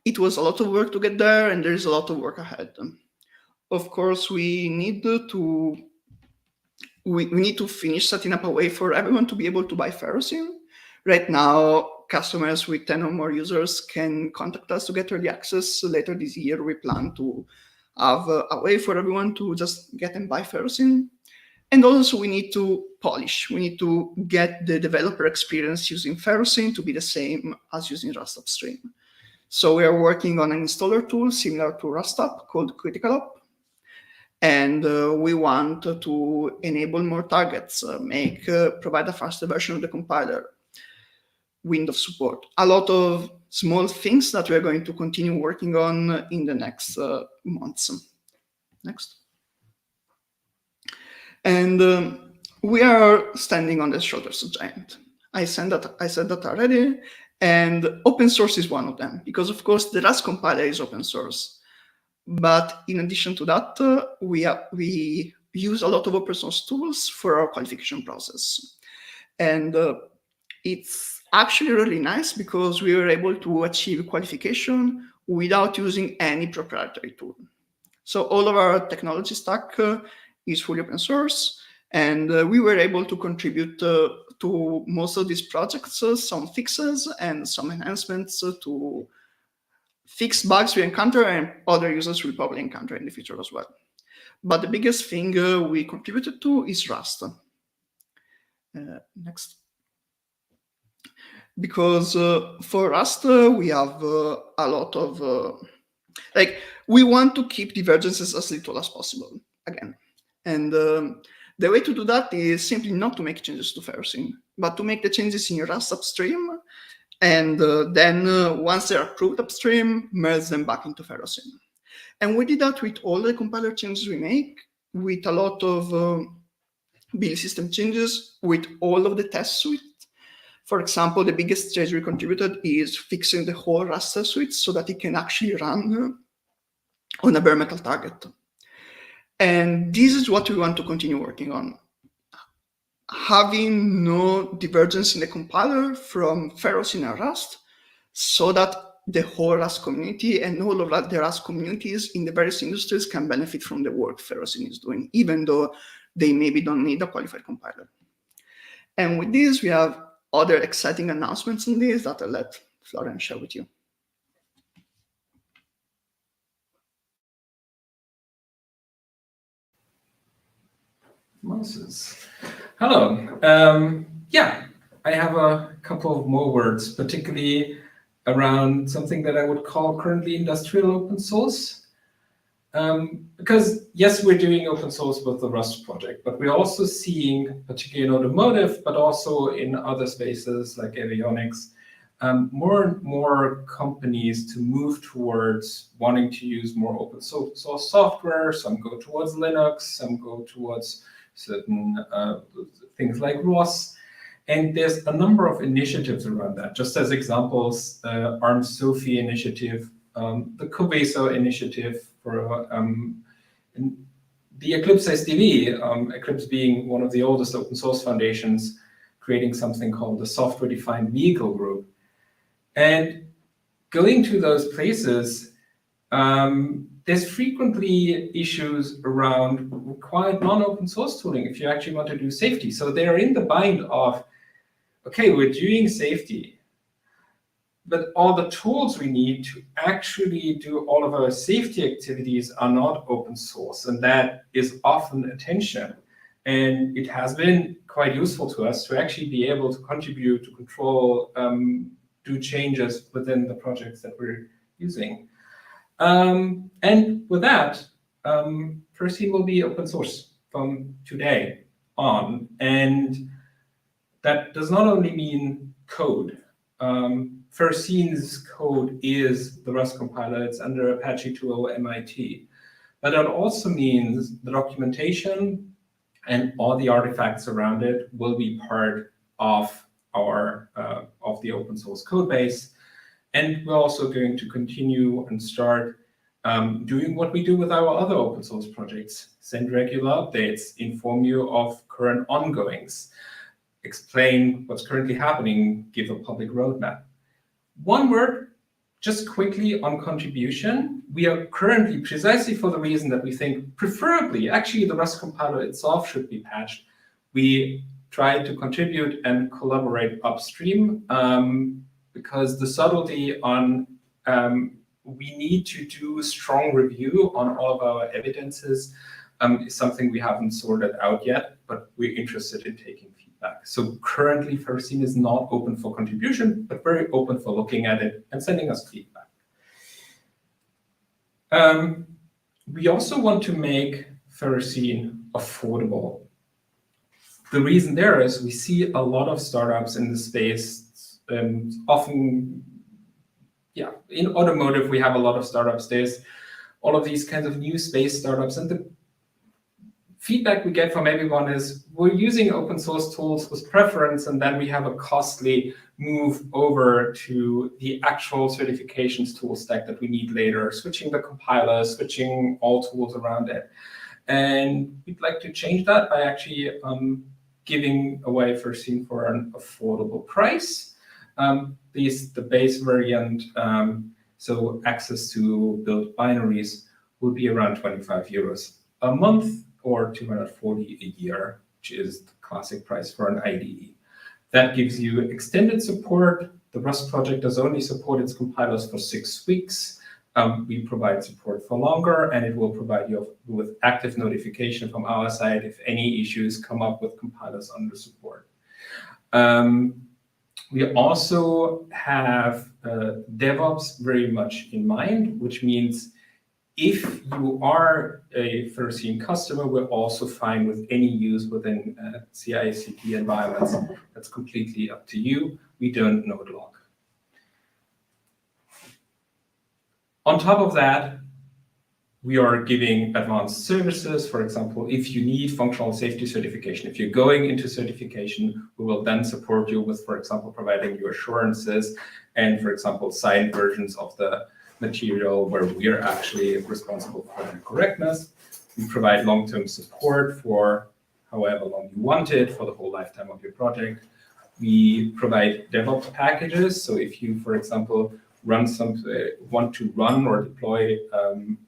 it was a lot of work to get there, and there is a lot of work ahead. Of course, we need to finish setting up a way for everyone to be able to buy Ferrocene. Right now, customers with 10 or more users can contact us to get early access. Later this year, we plan to have a way for everyone to just get and buy Ferrocene. And also, we need to polish. We need to get the developer experience using Ferrocene to be the same as using Rust upstream. So we are working on an installer tool similar to Rust app called Critical App. And we want to enable more targets, provide a faster version of the compiler, Windows support. A lot of small things that we're going to continue working on in the next months. Next. And we are standing on the shoulders of giant. I said that already, and open source is one of them, because of course the Rust compiler is open source. But in addition to that, we use a lot of open source tools for our qualification process. And it's actually really nice because we were able to achieve qualification without using any proprietary tool. So all of our technology stack is fully open source, and we were able to contribute to most of these projects, some fixes and some enhancements to fix bugs we encounter and other users will probably encounter in the future as well. But the biggest thing we contributed to is Rust. Next. because for Rust, we have a lot of, we want to keep divergences as little as possible, again. And the way to do that is simply not to make changes to Ferrocene, but to make the changes in Rust upstream, and then once they're approved upstream, merge them back into Ferrocene. And we did that with all the compiler changes we make, with a lot of build system changes, with all of the test suite. For example, the biggest change we contributed is fixing the whole Rust test suite so that it can actually run on a bare metal target. And this is what we want to continue working on. Having no divergence in the compiler from Ferrocene and Rust, so that the whole Rust community and all of the Rust communities in the various industries can benefit from the work Ferrocene is doing, even though they maybe don't need a qualified compiler. And with this, we have other exciting announcements in this that I'll let Florian share with you. Moses. Hello. Yeah, I have a couple of more words, particularly around something that I would call currently industrial open source. Because yes, we're doing open source with the Rust project, but we're also seeing, particularly in automotive, but also in other spaces like avionics, more and more companies to move towards wanting to use more open source software. Some go towards Linux, some go towards certain things like ROS. And there's a number of initiatives around that. Just as examples, ARM SOFI initiative, the Coveso initiative for the Eclipse SDV, Eclipse being one of the oldest open source foundations, creating something called the Software Defined Vehicle Group. And going to those places, there's frequently issues around required non-open source tooling if you actually want to do safety. So they're in the bind of, okay, we're doing safety, but all the tools we need to actually do all of our safety activities are not open source. And that is often a tension. And it has been quite useful to us to actually be able to contribute, to control, do changes within the projects that we're using. And with that, Ferrocene will be open source from today on. And that does not only mean code. Ferrocene's code is the Rust compiler. It's under Apache 2.0 MIT. But it also means the documentation and all the artifacts around it will be part of our of the open source code base. And we're also going to continue and start doing what we do with our other open source projects. Send regular updates, inform you of current ongoings, explain what's currently happening, give a public roadmap. One word, just quickly on contribution. We are currently, precisely for the reason that we think preferably, actually the Rust compiler itself should be patched, we try to contribute and collaborate upstream because the subtlety on we need to do strong review on all of our evidences is something we haven't sorted out yet, but we're interested in taking feedback. So currently Ferrocene is not open for contribution, but very open for looking at it and sending us feedback. We also want to make Ferrocene affordable. The reason there is we see a lot of startups in the space, often, yeah, in automotive, we have a lot of startups. There's all of these kinds of new space startups. And the feedback we get from everyone is we're using open source tools with preference, and then we have a costly move over to the actual certifications tool stack that we need later, switching the compiler, switching all tools around it. And we'd like to change that by actually giving away Ferrocene for an affordable price. The base variant, so access to build binaries, will be around 25 euros a month or 240 a year, which is the classic price for an IDE. That gives you extended support. The Rust project does only support its compilers for 6 weeks. We provide support for longer, and it will provide you with active notification from our side if any issues come up with compilers under support. We also have DevOps very much in mind, which means if you are a Ferrocene customer, we're also fine with any use within CI/CD environments. That's completely up to you. We don't node log. On top of that, we are giving advanced services. For example, if you need functional safety certification, if you're going into certification, we will then support you with, for example, providing you assurances and, for example, signed versions of the material where we are actually responsible for the correctness. We provide long-term support for however long you want it, for the whole lifetime of your project. We provide DevOps packages. So if you, for example, want to run or deploy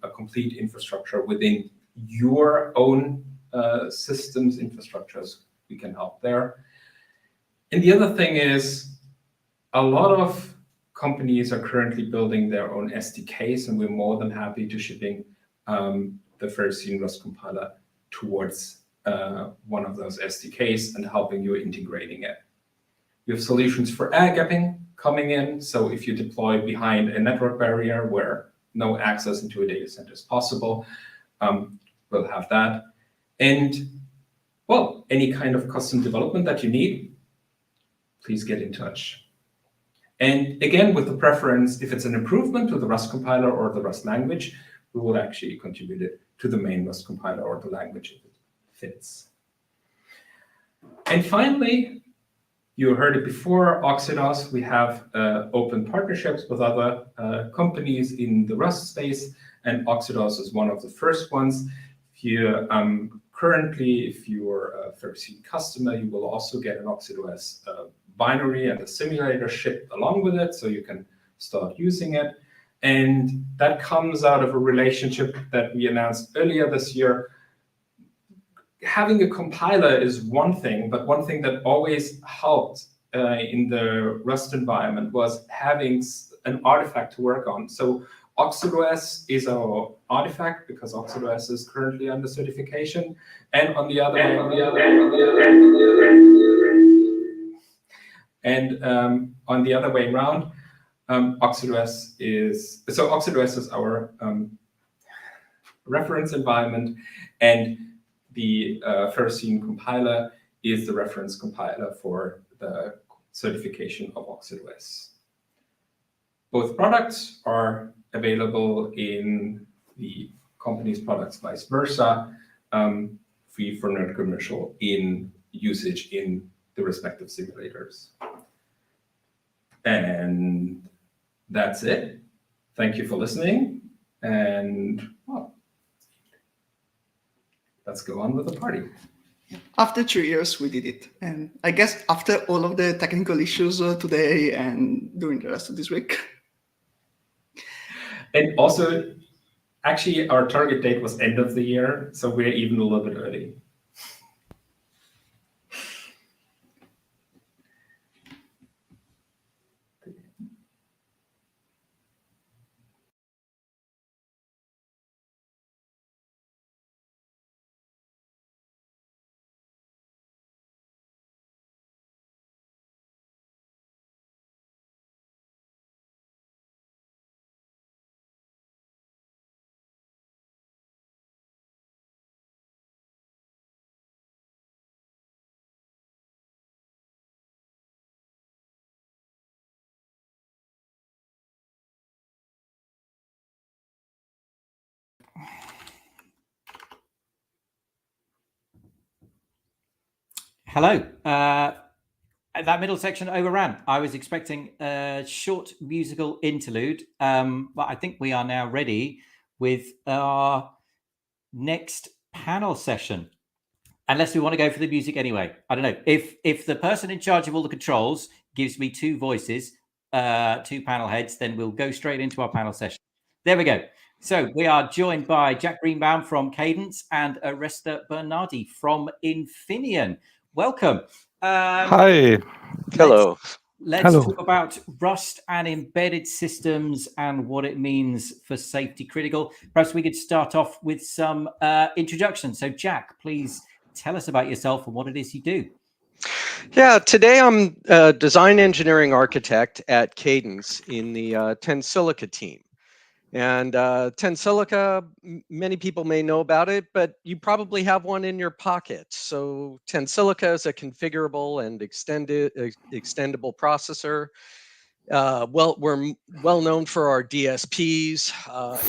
a complete infrastructure within your own systems infrastructures, we can help there. And the other thing is, a lot of companies are currently building their own SDKs, and we're more than happy to shipping the Ferrocene Rust compiler towards one of those SDKs and helping you integrating it. We have solutions for air gapping coming in. So if you deploy behind a network barrier where no access into a data center is possible, we'll have that. And well, any kind of custom development that you need, please get in touch. And again, with the preference, if it's an improvement to the Rust compiler or the Rust language, we will actually contribute it to the main Rust compiler or the language if it fits. And finally, you heard it before, OxidOS. We have open partnerships with other companies in the Rust space, and OxidOS is one of the first ones. If you currently, if you're a Ferrocene customer, you will also get an OxidOS binary and a simulator shipped along with it, so you can start using it. And that comes out of a relationship that we announced earlier this year. Having a compiler is one thing, but one thing that always helped in the Rust environment was having an artifact to work on. So OxidOS is our artifact because OxidOS is currently under certification, and on the other way around, OxidOS is our reference environment, and the Ferrocene compiler is the reference compiler for the certification of OxidOS. Both products are available in the company's products, vice versa, free for non-commercial in usage in the respective simulators. And that's it. Thank you for listening. And well, let's go on with the party. After 3 years, we did it. And I guess after all of the technical issues today and during the rest of this week. And also, actually, our target date was end of the year, so we're even a little bit early. Hello. That middle section overran. I was expecting a short musical interlude, but I think we are now ready with our next panel session. Unless we want to go for the music anyway. I don't know. If the person in charge of all the controls gives me two voices, two panel heads, then we'll go straight into our panel session. There we go. So we are joined by Jack Greenbaum from Cadence and Oreste Bernardi from Infineon. Welcome. Hi. Hello. Let's talk about Rust and embedded systems and what it means for safety critical. Perhaps we could start off with some introduction. So Jack, please tell us about yourself and what it is you do. Yeah, today I'm a design engineering architect at Cadence in the Tensilica team. And Tensilica, many people may know about it, but you probably have one in your pocket. So Tensilica is a configurable and extendable processor. We're well known for our DSPs.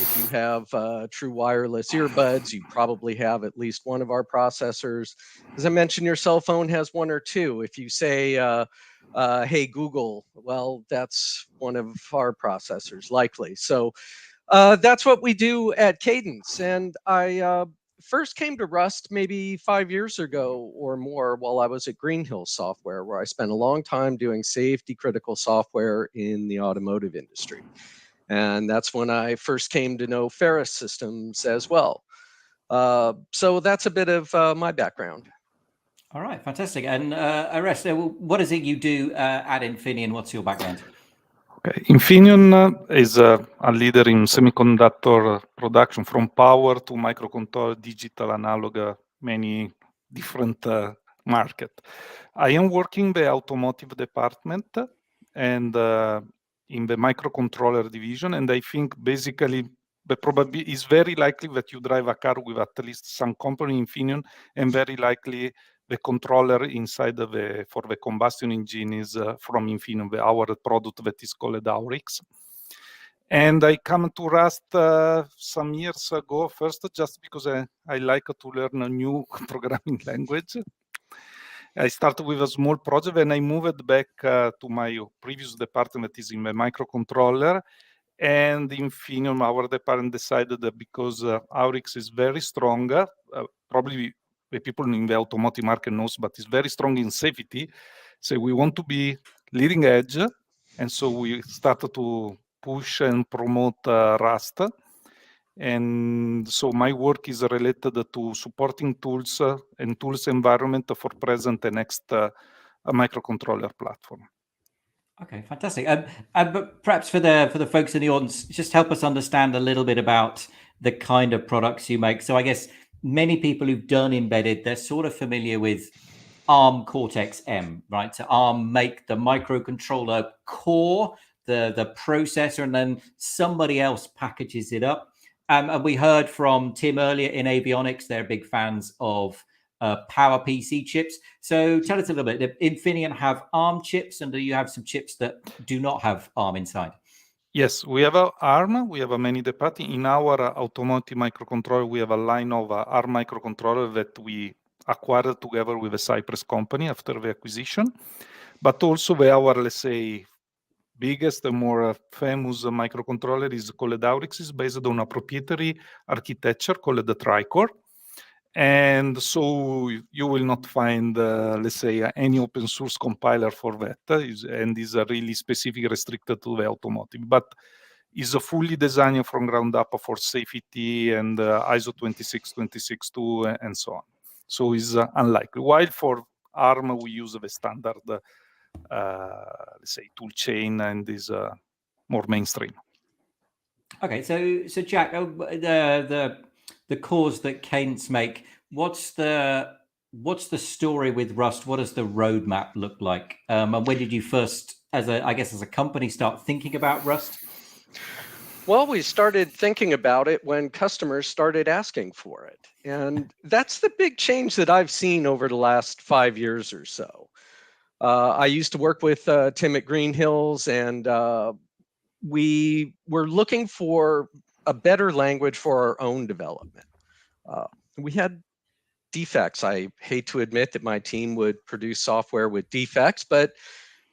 If you have true wireless earbuds, you probably have at least one of our processors. As I mentioned, your cell phone has one or two. If you say, hey, Google, well, that's one of our processors, likely. So that's what we do at Cadence. And I first came to Rust maybe 5 years ago or more while I was at Greenhill Software, where I spent a long time doing safety-critical software in the automotive industry. And that's when I first came to know Ferrous Systems as well. So that's a bit of my background. All right, fantastic. And Oreste, what is it you do at Infineon? What's your background? Okay. Infineon is a leader in semiconductor production, from power to microcontroller, digital, analog, many different market. I am working the automotive department and in the microcontroller division, and I think basically the probability is very likely that you drive a car with at least some component in Infineon, and very likely the controller inside of for the combustion engine is from Infineon, our product that is called Aurix. And I come to Rust some years ago, first just because I like to learn a new programming language. I started with a small project and I moved back to my previous department that is in the microcontroller. And Infineon, our department, decided that because Aurix is very strong, probably the people in the automotive market knows, but it's very strong in safety. So we want to be leading edge. And so we started to push and promote Rust. And so my work is related to supporting tools and tools environment for present and next microcontroller platform. Okay, fantastic. But perhaps for the folks in the audience, just help us understand a little bit about the kind of products you make. So I guess many people who've done embedded, they're sort of familiar with ARM Cortex-M, right? So ARM make the microcontroller core, the processor, and then somebody else packages it up. And we heard from Tim earlier in avionics, they're big fans of power PC chips. So tell us a little bit. Did Infineon have ARM chips, and do you have some chips that do not have ARM inside? Yes, we have ARM. We have many departments. In our automotive microcontroller, we have a line of ARM microcontroller that we acquired together with a Cypress company after the acquisition. But also our, let's say, biggest and more famous microcontroller is called Aurix. It's based on a proprietary architecture called the Tricore. And so you will not find, let's say, any open source compiler for that, and is really specific restricted to the automotive, but is fully designed from ground up for safety and ISO 26262 and so on. So it's unlikely. While for ARM, we use the standard, let's say, tool chain, and is more mainstream. Okay, so Jack, the cores that Cadence make, what's the story with Rust? What does the roadmap look like? And when did you first, as a company, start thinking about Rust? Well, we started thinking about it when customers started asking for it. And that's the big change that I've seen over the last 5 years or so. I used to work with Tim at Greenhills, and we were looking for a better language for our own development. We had defects. I hate to admit that my team would produce software with defects, but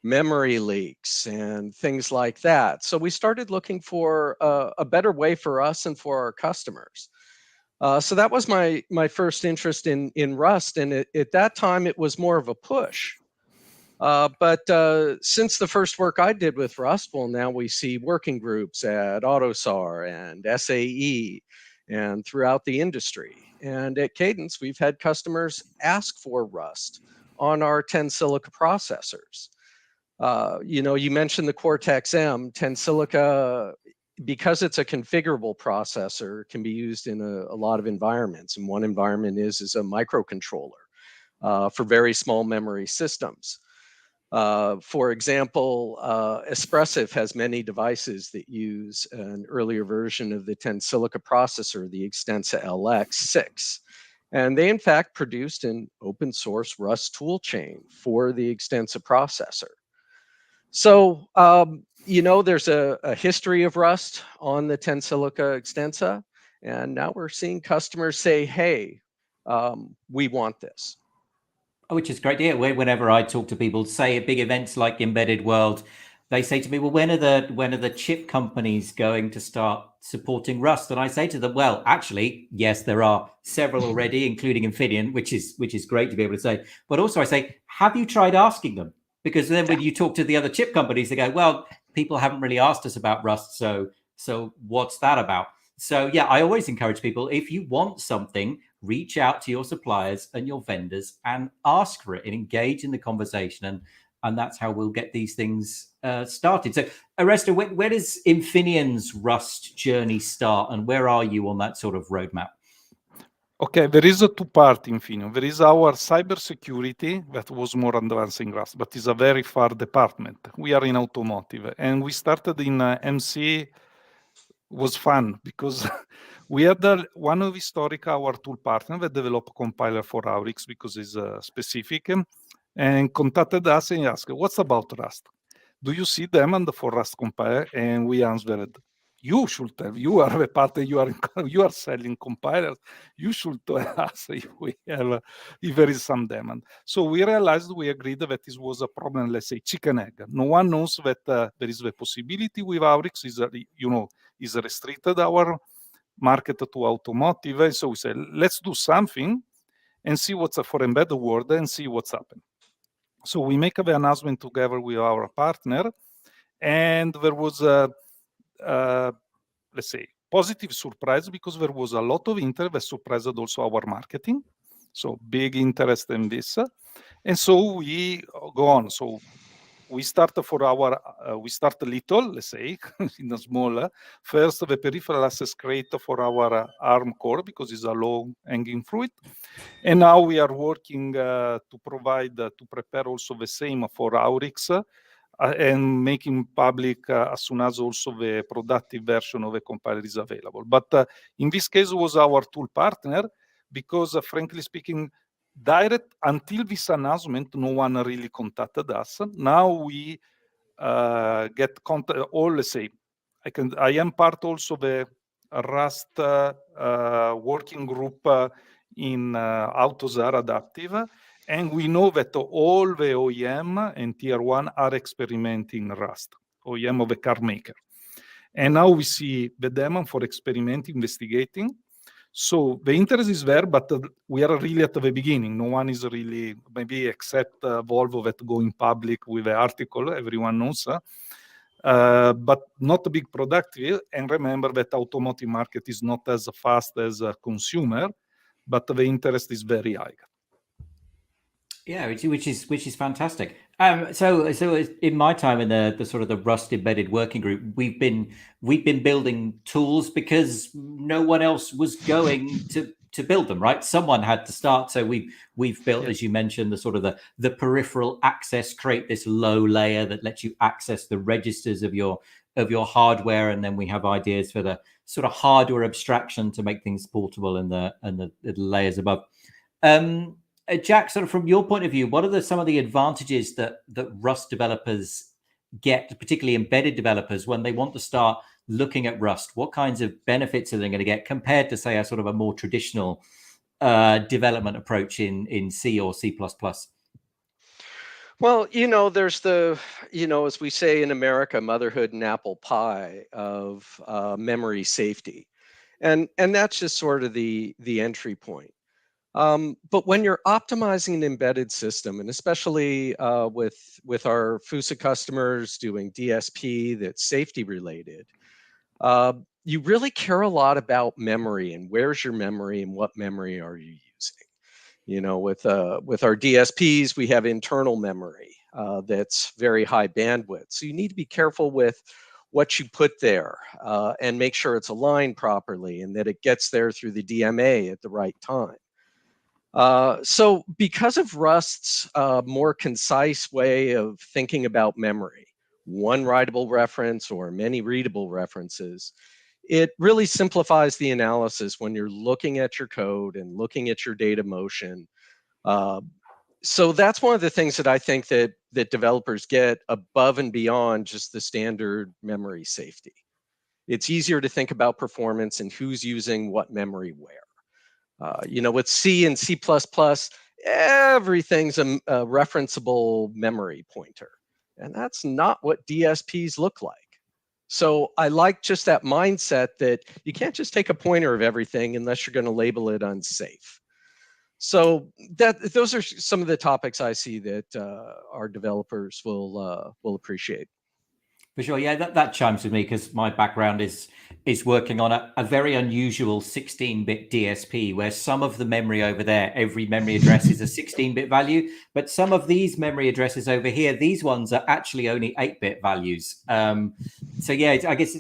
memory leaks and things like that. So we started looking for a better way for us and for our customers. So that was my first interest in Rust, and at that time it was more of a push. But since the first work I did with Rust, well, now we see working groups at AUTOSAR and SAE and throughout the industry. And at Cadence, we've had customers ask for Rust on our Tensilica processors. You mentioned the Cortex-M. Tensilica, because it's a configurable processor, can be used in a lot of environments. And one environment is a microcontroller. for very small memory systems. For example, Espressif has many devices that use an earlier version of the Tensilica processor, the Extensa LX6. And they, in fact, produced an open source Rust toolchain for the Extensa processor. So, you know, there's a history of Rust on the Tensilica Extensa. And now we're seeing customers say, hey, we want this. Which is great to hear. Whenever I talk to people, say at big events like Embedded World, they say to me, well, when are the chip companies going to start supporting Rust? And I say to them, well, actually, yes, there are several already, including Infineon, which is great to be able to say. But also I say, have you tried asking them? Because then when you talk to the other chip companies, they go, well, people haven't really asked us about Rust, so what's that about? So yeah, I always encourage people, if you want something, reach out to your suppliers and your vendors and ask for it and engage in the conversation. And that's how we'll get these things started. So Oreste, where does Infineon's Rust journey start and where are you on that sort of roadmap? Okay, there is a two-part Infineon. There is our cybersecurity that was more advanced in Rust, but is a very far department. We are in automotive, and we started in MC. Was fun because we had one of our tool partner that developed compiler for Aurix because it's specific, and contacted us and asked, "What's about Rust? Do you see demand for Rust compiler?" And we answered, "You should have. You are the partner. You are selling compilers. You should tell us if there is some demand." So we realized, we agreed that this was a problem. Let's say chicken egg. No one knows that there is the possibility with Aurix is restricted our market to automotive. And so we said, let's do something and see what's for embedded world and see what's happening. So we make the announcement together with our partner, and there was let's say, positive surprise because there was a lot of interest that surprised also our marketing. So big interest in this. And so we go on. So we start we start little, let's say, in a small. First, the peripheral access crate for our ARM core because it's a low-hanging fruit. And now we are working to prepare also the same for Aurix and making public as soon as also the productive version of the compiler is available. But in this case, was our tool partner because, frankly speaking, direct until this announcement, no one really contacted us. Now we get contact. Or let's say, I am part also the Rust working group in AutoZar Adaptive, and we know that all the OEM and Tier 1 are experimenting Rust, OEM of the car maker. And now we see the demand for experimenting, investigating. So the interest is there, but we are really at the beginning. No one is really, maybe except Volvo that going public with the article, everyone knows, but not a big product. And remember that automotive market is not as fast as a consumer, but the interest is very high. Yeah, which is fantastic. So in my time in the sort of the Rust embedded working group, we've been building tools because no one else was going to build them, right? Someone had to start. So we've built, as you mentioned, the sort of the peripheral access crate, this low layer that lets you access the registers of your hardware, and then we have ideas for the sort of hardware abstraction to make things portable and the layers above. Jack, sort of from your point of view, what are some of the advantages that Rust developers get, particularly embedded developers, when they want to start looking at Rust? What kinds of benefits are they going to get compared to, say, a sort of a more traditional development approach in C or C++? Well, there's as we say in America, motherhood and apple pie of memory safety. And that's just sort of the entry point. But when you're optimizing an embedded system, and especially with our FUSA customers doing DSP that's safety related, you really care a lot about memory and where's your memory and what memory are you using. With our DSPs, we have internal memory that's very high bandwidth. So you need to be careful with what you put there and make sure it's aligned properly and that it gets there through the DMA at the right time. So because of Rust's more concise way of thinking about memory, one writable reference or many readable references, it really simplifies the analysis when you're looking at your code and looking at your data motion. So that's one of the things that I think that developers get above and beyond just the standard memory safety. It's easier to think about performance and who's using what memory where. You know, with C and C++, everything's a referenceable memory pointer. And that's not what DSPs look like. So I like just that mindset that you can't just take a pointer of everything unless you're going to label it unsafe. So those are some of the topics I see that our developers will appreciate. For sure, yeah, that chimes with me because my background is working on a very unusual 16-bit DSP where some of the memory over there, every memory address is a 16-bit value, but some of these memory addresses over here, these ones are actually only 8-bit values. So yeah, I guess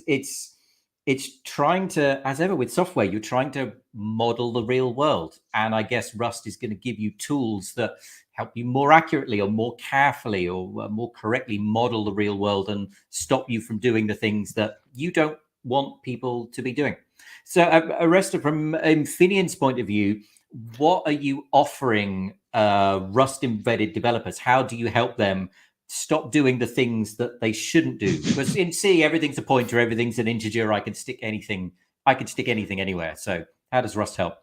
it's trying to, as ever with software, you're trying to model the real world, and I guess Rust is going to give you tools that help you more accurately or more carefully or more correctly model the real world and stop you from doing the things that you don't want people to be doing. So Oreste, from Infineon's point of view, what are you offering Rust embedded developers? How do you help them stop doing the things that they shouldn't do? Because in C, everything's a pointer, everything's an integer. I can stick anything anywhere. So how does Rust help?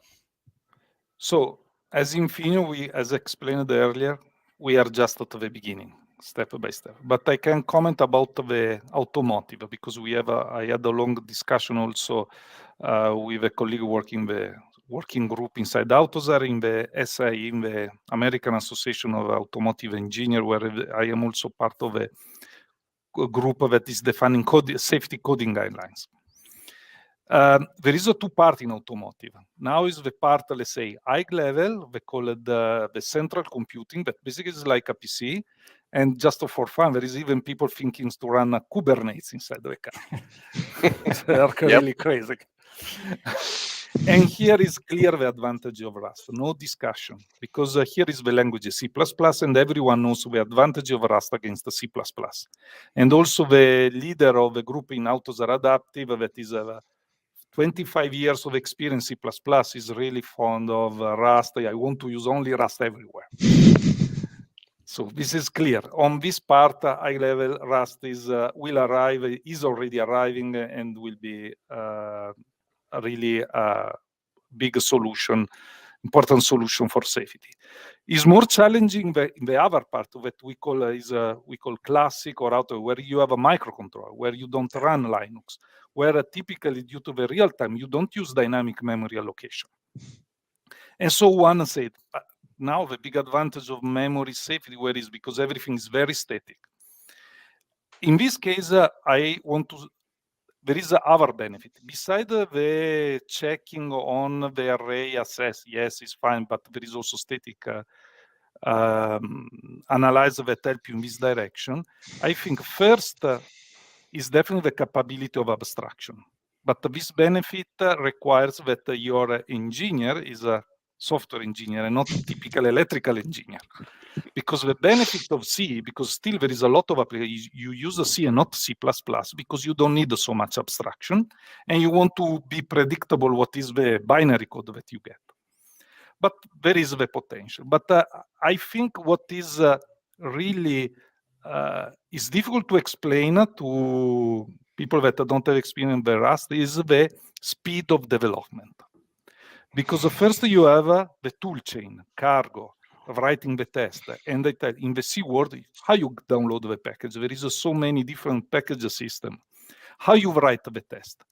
So as Infineon, as explained earlier, we are just at the beginning, step by step. But I can comment about the automotive because I had a long discussion also with a colleague working the working group inside AutoSAR in the SI, in the American Association of Automotive Engineers, where I am also part of a group that is defining safety coding guidelines. There is a two-part in automotive. Now is the part, let's say, high level, we call it the central computing, that basically is like a PC. And just for fun, there is even people thinking to run a Kubernetes inside the car. They're really crazy. And here is clear the advantage of Rust, no discussion, because here is the language C++, and everyone knows the advantage of Rust against the C++. And also the leader of the group in AutoSAR Adaptive, that is 25 years of experience C++, is really fond of Rust. I want to use only Rust everywhere. So this is clear. On this part, high level Rust is already arriving and will be a really big solution, important solution for safety. Is more challenging in the other part that we call classic or auto, where you have a microcontroller, where you don't run Linux, where typically due to the real time you don't use dynamic memory allocation. And so one said, now the big advantage of memory safety, where is because everything is very static. In this case, there is other benefit. Besides the checking on the array access, yes, it's fine, but there is also static analyzer that help you in this direction. I think first is definitely the capability of abstraction. But this benefit requires that your engineer is a software engineer and not a typical electrical engineer. Because the benefit of C, because still there is a lot of applications, you use a C and not C++, because you don't need so much abstraction, and you want to be predictable what is the binary code that you get. But there is the potential. But I think what is really is difficult to explain to people that don't have experience with Rust is the speed of development. Because first you have the tool chain, cargo, writing the test, and in the C world, how you download the package. There is so many different package systems. How you write the test.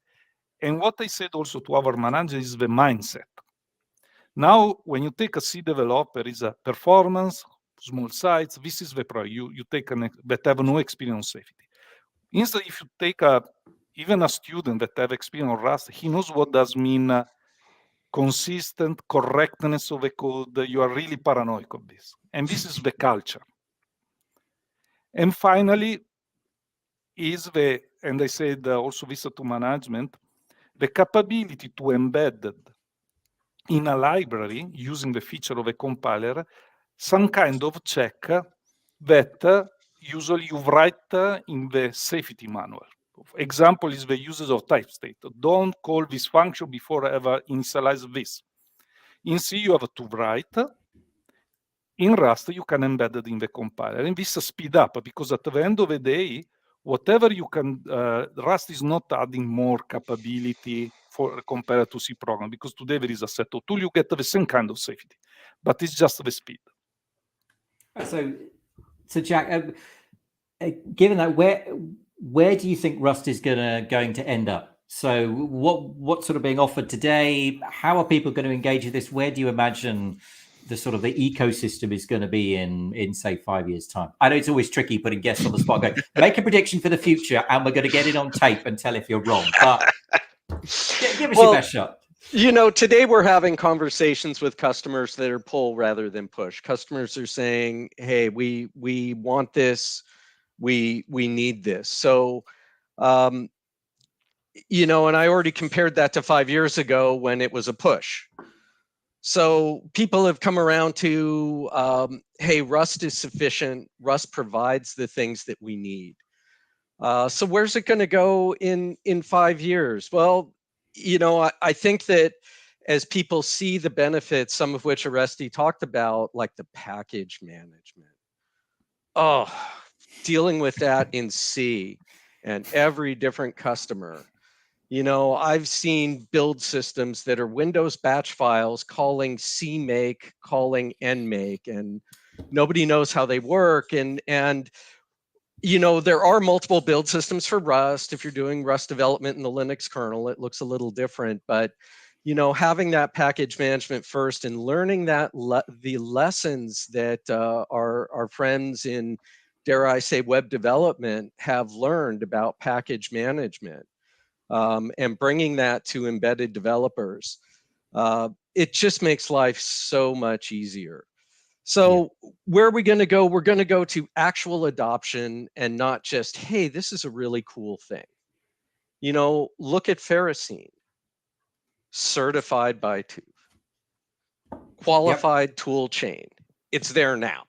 And what I said also to our manager is the mindset. Now, when you take a C developer, is a performance, small sites, this is the problem. You take that have no experience on safety. Instead, if you take even a student that have experience on Rust, he knows what does mean consistent correctness of the code. You are really paranoid of this. And this is the culture. And finally, and I said also this to management, the capability to embed in a library using the feature of a compiler some kind of check that usually you write in the safety manual. Example is the uses of type state. Don't call this function before I ever initialize this. In C, you have to write. In Rust, you can embed it in the compiler. And this speed up, because at the end of the day, whatever you can, Rust is not adding more capability for compared to C program, because today there is a set of tool, you get the same kind of safety, but it's just the speed. So Jack, given that, where do you think Rust is going to end up? So what's sort of being offered today? How are people going to engage with this? Where do you imagine the sort of the ecosystem is going to be in say 5 years' time? I know it's always tricky putting guests on the spot, going, make a prediction for the future, and we're going to get it on tape and tell if you're wrong. But give us your best shot. You know, today we're having conversations with customers that are pull rather than push. Customers are saying, hey, we want this, we need this. So, you know, and I already compared that to 5 years ago when it was a push. So people have come around to, hey, Rust is sufficient. Rust provides the things that we need. So where's it going to go in 5 years? Well, you know, I think that as people see the benefits, some of which Oreste talked about, like the package management. Oh, dealing with that in C and every different customer. You know, I've seen build systems that are Windows batch files calling CMake, calling NMake, and nobody knows how they work. And you know, there are multiple build systems for Rust. If you're doing Rust development in the Linux kernel, it looks a little different. But, you know, having that package management first and learning that the lessons that our friends in, dare I say, web development have learned about package management. And bringing that to embedded developers, it just makes life so much easier. So where are we going to go? We're going to go to actual adoption and not just, hey, this is a really cool thing. You know, look at Ferrocene, certified by TÜV, qualified tool chain. It's there now.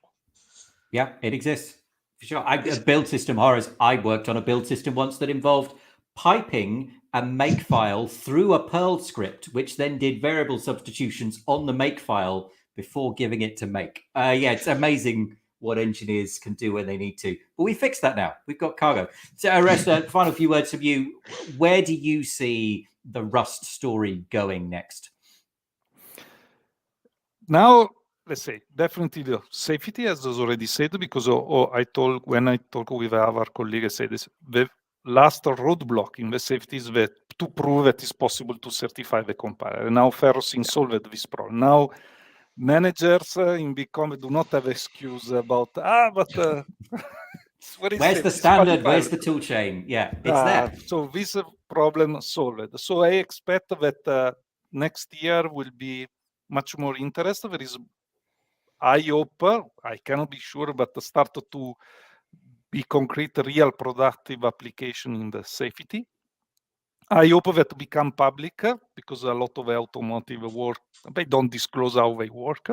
Yeah, it exists. For sure. A build system horrors. I worked on a build system once that involved piping a make file through a Perl script, which then did variable substitutions on the make file before giving it to make. Yeah, it's amazing what engineers can do when they need to. But we fixed that now. We've got cargo. So Oreste, final few words from you. Where do you see the Rust story going next? Now, let's say, definitely the safety, as was already said, because when I talk with our colleague, I say this, the last roadblock in the safety is that to prove that it's possible to certify the compiler. And now Ferrocene solved this problem. Now, managers in big company do not have excuse about, but where's the standard? Where's the tool chain? Yeah, it's there. So this problem solved. So I expect that next year will be much more interest. There is, I hope, I cannot be sure, but start to be concrete, real productive application in the safety. I hope that become public because a lot of automotive work, they don't disclose how they work.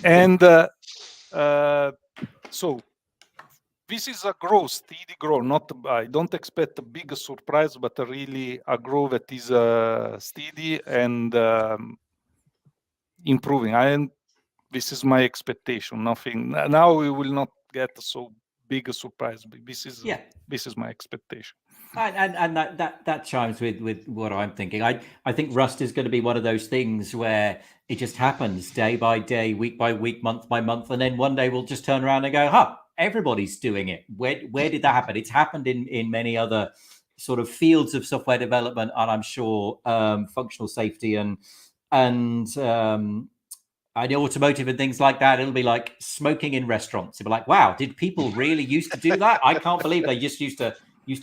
And so this is a growth, steady growth. Not, I don't expect a big surprise, but really a growth that is steady and improving. This is my expectation. Nothing. Now we will not get so big a surprise. But this is my expectation. And that chimes with what I'm thinking. I think Rust is going to be one of those things where it just happens day by day, week by week, month by month, and then one day we'll just turn around and go, everybody's doing it. Where did that happen? It's happened in many other sort of fields of software development, and I'm sure functional safety and I know automotive and things like that. It'll be like smoking in restaurants. It'll be like, wow, did people really used to do that? I can't believe they just used to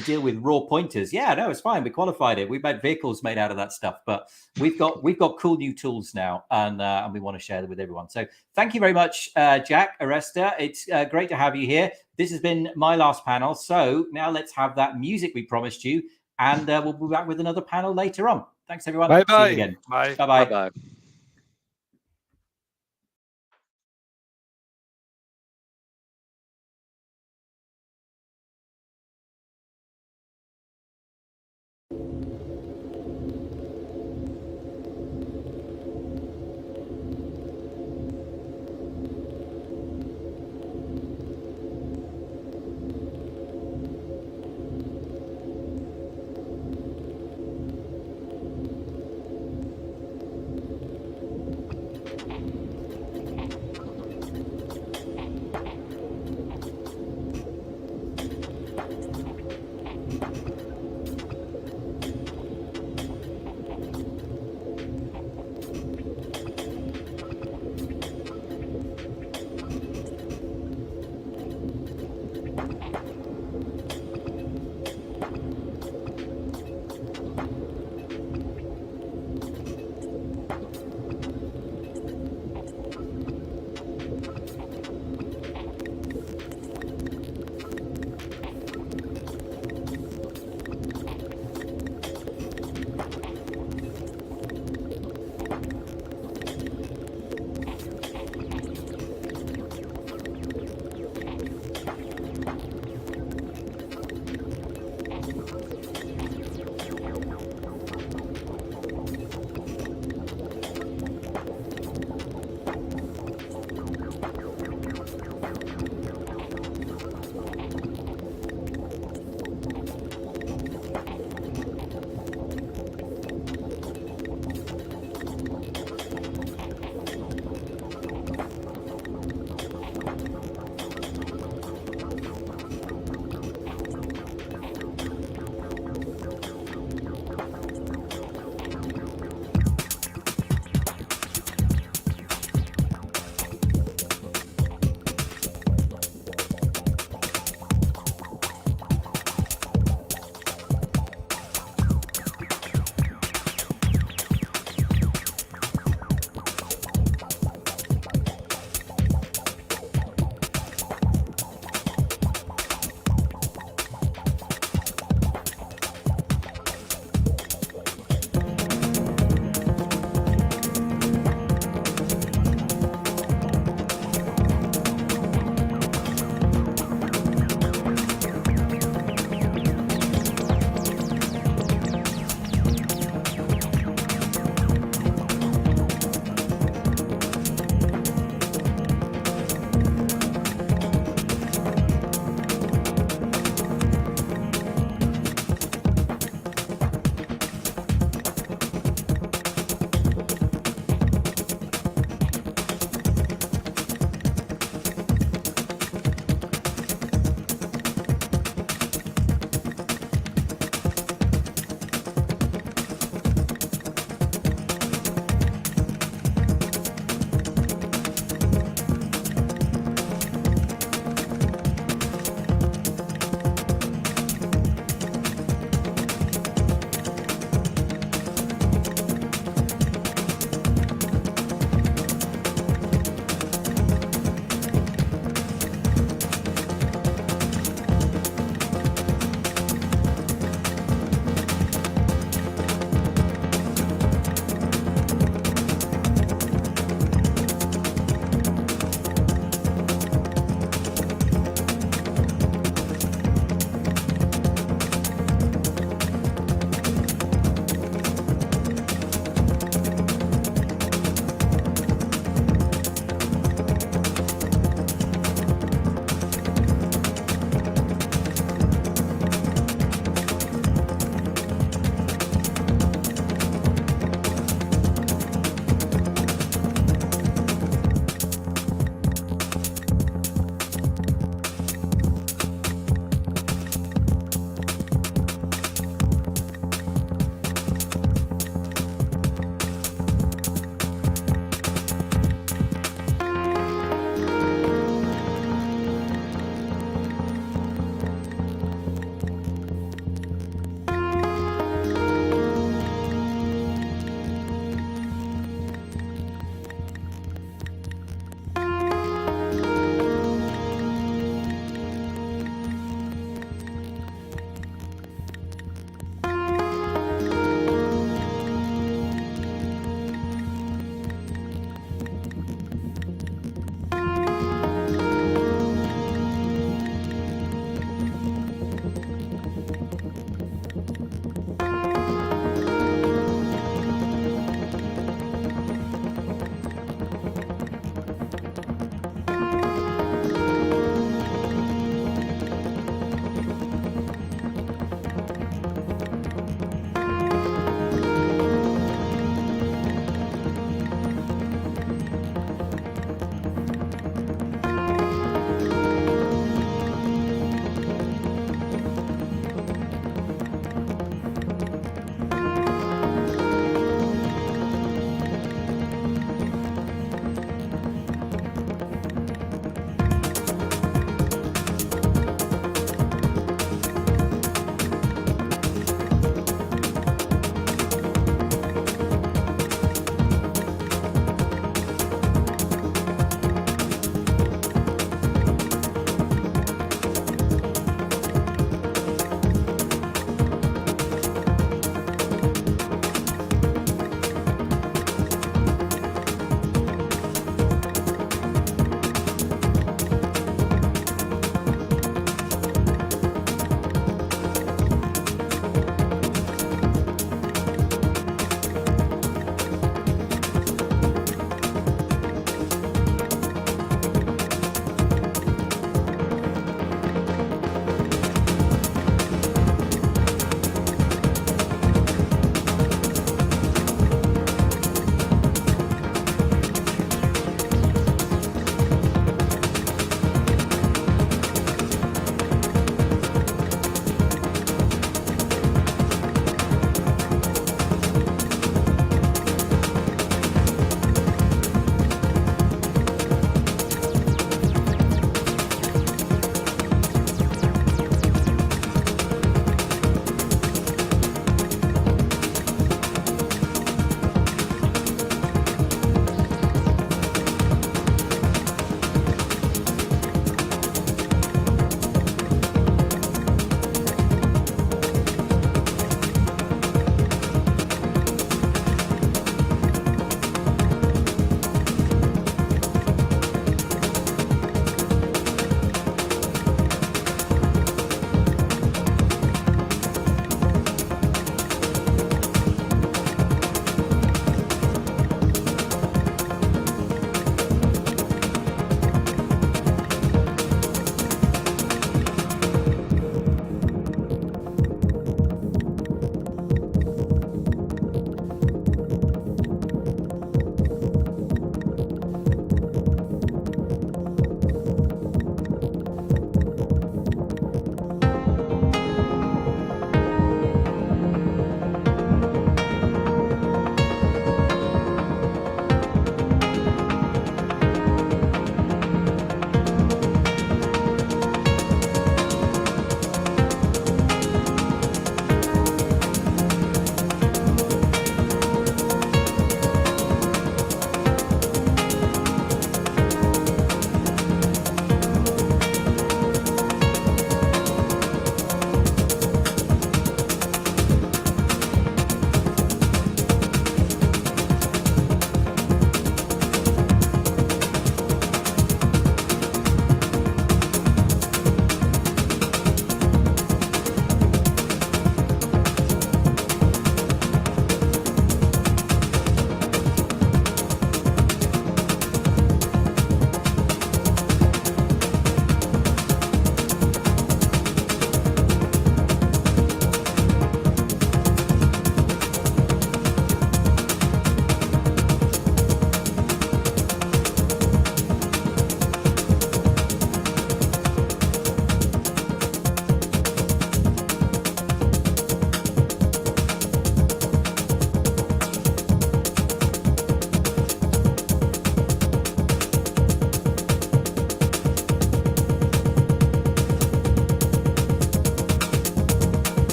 deal with raw pointers. Yeah, no, it's fine. We qualified it. We've made vehicles made out of that stuff, but we've got cool new tools now, and we want to share them with everyone. So thank you very much, Jack, Oreste. It's great to have you here. This has been my last panel. So now let's have that music we promised you, and we'll be back with another panel later on. Thanks, everyone. Bye See you bye. again. Bye. Bye-bye. Bye-bye.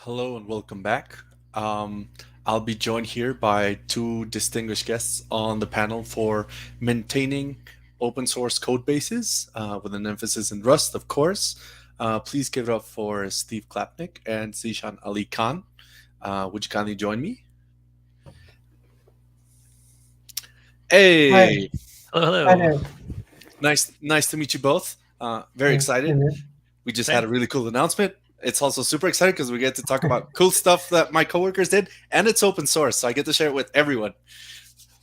Hello and welcome back. I'll be joined here by two distinguished guests on the panel for maintaining open source code bases with an emphasis in Rust, of course. Please give it up for Steve Klapnik and Zishan Ali Khan. Would you kindly join me? Hey! Hi. Hello, Hi hello. there. Nice to meet you both. Very excited. We just had a really cool announcement. It's also super exciting because we get to talk about cool stuff that my coworkers did, and it's open source, so I get to share it with everyone.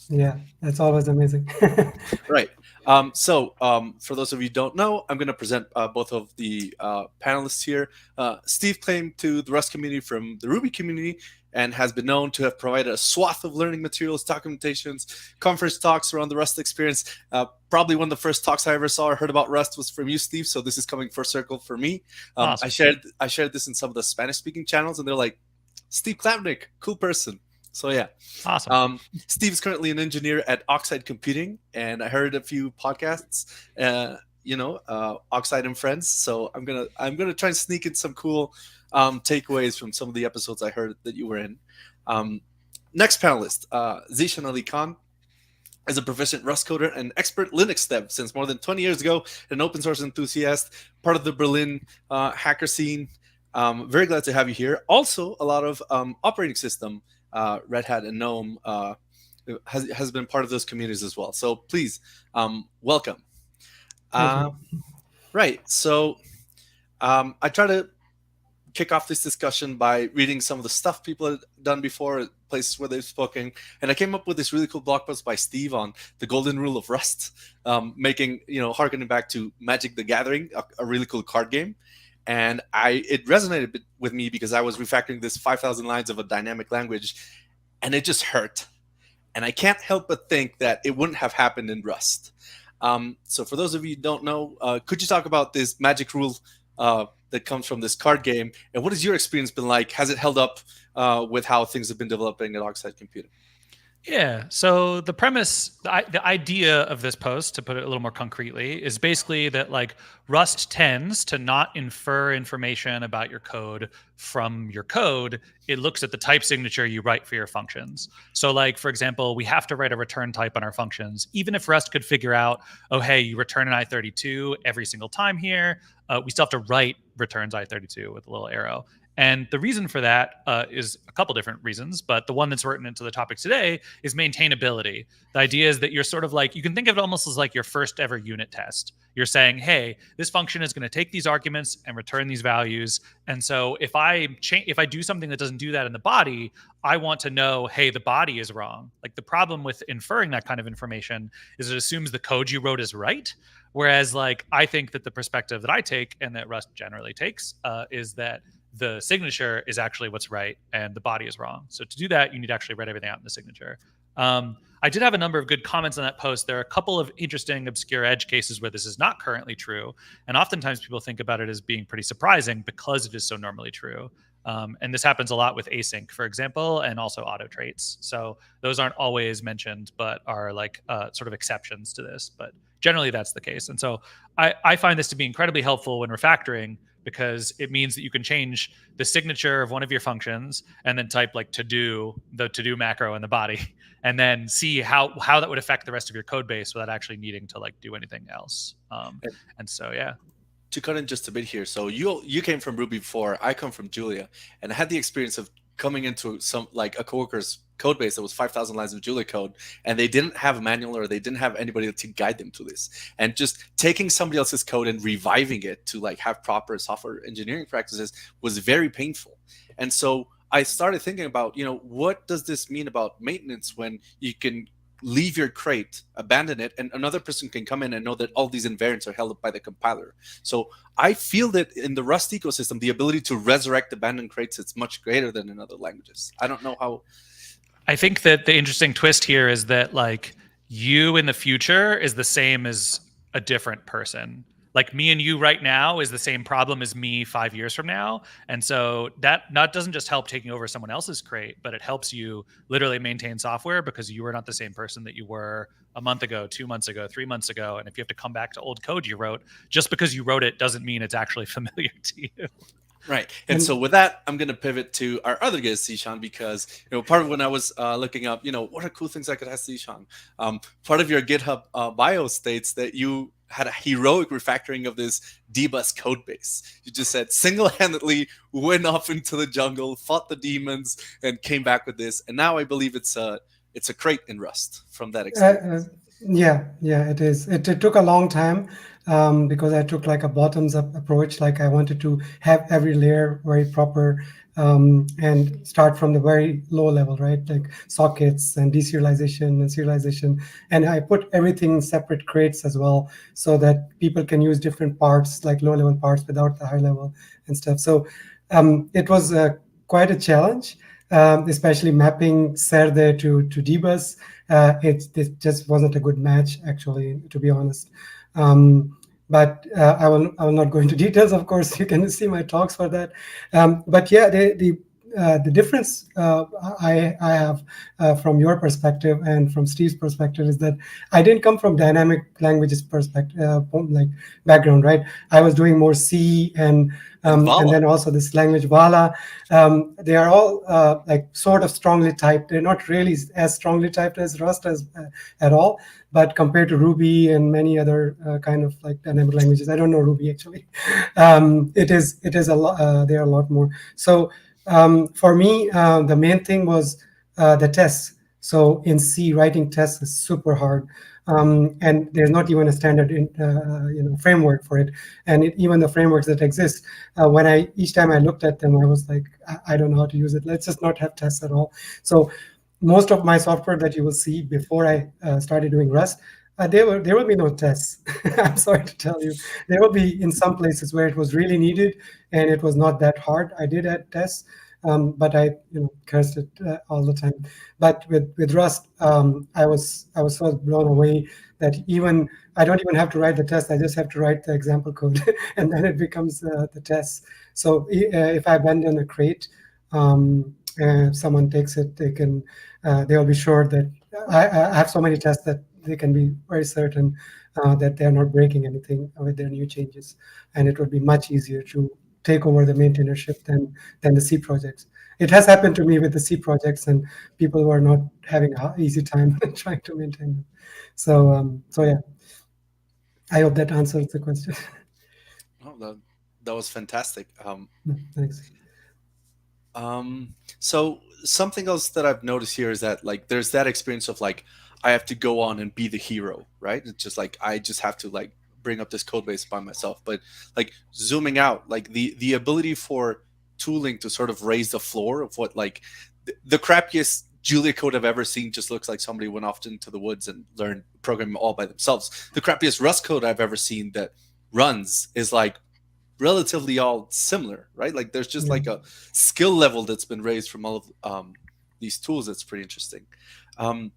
Yeah, that's always amazing. Right. For those of you who don't know, I'm going to present both of the panelists here. Steve came to the Rust community from the Ruby community and has been known to have provided a swath of learning materials, documentations, conference talks around the Rust experience. Probably one of the first talks I ever saw or heard about Rust was from you, Steve. So this is coming full circle for me. Awesome. I shared this in some of the Spanish-speaking channels, and they're like, Steve Klapnik, cool person. So yeah, awesome. Steve is currently an engineer at Oxide Computing, and I heard a few podcasts. Oxide and Friends. So I'm gonna try and sneak in some cool takeaways from some of the episodes I heard that you were in. Next panelist, Zishan Ali Khan, is a proficient Rust coder and expert Linux dev since more than 20 years ago, an open source enthusiast, part of the Berlin hacker scene. Very glad to have you here. Also, a lot of operating system, Red Hat and GNOME has been part of those communities as well. So please, welcome. Right. So I try to kick off this discussion by reading some of the stuff people have done before, places where they've spoken, and I came up with this really cool blog post by Steve on the golden rule of Rust, harkening back to Magic the Gathering, a really cool card game. And it resonated with me because I was refactoring this 5,000 lines of a dynamic language, and it just hurt. And I can't help but think that it wouldn't have happened in Rust. So for those of you who don't know, could you talk about this magic rule that comes from this card game, and what has your experience been like? Has it held up with how things have been developing at Oxide Computing? Yeah. So the premise, the idea of this post, to put it a little more concretely, is basically that Rust tends to not infer information about your code from your code. It looks at the type signature you write for your functions. So for example, we have to write a return type on our functions. Even if Rust could figure out, oh, hey, you return an I32 every single time here, we still have to write returns I32 with a little arrow. And the reason for that is a couple different reasons, but the one that's written into the topic today is maintainability. The idea is that you're sort of you can think of it almost as your first ever unit test. You're saying, hey, this function is going to take these arguments and return these values. And so if I do something that doesn't do that in the body, I want to know, hey, the body is wrong. The problem with inferring that kind of information is it assumes the code you wrote is right. Whereas I think that the perspective that I take and that Rust generally takes is that the signature is actually what's right and the body is wrong. So to do that, you need to actually write everything out in the signature. I did have a number of good comments on that post. There are a couple of interesting obscure edge cases where this is not currently true. And oftentimes people think about it as being pretty surprising because it is so normally true. And this happens a lot with async, for example, and also auto traits. So those aren't always mentioned, but are sort of exceptions to this. But generally that's the case. And so I find this to be incredibly helpful when refactoring, because it means that you can change the signature of one of your functions and then type the to-do macro in the body, and then see how that would affect the rest of your code base without actually needing to do anything else. And so, yeah. To cut in just a bit here, so you came from Ruby before, I come from Julia, and I had the experience of coming into some a coworker's code base that was 5,000 lines of Julia code, and they didn't have a manual or they didn't have anybody to guide them to this, and just taking somebody else's code and reviving it to have proper software engineering practices was very painful. And so I started thinking about, what does this mean about maintenance when you can leave your crate, abandon it, and another person can come in and know that all these invariants are held up by the compiler. So I feel that in the Rust ecosystem, the ability to resurrect abandoned crates is much greater than in other languages. I don't know how. I think that the interesting twist here is that you in the future is the same as a different person. Me and you right now is the same problem as me 5 years from now. And so that doesn't just help taking over someone else's crate, but it helps you literally maintain software because you are not the same person that you were a month ago, 2 months ago, 3 months ago. And if you have to come back to old code you wrote, just because you wrote it doesn't mean it's actually familiar to you. Right. And so with that, I'm going to pivot to our other guest, Zishan, because, part of when I was looking up, what are cool things I could ask Zishan? Part of your GitHub bio states that you had a heroic refactoring of this dbus code base. You just said single-handedly went off into the jungle, fought the demons, and came back with this. And now I believe it's a crate in Rust from that experience. Yeah, it is. It took a long time because I took like a bottoms-up approach. Like I wanted to have every layer very proper and start from the very low level, right? Like sockets and deserialization and serialization. And I put everything in separate crates as well, so that people can use different parts, like low-level parts, without the high level and stuff. So it was quite a challenge. Especially mapping Skade to dbus. It just wasn't a good match, actually, to be honest. But I will not go into details. Of course, you can see my talks for that. But yeah, the difference I have from your perspective and from Steve's perspective is that I didn't come from dynamic languages perspective, like background, right? I was doing more C and then also this language Vala. They are all like sort of strongly typed. They're not really as strongly typed as Rust at all, but compared to Ruby and many other kind of like dynamic languages, I don't know Ruby actually. It is a lot. There are a lot more. So for me, the main thing was the tests. So in C, writing tests is super hard. And there's not even a standard framework for it. And even the frameworks that exist, each time I looked at them, I was like, I don't know how to use it. Let's just not have tests at all. So most of my software that you will see before I started doing Rust, there will be no tests. I'm sorry to tell you. There will be in some places where it was really needed and it was not that hard. I did add tests. But I cursed it all the time. But with Rust, I was so blown away that I don't even have to write the test. I just have to write the example code, and then it becomes the test. So if I abandon a crate, someone takes it, they'll be sure that I have so many tests that they can be very certain that they're not breaking anything with their new changes, and it would be much easier to take over the maintainership than the C projects. It has happened to me with the C projects, and people were not having an easy time trying to maintain them. So yeah, I hope that answers the question. Oh, that was fantastic. Thanks. So something else that I've noticed here is that like there's that experience of like I have to go on and be the hero, right? It's just like I just have to like bring up this code base by myself. But like zooming out, like the ability for tooling to sort of raise the floor of what like the crappiest Julia code I've ever seen just looks like somebody went off into the woods and learned programming all by themselves. The crappiest Rust code I've ever seen that runs is like relatively all similar, right? Like there's just like a skill level that's been raised from all of these tools. That's pretty interesting. Go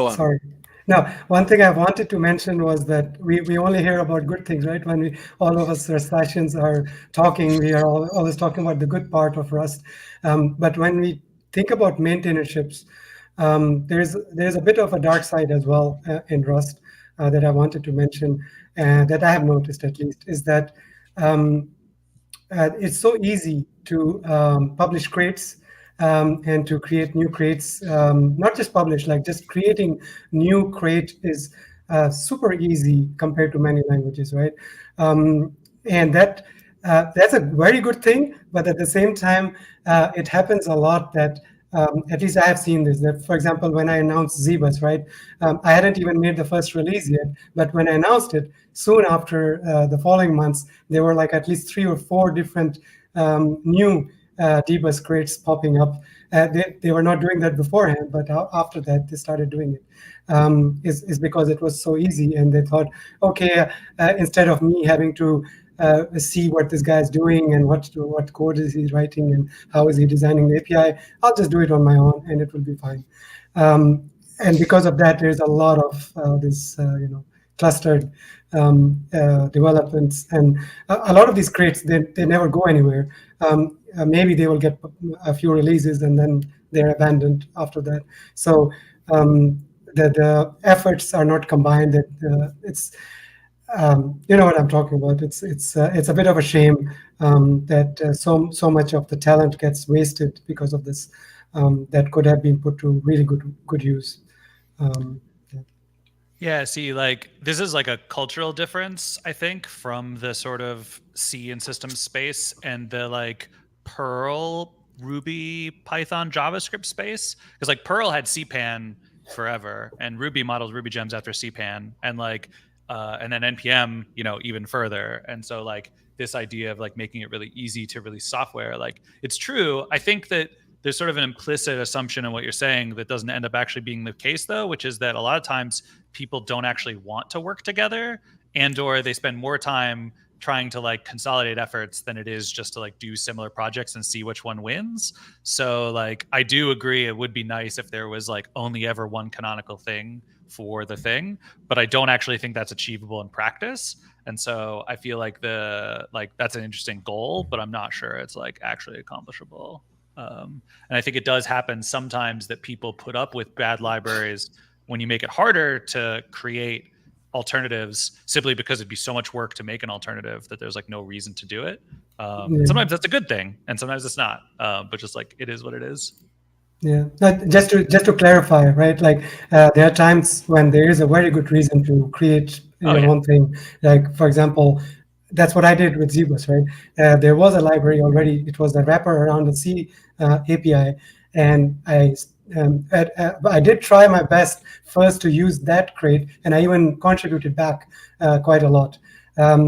on. Sorry. No, one thing I wanted to mention was that we only hear about good things, right? When all of us Rustaceans are talking, we are always talking about the good part of Rust. But when we think about maintainerships, there's a bit of a dark side as well in Rust that I wanted to mention, that I have noticed at least, is that it's so easy to publish crates and to create new crates, not just publish, like just creating new crate is super easy compared to many languages, right? And that's a very good thing, but at the same time, it happens a lot that, at least I have seen this, that for example, when I announced ZBus, right? I hadn't even made the first release yet, but when I announced it, soon after the following months, there were like at least 3 or 4 different new dbus crates popping up. They were not doing that beforehand, but after that they started doing it. Is because it was so easy, and they thought, okay, instead of me having to see what this guy is doing and what code is he writing and how is he designing the API, I'll just do it on my own and it will be fine. And because of that, there's a lot of this clustered developments, and a lot of these crates they never go anywhere. Maybe they will get a few releases and then they're abandoned after that. So the efforts are not combined. you know what I'm talking about. It's a bit of a shame that so much of the talent gets wasted because of this. That could have been put to really good use. Yeah, see, like this is like a cultural difference, I think, from the sort of C and systems space and the like Perl, Ruby, Python, JavaScript space. Because like Perl had CPAN forever, and Ruby modeled Ruby gems after CPAN, and like and then NPM, you know, even further. And so like this idea of like making it really easy to release software, like it's true. I think that there's sort of an implicit assumption in what you're saying that doesn't end up actually being the case, though, which is that a lot of times people don't actually want to work together, and or they spend more time trying to like consolidate efforts than it is just to like do similar projects and see which one wins. So like I do agree it would be nice if there was like only ever one canonical thing for the thing, but I don't actually think that's achievable in practice. And so I feel like that's an interesting goal, but I'm not sure it's like actually accomplishable. And I think it does happen sometimes that people put up with bad libraries when you make it harder to create alternatives simply because it'd be so much work to make an alternative that there's like no reason to do it. Sometimes that's a good thing and sometimes it's not, but just like it is what it is. Yeah, just to clarify, right? Like there are times when there is a very good reason to create your own thing. Like for example, that's what I did with ZBus, right? There was a library already. It was a wrapper around the C API, and I did try my best first to use that crate, and I even contributed back quite a lot.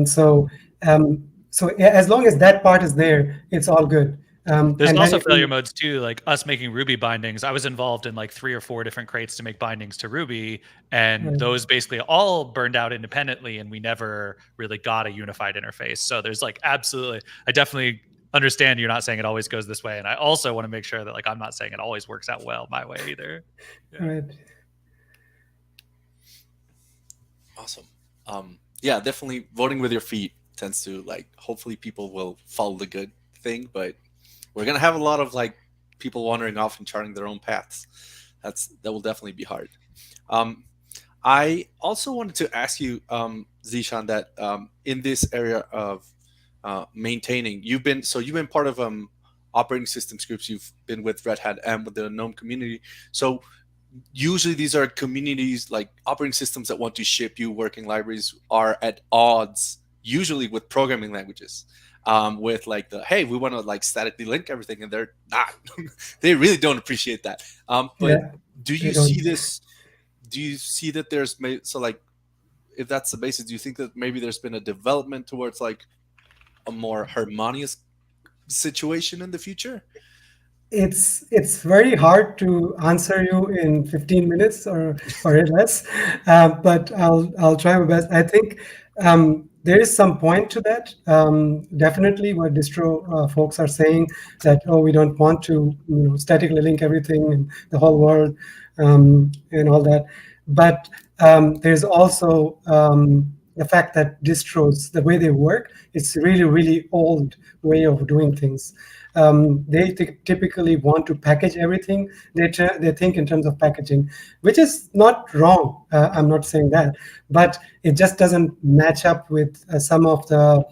So as long as that part is there, it's all good. There's also failure modes too, like us making Ruby bindings. I was involved in like 3 or 4 different crates to make bindings to Ruby, and those basically all burned out independently, and we never really got a unified interface. So there's like absolutely, I definitely understand you're not saying it always goes this way, and I also want to make sure that like I'm not saying it always works out well my way either. Yeah. Right. Awesome. Yeah, definitely voting with your feet tends to like hopefully people will follow the good thing, but we're gonna have a lot of like people wandering off and charting their own paths. That will definitely be hard. I also wanted to ask you, Zishan, that in this area of maintaining, you've been part of operating systems groups. You've been with Red Hat and with the GNOME community. So usually these are communities, like operating systems that want to ship you working libraries are at odds usually with programming languages. With like hey, we want to like statically link everything, and they're not. They really don't appreciate that. But do you see this? Do you see that there's like, if that's the basis, do you think that maybe there's been a development towards like a more harmonious situation in the future? It's very hard to answer you in 15 minutes or less, but I'll try my best. I think there is some point to that. Definitely what distro folks are saying that, oh, we don't want to statically link everything in the whole world and all that. But there's also the fact that distros, the way they work, it's really, really old way of doing things. They typically want to package everything. They think in terms of packaging, which is not wrong. I'm not saying that, but it just doesn't match up with some of the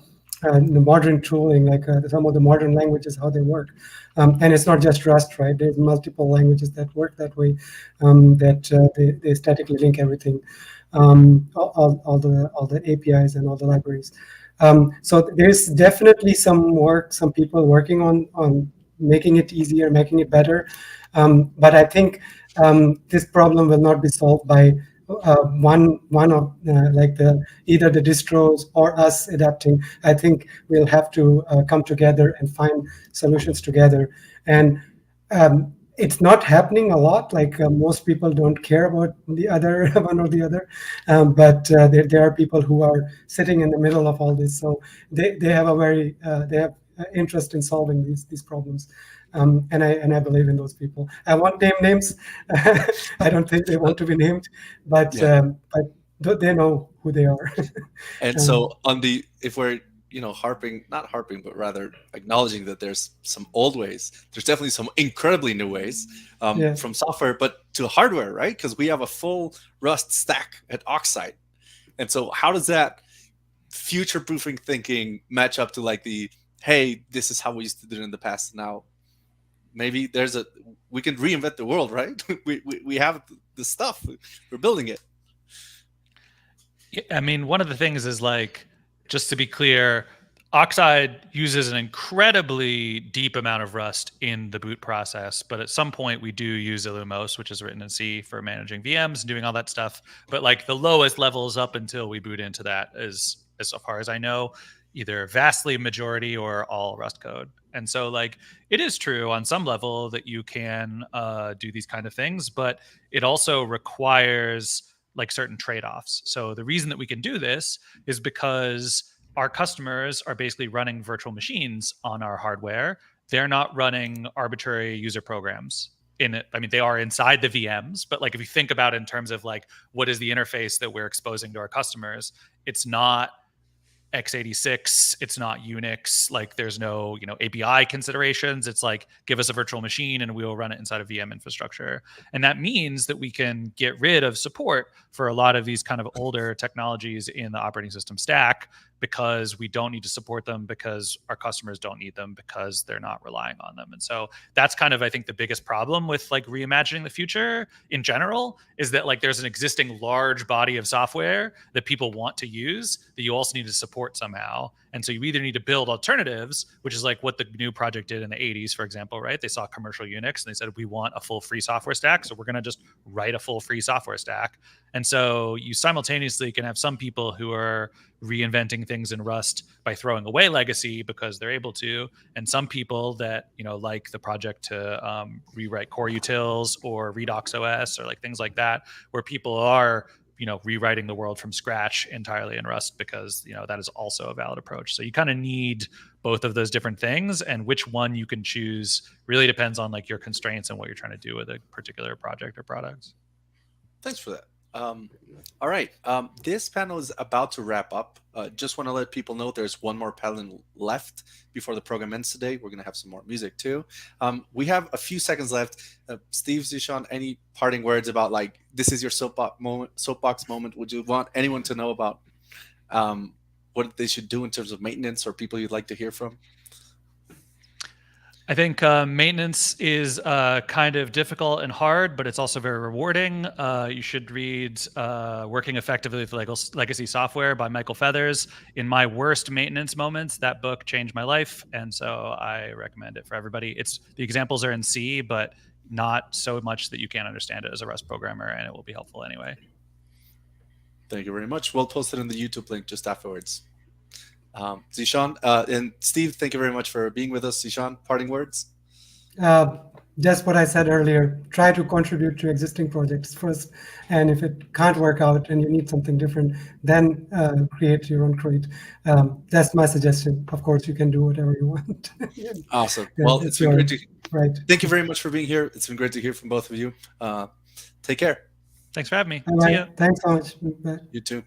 modern tooling, like some of the modern languages, how they work. And it's not just Rust, right? There's multiple languages that work that way, that they statically link everything, all the APIs and all the libraries. So there's definitely some people working on making it easier, making it better. But I think this problem will not be solved by one of either the distros or us adapting. I think we'll have to come together and find solutions together. And it's not happening a lot. Like most people don't care about the other one or the other, but there are people who are sitting in the middle of all this. So they have they have interest in solving these problems, and I believe in those people. I won't name names. I don't think they want to be named, but they know who they are. And so if we're not harping, but rather acknowledging that there's some old ways. There's definitely some incredibly new ways from software, but to hardware, right? Because we have a full Rust stack at Oxide. And so how does that future-proofing thinking match up to like the, hey, this is how we used to do it in the past. Now, maybe we can reinvent the world, right? we have the stuff. We're building it. I mean, one of the things is like, just to be clear, Oxide uses an incredibly deep amount of Rust in the boot process, but at some point we do use Illumos, which is written in C for managing VMs and doing all that stuff. But like the lowest levels up until we boot into that is, as far as I know, either vastly majority or all Rust code. And so like it is true on some level that you can do these kind of things, but it also requires like certain trade-offs. So the reason that we can do this is because our customers are basically running virtual machines on our hardware. They're not running arbitrary user programs in it. I mean, they are inside the VMs, but like if you think about it in terms of like what is the interface that we're exposing to our customers, it's not x86, it's not Unix, like there's no, API considerations. It's like, give us a virtual machine and we will run it inside a VM infrastructure. And that means that we can get rid of support for a lot of these kind of older technologies in the operating system stack because we don't need to support them, because our customers don't need them, because they're not relying on them. And so that's kind of, I think, the biggest problem with like reimagining the future in general, is that like there's an existing large body of software that people want to use that you also need to support somehow. And so you either need to build alternatives, which is like what the GNU project did in the 80s, for example, right? They saw commercial Unix and they said, we want a full free software stack, so we're going to just write a full free software stack. And so you simultaneously can have some people who are reinventing things in Rust by throwing away legacy because they're able to, and some people that, like the project to rewrite core utils or RedoxOS or like things like that, where people are rewriting the world from scratch entirely in Rust because, that is also a valid approach. So you kind of need both of those different things, and which one you can choose really depends on like your constraints and what you're trying to do with a particular project or product. Thanks for that. All right. This panel is about to wrap up. Just want to let people know there's one more panel left before the program ends today. We're going to have some more music too. We have a few seconds left. Steve, Zishan, any parting words about like, this is your soapbox moment? Would you want anyone to know about what they should do in terms of maintenance, or people you'd like to hear from? I think maintenance is kind of difficult and hard, but it's also very rewarding. You should read Working Effectively with Legacy Software by Michael Feathers. In my worst maintenance moments, that book changed my life, and so I recommend it for everybody. The examples are in C, but not so much that you can't understand it as a Rust programmer, and it will be helpful anyway. Thank you very much. We'll post it in the YouTube link just afterwards. Zishan and Steve, thank you very much for being with us. Zishan, parting words? Just what I said earlier, try to contribute to existing projects first. And if it can't work out and you need something different, then create your own crate. That's my suggestion. Of course, you can do whatever you want. Awesome. Yeah, well, it's been great to right. Thank you very much for being here. It's been great to hear from both of you. Take care. Thanks for having me. All See right. ya. Thanks so much. Bye. You too.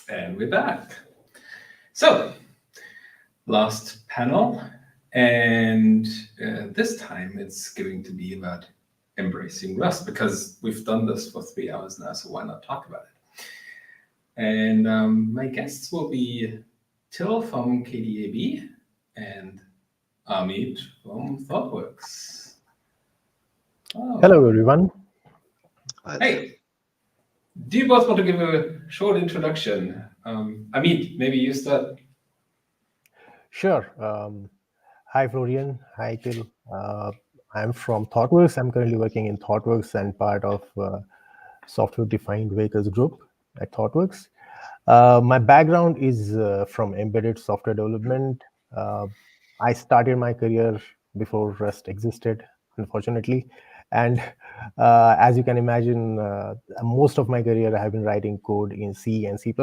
And we're back. So, last panel. And this time it's going to be about embracing Rust, because we've done this for 3 hours now, so why not talk about it? And my guests will be Till from KDAB and Amit from ThoughtWorks. Oh. Hello, everyone. Hey, do you both want to give a short introduction? Amit, maybe you start. Sure. Hi, Florian. Hi, Till. I'm from ThoughtWorks. I'm currently working in ThoughtWorks and part of software-defined vehicles group at ThoughtWorks. My background is from embedded software development. I started my career before Rust existed, unfortunately. And as you can imagine, most of my career I have been writing code in C and C++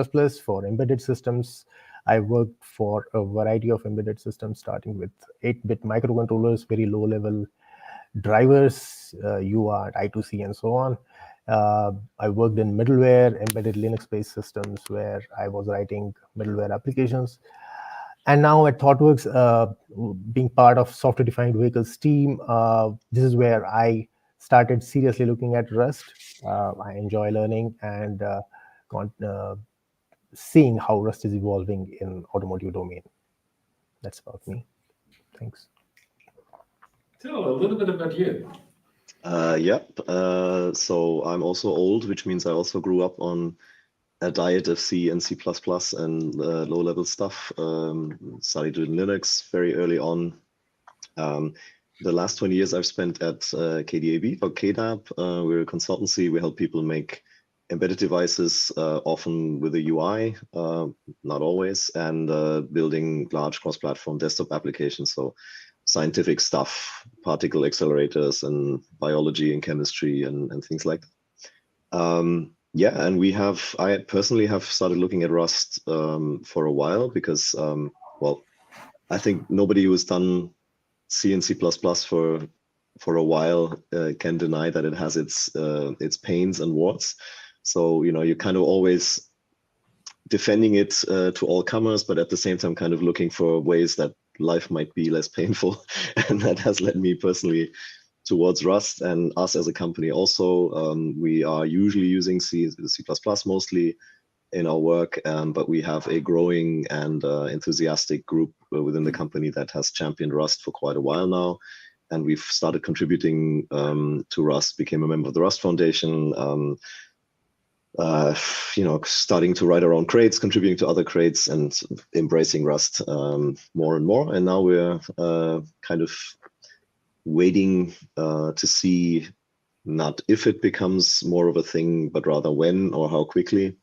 for embedded systems. I worked for a variety of embedded systems, starting with 8-bit microcontrollers, very low-level drivers, UART, I2C, and so on. I worked in middleware, embedded Linux-based systems where I was writing middleware applications. And now at ThoughtWorks, being part of software-defined vehicles team, this is where I started seriously looking at Rust. I enjoy learning and seeing how Rust is evolving in automotive domain. That's about me. Thanks. Till, a little bit about you. Yep. So I'm also old, which means I also grew up on a diet of C and C++ and low-level stuff. Studied in Linux very early on. The last 20 years I've spent at KDAB or KDAB. We're a consultancy. We help people make embedded devices, often with a UI, not always, and building large cross-platform desktop applications. So scientific stuff, particle accelerators and biology and chemistry and things like that. Yeah, and I personally have started looking at Rust for a while because, well, I think nobody who has done C and C++ for a while can deny that it has its pains and warts. So, you're kind of always defending it to all comers, but at the same time kind of looking for ways that life might be less painful. And that has led me personally towards Rust, and us as a company also. We are usually using C++ mostly in our work, but we have a growing and enthusiastic group within the company that has championed Rust for quite a while now. And we've started contributing to Rust, became a member of the Rust Foundation, starting to write our own crates, contributing to other crates, and embracing Rust more and more. And now we're kind of waiting to see not if it becomes more of a thing, but rather when or how quickly.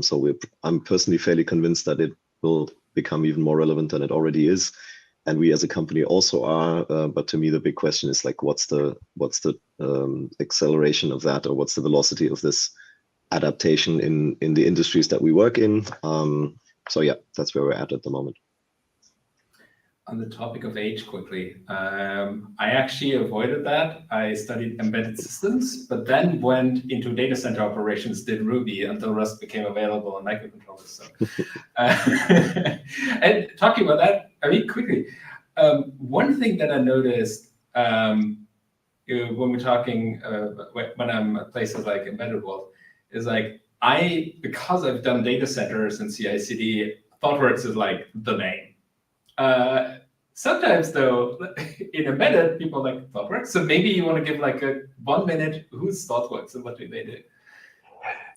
So I'm personally fairly convinced that it will become even more relevant than it already is. And we as a company also are, but to me the big question is like, what's the acceleration of that, or what's the velocity of this adaptation in the industries that we work in? So yeah, that's where we're at the moment. On the topic of age, quickly, I actually avoided that. I studied embedded systems, but then went into data center operations, did Ruby until Rust became available on microcontrollers. So, and talking about that, I mean, quickly, one thing that I noticed when we're talking, when I'm at places like Embedded World, is like because I've done data centers and CI/CD, ThoughtWorks is like the name. Sometimes though, in embedded, people like ThoughtWorks. So maybe you want to give like a 1 minute, who's ThoughtWorks and what do they do?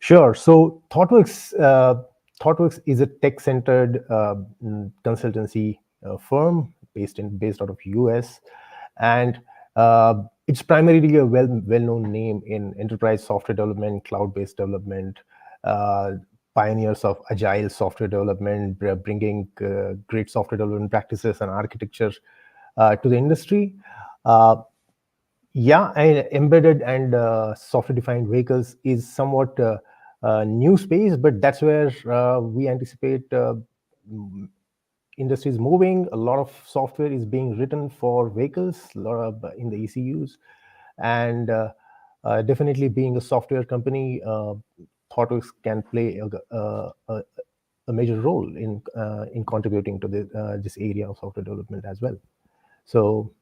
Sure. So ThoughtWorks is a tech-centered consultancy firm based out of US, and it's primarily a well-known name in enterprise software development, cloud-based development, pioneers of agile software development, bringing great software development practices and architecture to the industry. Yeah, and embedded and software-defined vehicles is somewhat a new space, but that's where we anticipate industry is moving. A lot of software is being written for vehicles, a lot of in the ECUs, and definitely being a software company, ThoughtWorks can play a major role in contributing to this area of software development as well. So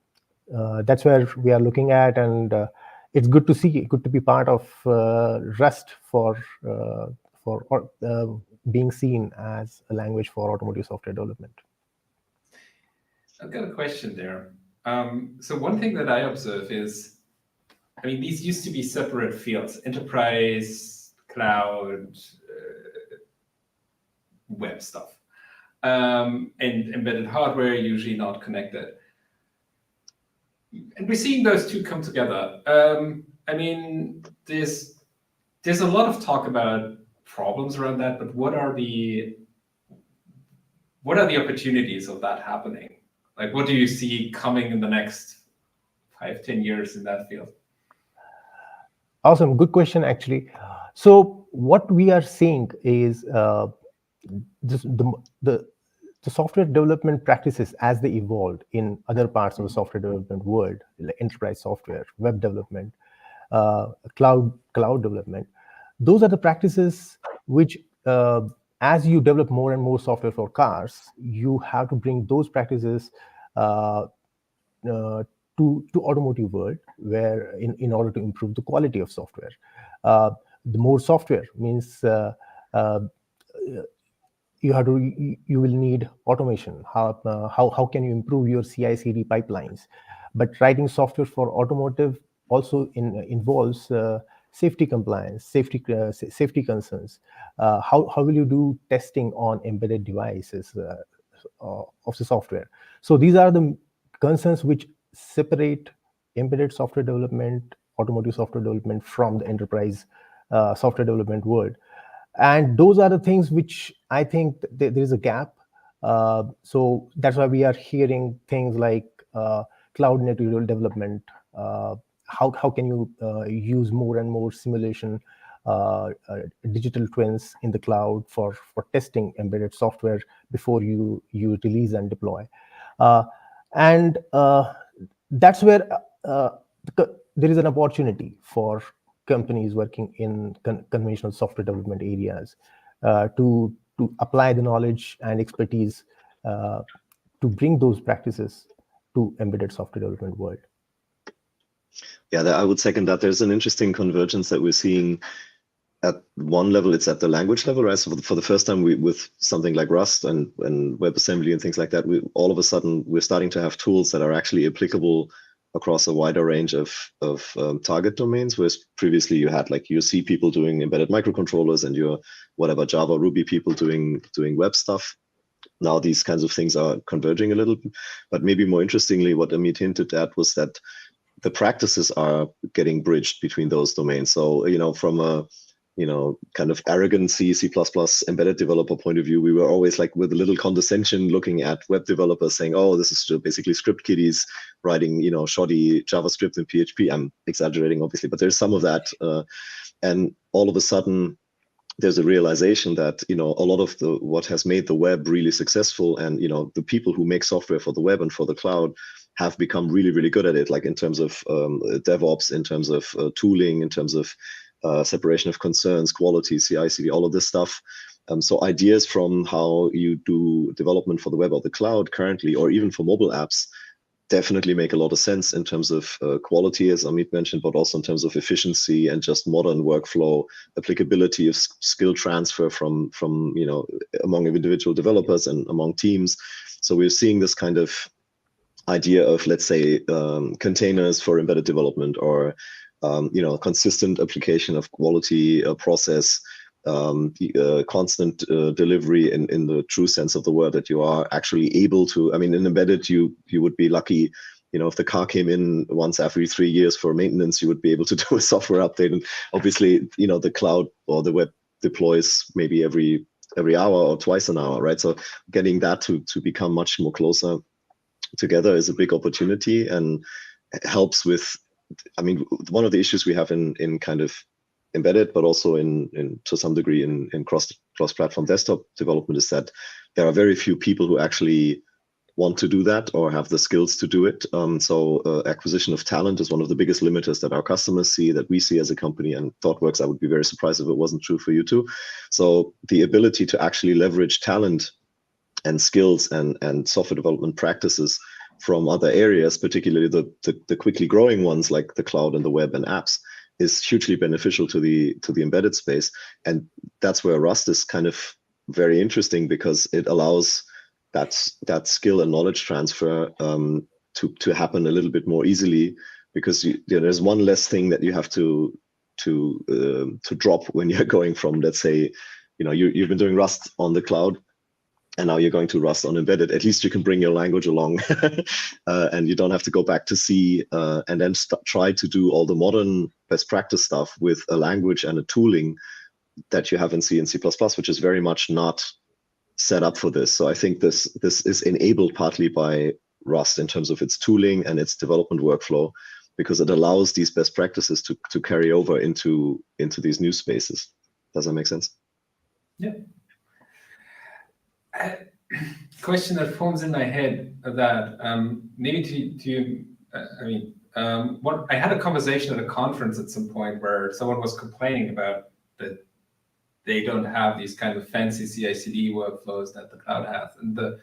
that's where we are looking at, and it's good to be part of Rust for being seen as a language for automotive software development. I've got a question there. So one thing that I observe is, I mean, these used to be separate fields: enterprise, cloud, web stuff, and embedded hardware, usually not connected. And we're seeing those two come together. I mean, there's a lot of talk about problems around that, but what are the opportunities of that happening? Like, what do you see coming in the next 5-10 years in that field? Awesome, good question actually. So what we are seeing is the software development practices as they evolved in other parts of the software development world, like enterprise software, web development, cloud development. Those are the practices which, as you develop more and more software for cars, you have to bring those practices to automotive world, where in order to improve the quality of software. The more software means you will need automation. How can you improve your CI/CD pipelines? But writing software for automotive also involves safety compliance, safety concerns. How will you do testing on embedded devices of the software? So these are the concerns which separate embedded software development, automotive software development from the enterprise software development world. And those are the things which I think there is a gap. So that's why we are hearing things like cloud native development. How can you use more and more simulation, digital twins in the cloud for testing embedded software before you release and deploy? And that's where there is an opportunity for companies working in conventional software development areas to apply the knowledge and expertise to bring those practices to embedded software development world. Yeah, I would second that. There's an interesting convergence that we're seeing. At one level, it's at the language level, right? So for the first time, with something like Rust and WebAssembly and things like that, all of a sudden we're starting to have tools that are actually applicable across a wider range of target domains. Whereas previously you had like your C people doing embedded microcontrollers and your whatever Java, Ruby people doing web stuff. Now these kinds of things are converging a little bit. But maybe more interestingly, what Amit hinted at was that the practices are getting bridged between those domains. So from a kind of arrogant C++ embedded developer point of view, we were always like with a little condescension looking at web developers saying, oh, this is basically script kiddies writing, shoddy JavaScript and PHP. I'm exaggerating, obviously, but there's some of that. And all of a sudden, there's a realization that, a lot of what has made the web really successful and, the people who make software for the web and for the cloud have become really, really good at it, like in terms of DevOps, in terms of tooling, in terms of separation of concerns, quality, CI/CD, all of this stuff. So ideas from how you do development for the web or the cloud currently, or even for mobile apps, definitely make a lot of sense in terms of quality, as Amit mentioned, but also in terms of efficiency and just modern workflow, applicability of skill transfer from among individual developers and among teams. So we're seeing this kind of idea of, let's say, containers for embedded development, or consistent application of quality process, constant delivery in the true sense of the word, that you are actually able to, in embedded, you would be lucky, if the car came in once every 3 years for maintenance, you would be able to do a software update. And obviously, the cloud or the web deploys maybe every hour or twice an hour, right? So getting that to become much more closer together is a big opportunity, and helps with, one of the issues we have in kind of embedded, but also in to some degree in cross-platform desktop development, is that there are very few people who actually want to do that or have the skills to do it. So acquisition of talent is one of the biggest limiters that our customers see, that we see as a company, and ThoughtWorks, I would be very surprised if it wasn't true for you too. So the ability to actually leverage talent and skills and software development practices from other areas, particularly the quickly growing ones like the cloud and the web and apps, is hugely beneficial to the embedded space. And that's where Rust is kind of very interesting, because it allows that skill and knowledge transfer to happen a little bit more easily, because there's one less thing that you have to drop when you're going from, let's say, you've been doing Rust on the cloud, and now you're going to Rust on embedded. At least you can bring your language along, and you don't have to go back to C and then try to do all the modern best practice stuff with a language and a tooling that you have in C and C++, which is very much not set up for this. So I think this is enabled partly by Rust in terms of its tooling and its development workflow, because it allows these best practices to carry over into these new spaces. Does that make sense? Yeah. Question that forms in my head that maybe what I had a conversation at a conference at some point where someone was complaining about that they don't have these kind of fancy CI/CD workflows that the cloud has, and the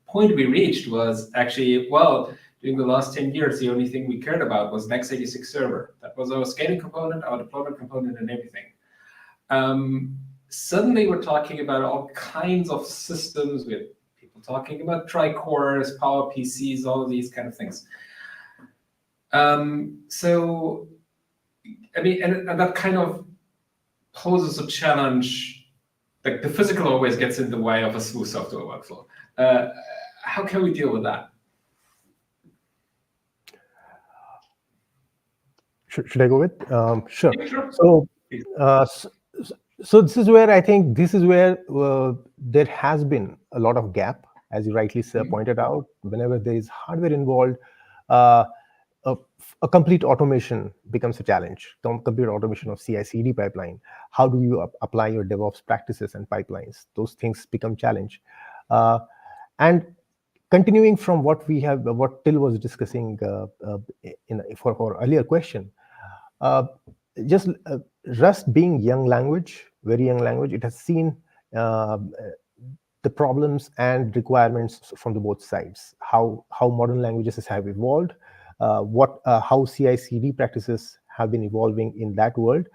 point we reached was actually, well, during the last 10 years, the only thing we cared about was an x86 server. That was our scaling component, our deployment component, and everything. Suddenly we're talking about all kinds of systems, with people talking about tri-cores, power PCs, all of these kind of things. So, I mean, and that kind of poses a challenge. Like the physical always gets in the way of a smooth software workflow. How can we deal with that? Should I go with? Sure. Yeah, sure. So this is where I think there has been a lot of gap, as you rightly pointed out. Whenever there is hardware involved, a complete automation becomes a challenge. Complete automation of CI/CD pipeline. How do you apply your DevOps practices and pipelines? Those things become challenge. And continuing from what Till was discussing for our earlier question, just Rust being young language, very young language, it has seen the problems and requirements from the both sides. How modern languages have evolved, how CI/CD practices have been evolving in that world,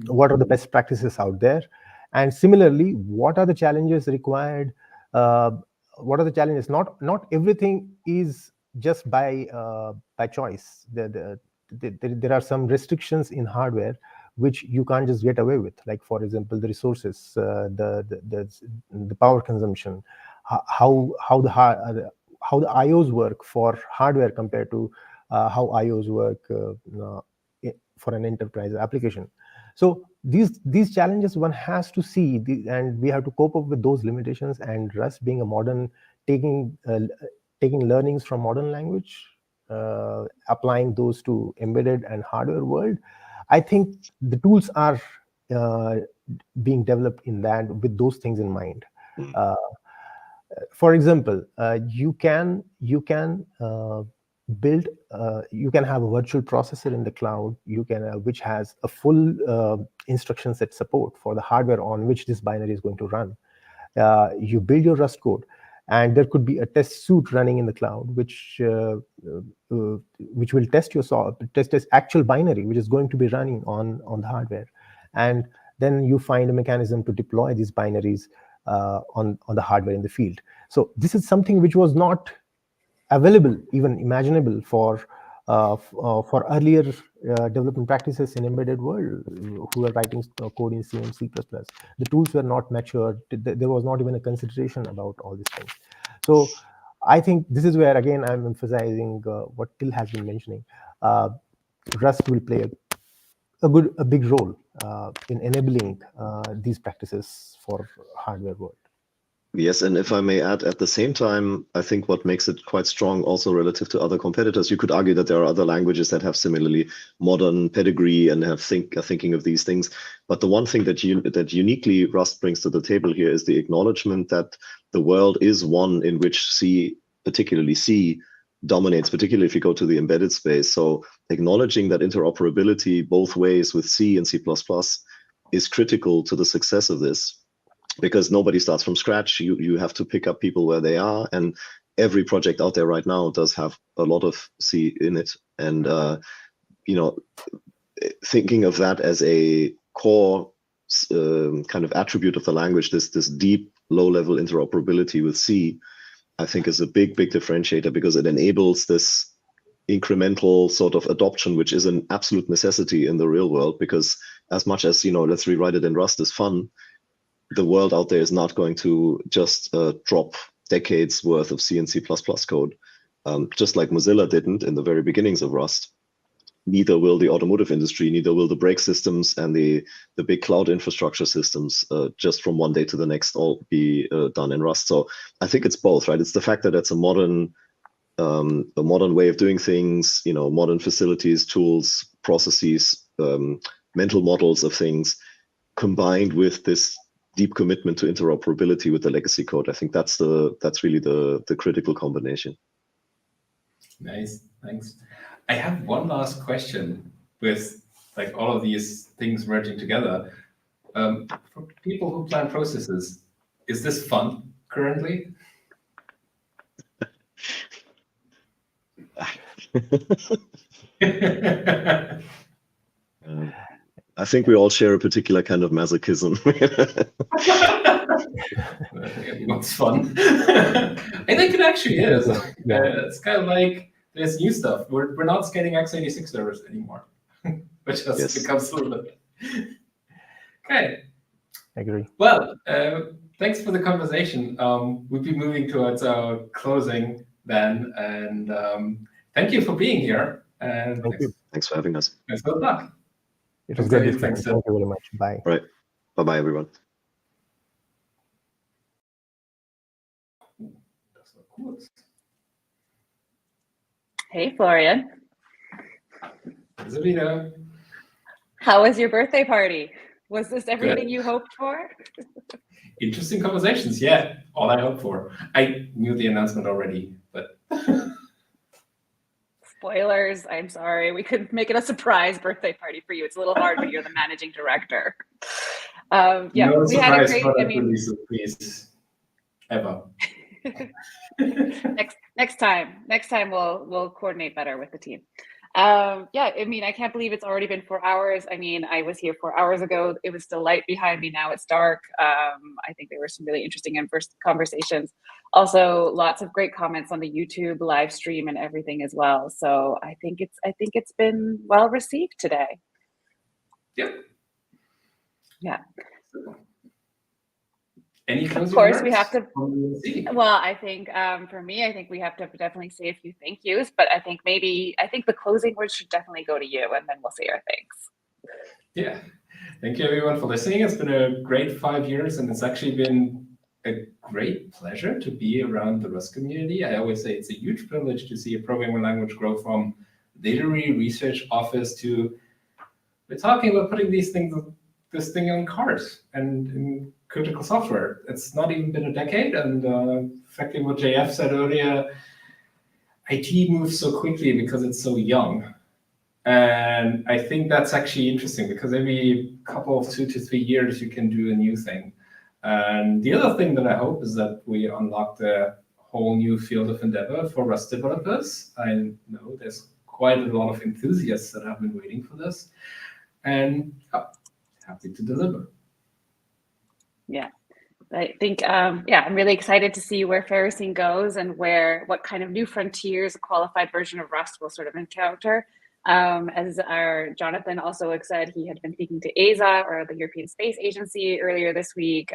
what are the best practices out there, and similarly, what are the challenges required? What are the challenges? Not everything is just by choice. There are some restrictions in hardware which you can't just get away with. Like, for example, the resources, the power consumption, how the IOs work for hardware compared to how IOs work for an enterprise application. So these challenges one has to see, and we have to cope up with those limitations. And Rust being a modern, taking learnings from modern language, applying those to embedded and hardware world, I think the tools are being developed in that with those things in mind. For example, you can build, you can have a virtual processor in the cloud, which has a full instruction set support for the hardware on which this binary is going to run. You build your Rust code, and there could be a test suite running in the cloud, which will test this actual binary, which is going to be running on the hardware. And then you find a mechanism to deploy these binaries on the hardware in the field. So this is something which was not available, even imaginable for earlier development practices in embedded world who were writing code in C and C++. The tools were not matured. There was not even a consideration about all these things. So I think this is where, again, I'm emphasizing what Till has been mentioning. Rust will play a big role in enabling these practices for hardware world. Yes, and if I may add, at the same time, I think what makes it quite strong also relative to other competitors, you could argue that there are other languages that have similarly modern pedigree and are thinking of these things. But the one thing that uniquely Rust brings to the table here is the acknowledgement that the world is one in which C, particularly C, dominates, particularly if you go to the embedded space. So acknowledging that interoperability both ways with C and C++ is critical to the success of this. Because nobody starts from scratch. You have to pick up people where they are, and every project out there right now does have a lot of C in it. And thinking of that as a core kind of attribute of the language, this deep low-level interoperability with C, I think is a big differentiator, because it enables this incremental sort of adoption, which is an absolute necessity in the real world. Because as much as let's rewrite it in Rust is fun, the world out there is not going to just drop decades worth of C and C++ code, just like Mozilla didn't in the very beginnings of Rust. Neither will the automotive industry, neither will the brake systems and the big cloud infrastructure systems just from one day to the next all be done in Rust. So I think it's both, right? It's the fact that it's a modern way of doing things, modern facilities, tools, processes, mental models of things, combined with this deep commitment to interoperability with the legacy code. I think that's really the critical combination. Nice, thanks. I have one last question with like all of these things merging together. For people who plan processes, is this fun currently? I think we all share a particular kind of masochism. What's fun? I think it actually is. It's kind of like there's new stuff. We're not scaling x86 servers anymore, which just becomes a little bit. Okay. I agree. Well, thanks for the conversation. We'll be moving towards our closing then, and thank you for being here. And Thank you. Thanks for having us. Thanks for the talk. It was good. Thank you very much. Bye. All right. Bye-bye, everyone. Hey, Florian. Sabine. How was your birthday party? Was this everything Good. you hoped for? Interesting conversations. Yeah, all I hoped for. I knew the announcement already, but Spoilers, I'm sorry. We couldn't make it a surprise birthday party for you. It's a little hard when you're the managing director. Yeah, no we had a surprise great, product releases, please. Ever. next time we'll coordinate better with the team. Yeah, I mean, I can't believe it's already been 4 hours. I mean, I was here 4 hours ago. It was still light behind me. Now it's dark. I think there were some really interesting conversations. Also, lots of great comments on the YouTube live stream and everything as well. So I think it's been well received today. Yep. Yeah. Any closing Of course, remarks? we have to. Well, I think for me, I think we have to definitely say a few thank yous. But I think the closing words should definitely go to you, and then we'll say our thanks. Yeah. Thank you, everyone, for listening. It's been a great 5 years, and it's actually been a great pleasure to be around the Rust community. I always say it's a huge privilege to see a programming language grow from literary research office to we're talking about putting this thing on cars and in critical software. It's not even been a decade, and effectively what JF said earlier, IT moves so quickly because it's so young. And I think that's actually interesting because every couple of 2 to 3 years you can do a new thing. And the other thing that I hope is that we unlock a whole new field of endeavor for Rust developers. I know there's quite a lot of enthusiasts that have been waiting for this, and happy to deliver. Yeah, I think, yeah, I'm really excited to see where Ferrocene goes and what kind of new frontiers a qualified version of Rust will sort of encounter. As our Jonathan also said, he had been speaking to ESA, or the European Space Agency, earlier this week.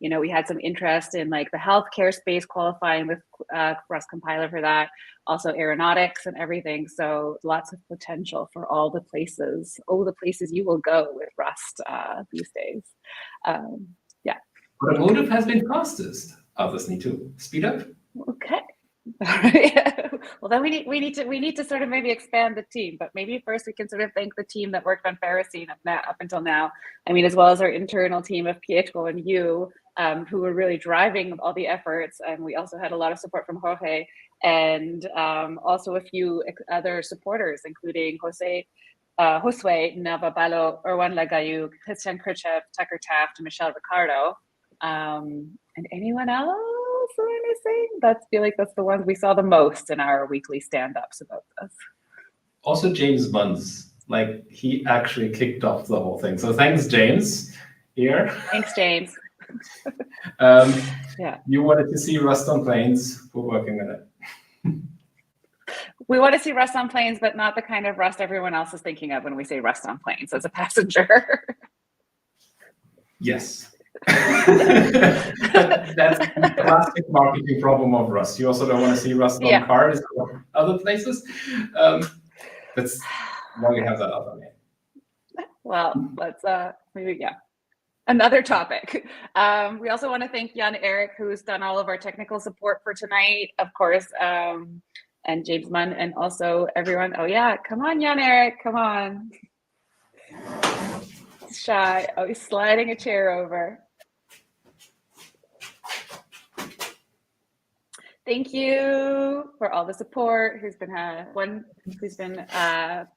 You know, we had some interest in like the healthcare space qualifying with Rust compiler for that, also aeronautics and everything. So lots of potential for all the places you will go with Rust these days. Yeah. Automotive has been fastest. Others need to speed up. Okay. Well, then we need to sort of maybe expand the team, but maybe first we can sort of thank the team that worked on Ferrocene up until now. I mean, as well as our internal team of Pietro and you, who were really driving all the efforts, and we also had a lot of support from Jorge and also a few other supporters, including Josue Navabalo, Erwan Lagayu, Christian Kirchev, Tucker Taft, and Michelle Ricardo. And anyone else am I missing? I feel like that's the ones we saw the most in our weekly stand-ups about this. Also James Munz, like he actually kicked off the whole thing. So thanks, James, here. Thanks, James. Yeah. You wanted to see Rust on planes. We're working on it. We want to see Rust on planes, but not the kind of Rust everyone else is thinking of when we say Rust on planes as a passenger. Yes. That's the classic marketing problem of Rust. You also don't want to see Rust on cars or other places. That's why we have that other name. Well, let's maybe another topic. We also want to thank Jan Eric, who's done all of our technical support for tonight, of course, and James Munn, and also everyone. Oh yeah, come on, Jan Eric, come on. He's shy. Oh, he's sliding a chair over. Thank you for all the support. Who's been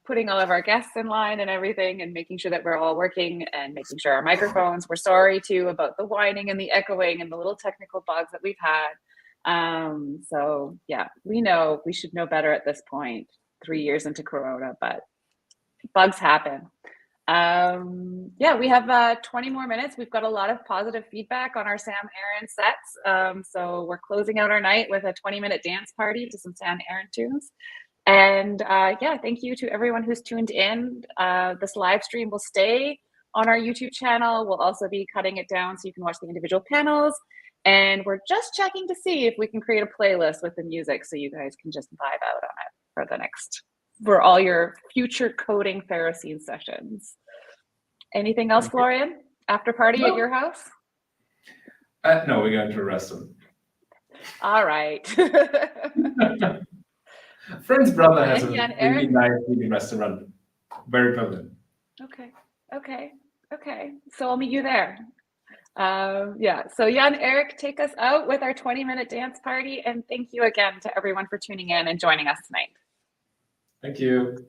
putting all of our guests in line and everything, and making sure that we're all working and making sure our microphones. We're sorry too about the whining and the echoing and the little technical bugs that we've had. So yeah, we know we should know better at this point, 3 years into Corona, but bugs happen. Yeah, we have 20 more minutes. We've got a lot of positive feedback on our Sam Aaron sets. So we're closing out our night with a 20-minute dance party to some Sam Aaron tunes. And yeah, thank you to everyone who's tuned in. This live stream will stay on our YouTube channel. We'll also be cutting it down so you can watch the individual panels. And we're just checking to see if we can create a playlist with the music so you guys can just vibe out on it for all your future coding Ferrocene sessions. Anything else, Florian? After party at your house? No, we're going to a restaurant. All right. Friend's brother has a And really nice vegan restaurant. Very pleasant. Okay. So I'll meet you there. Yeah, so Jan Eric, take us out with our 20-minute dance party. And thank you again to everyone for tuning in and joining us tonight. Thank you.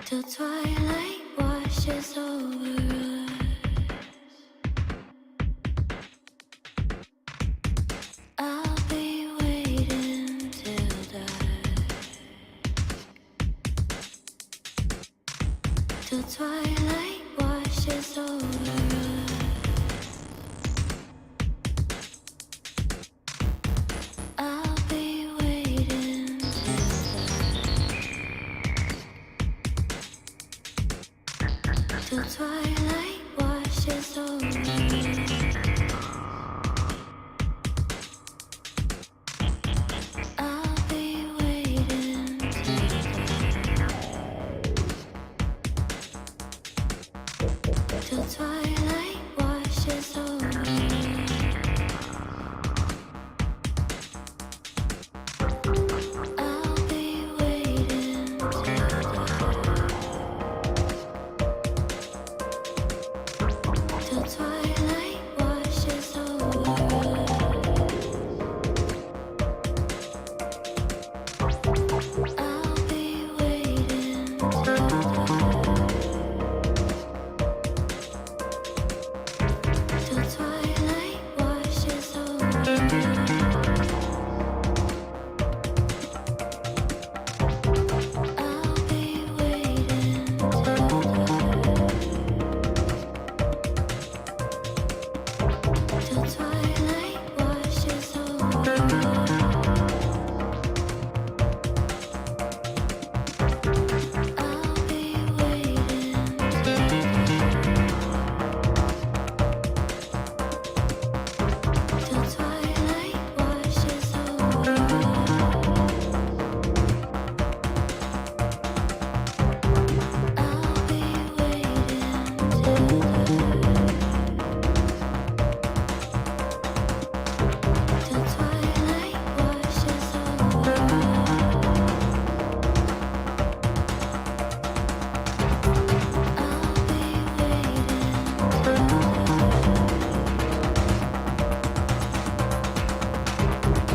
Till twilight washes over us. twilight washes over us. I'll be waiting till twilight washes over us. I'll be waiting till twilight washes over. I'll be waiting till twilight washes over. I'll be waiting till twilight washes over. I'll be waiting till twilight washes over. I'll be waiting till twilight washes over. I'll be till twilight washes over. I'll be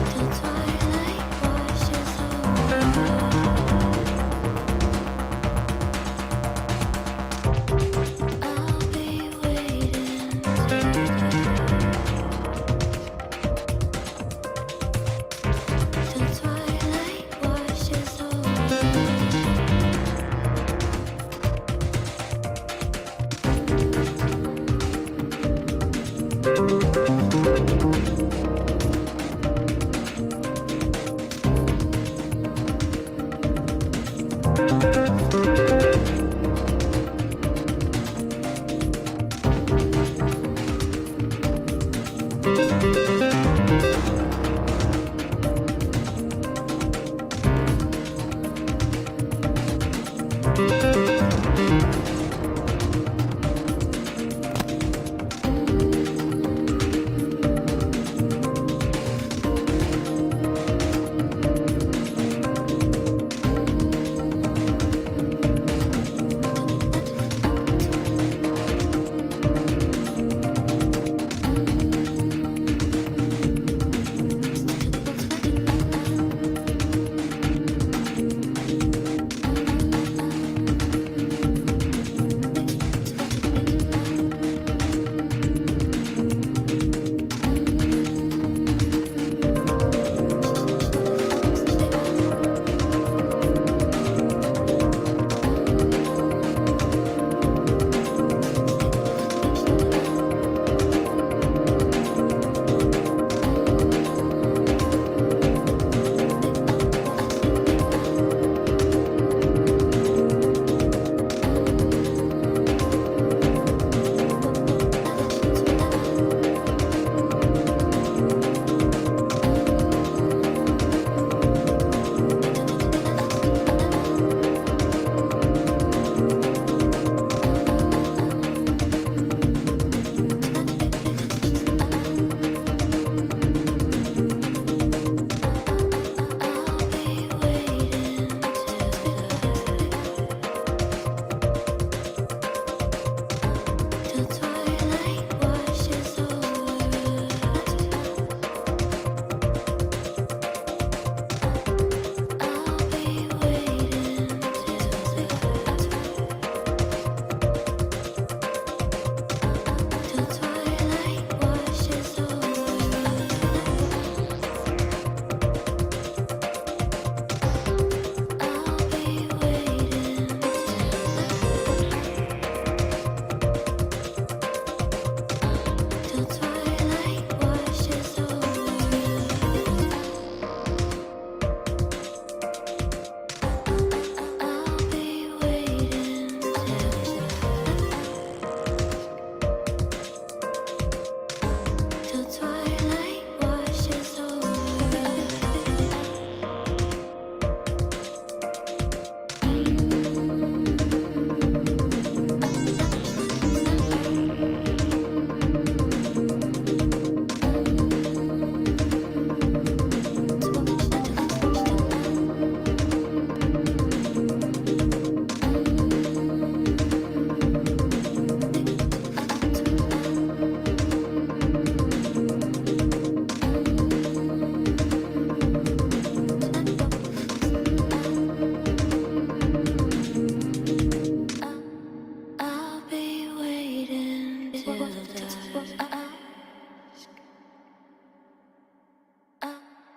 till twilight washes over. I'll be waiting till twilight washes over.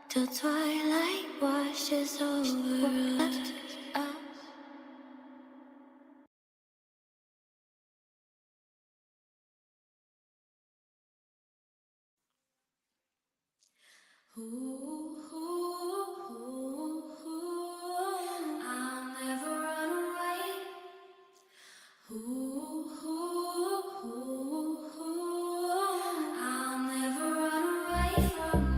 till twilight washes over us. I'll never run away. I'll never run away from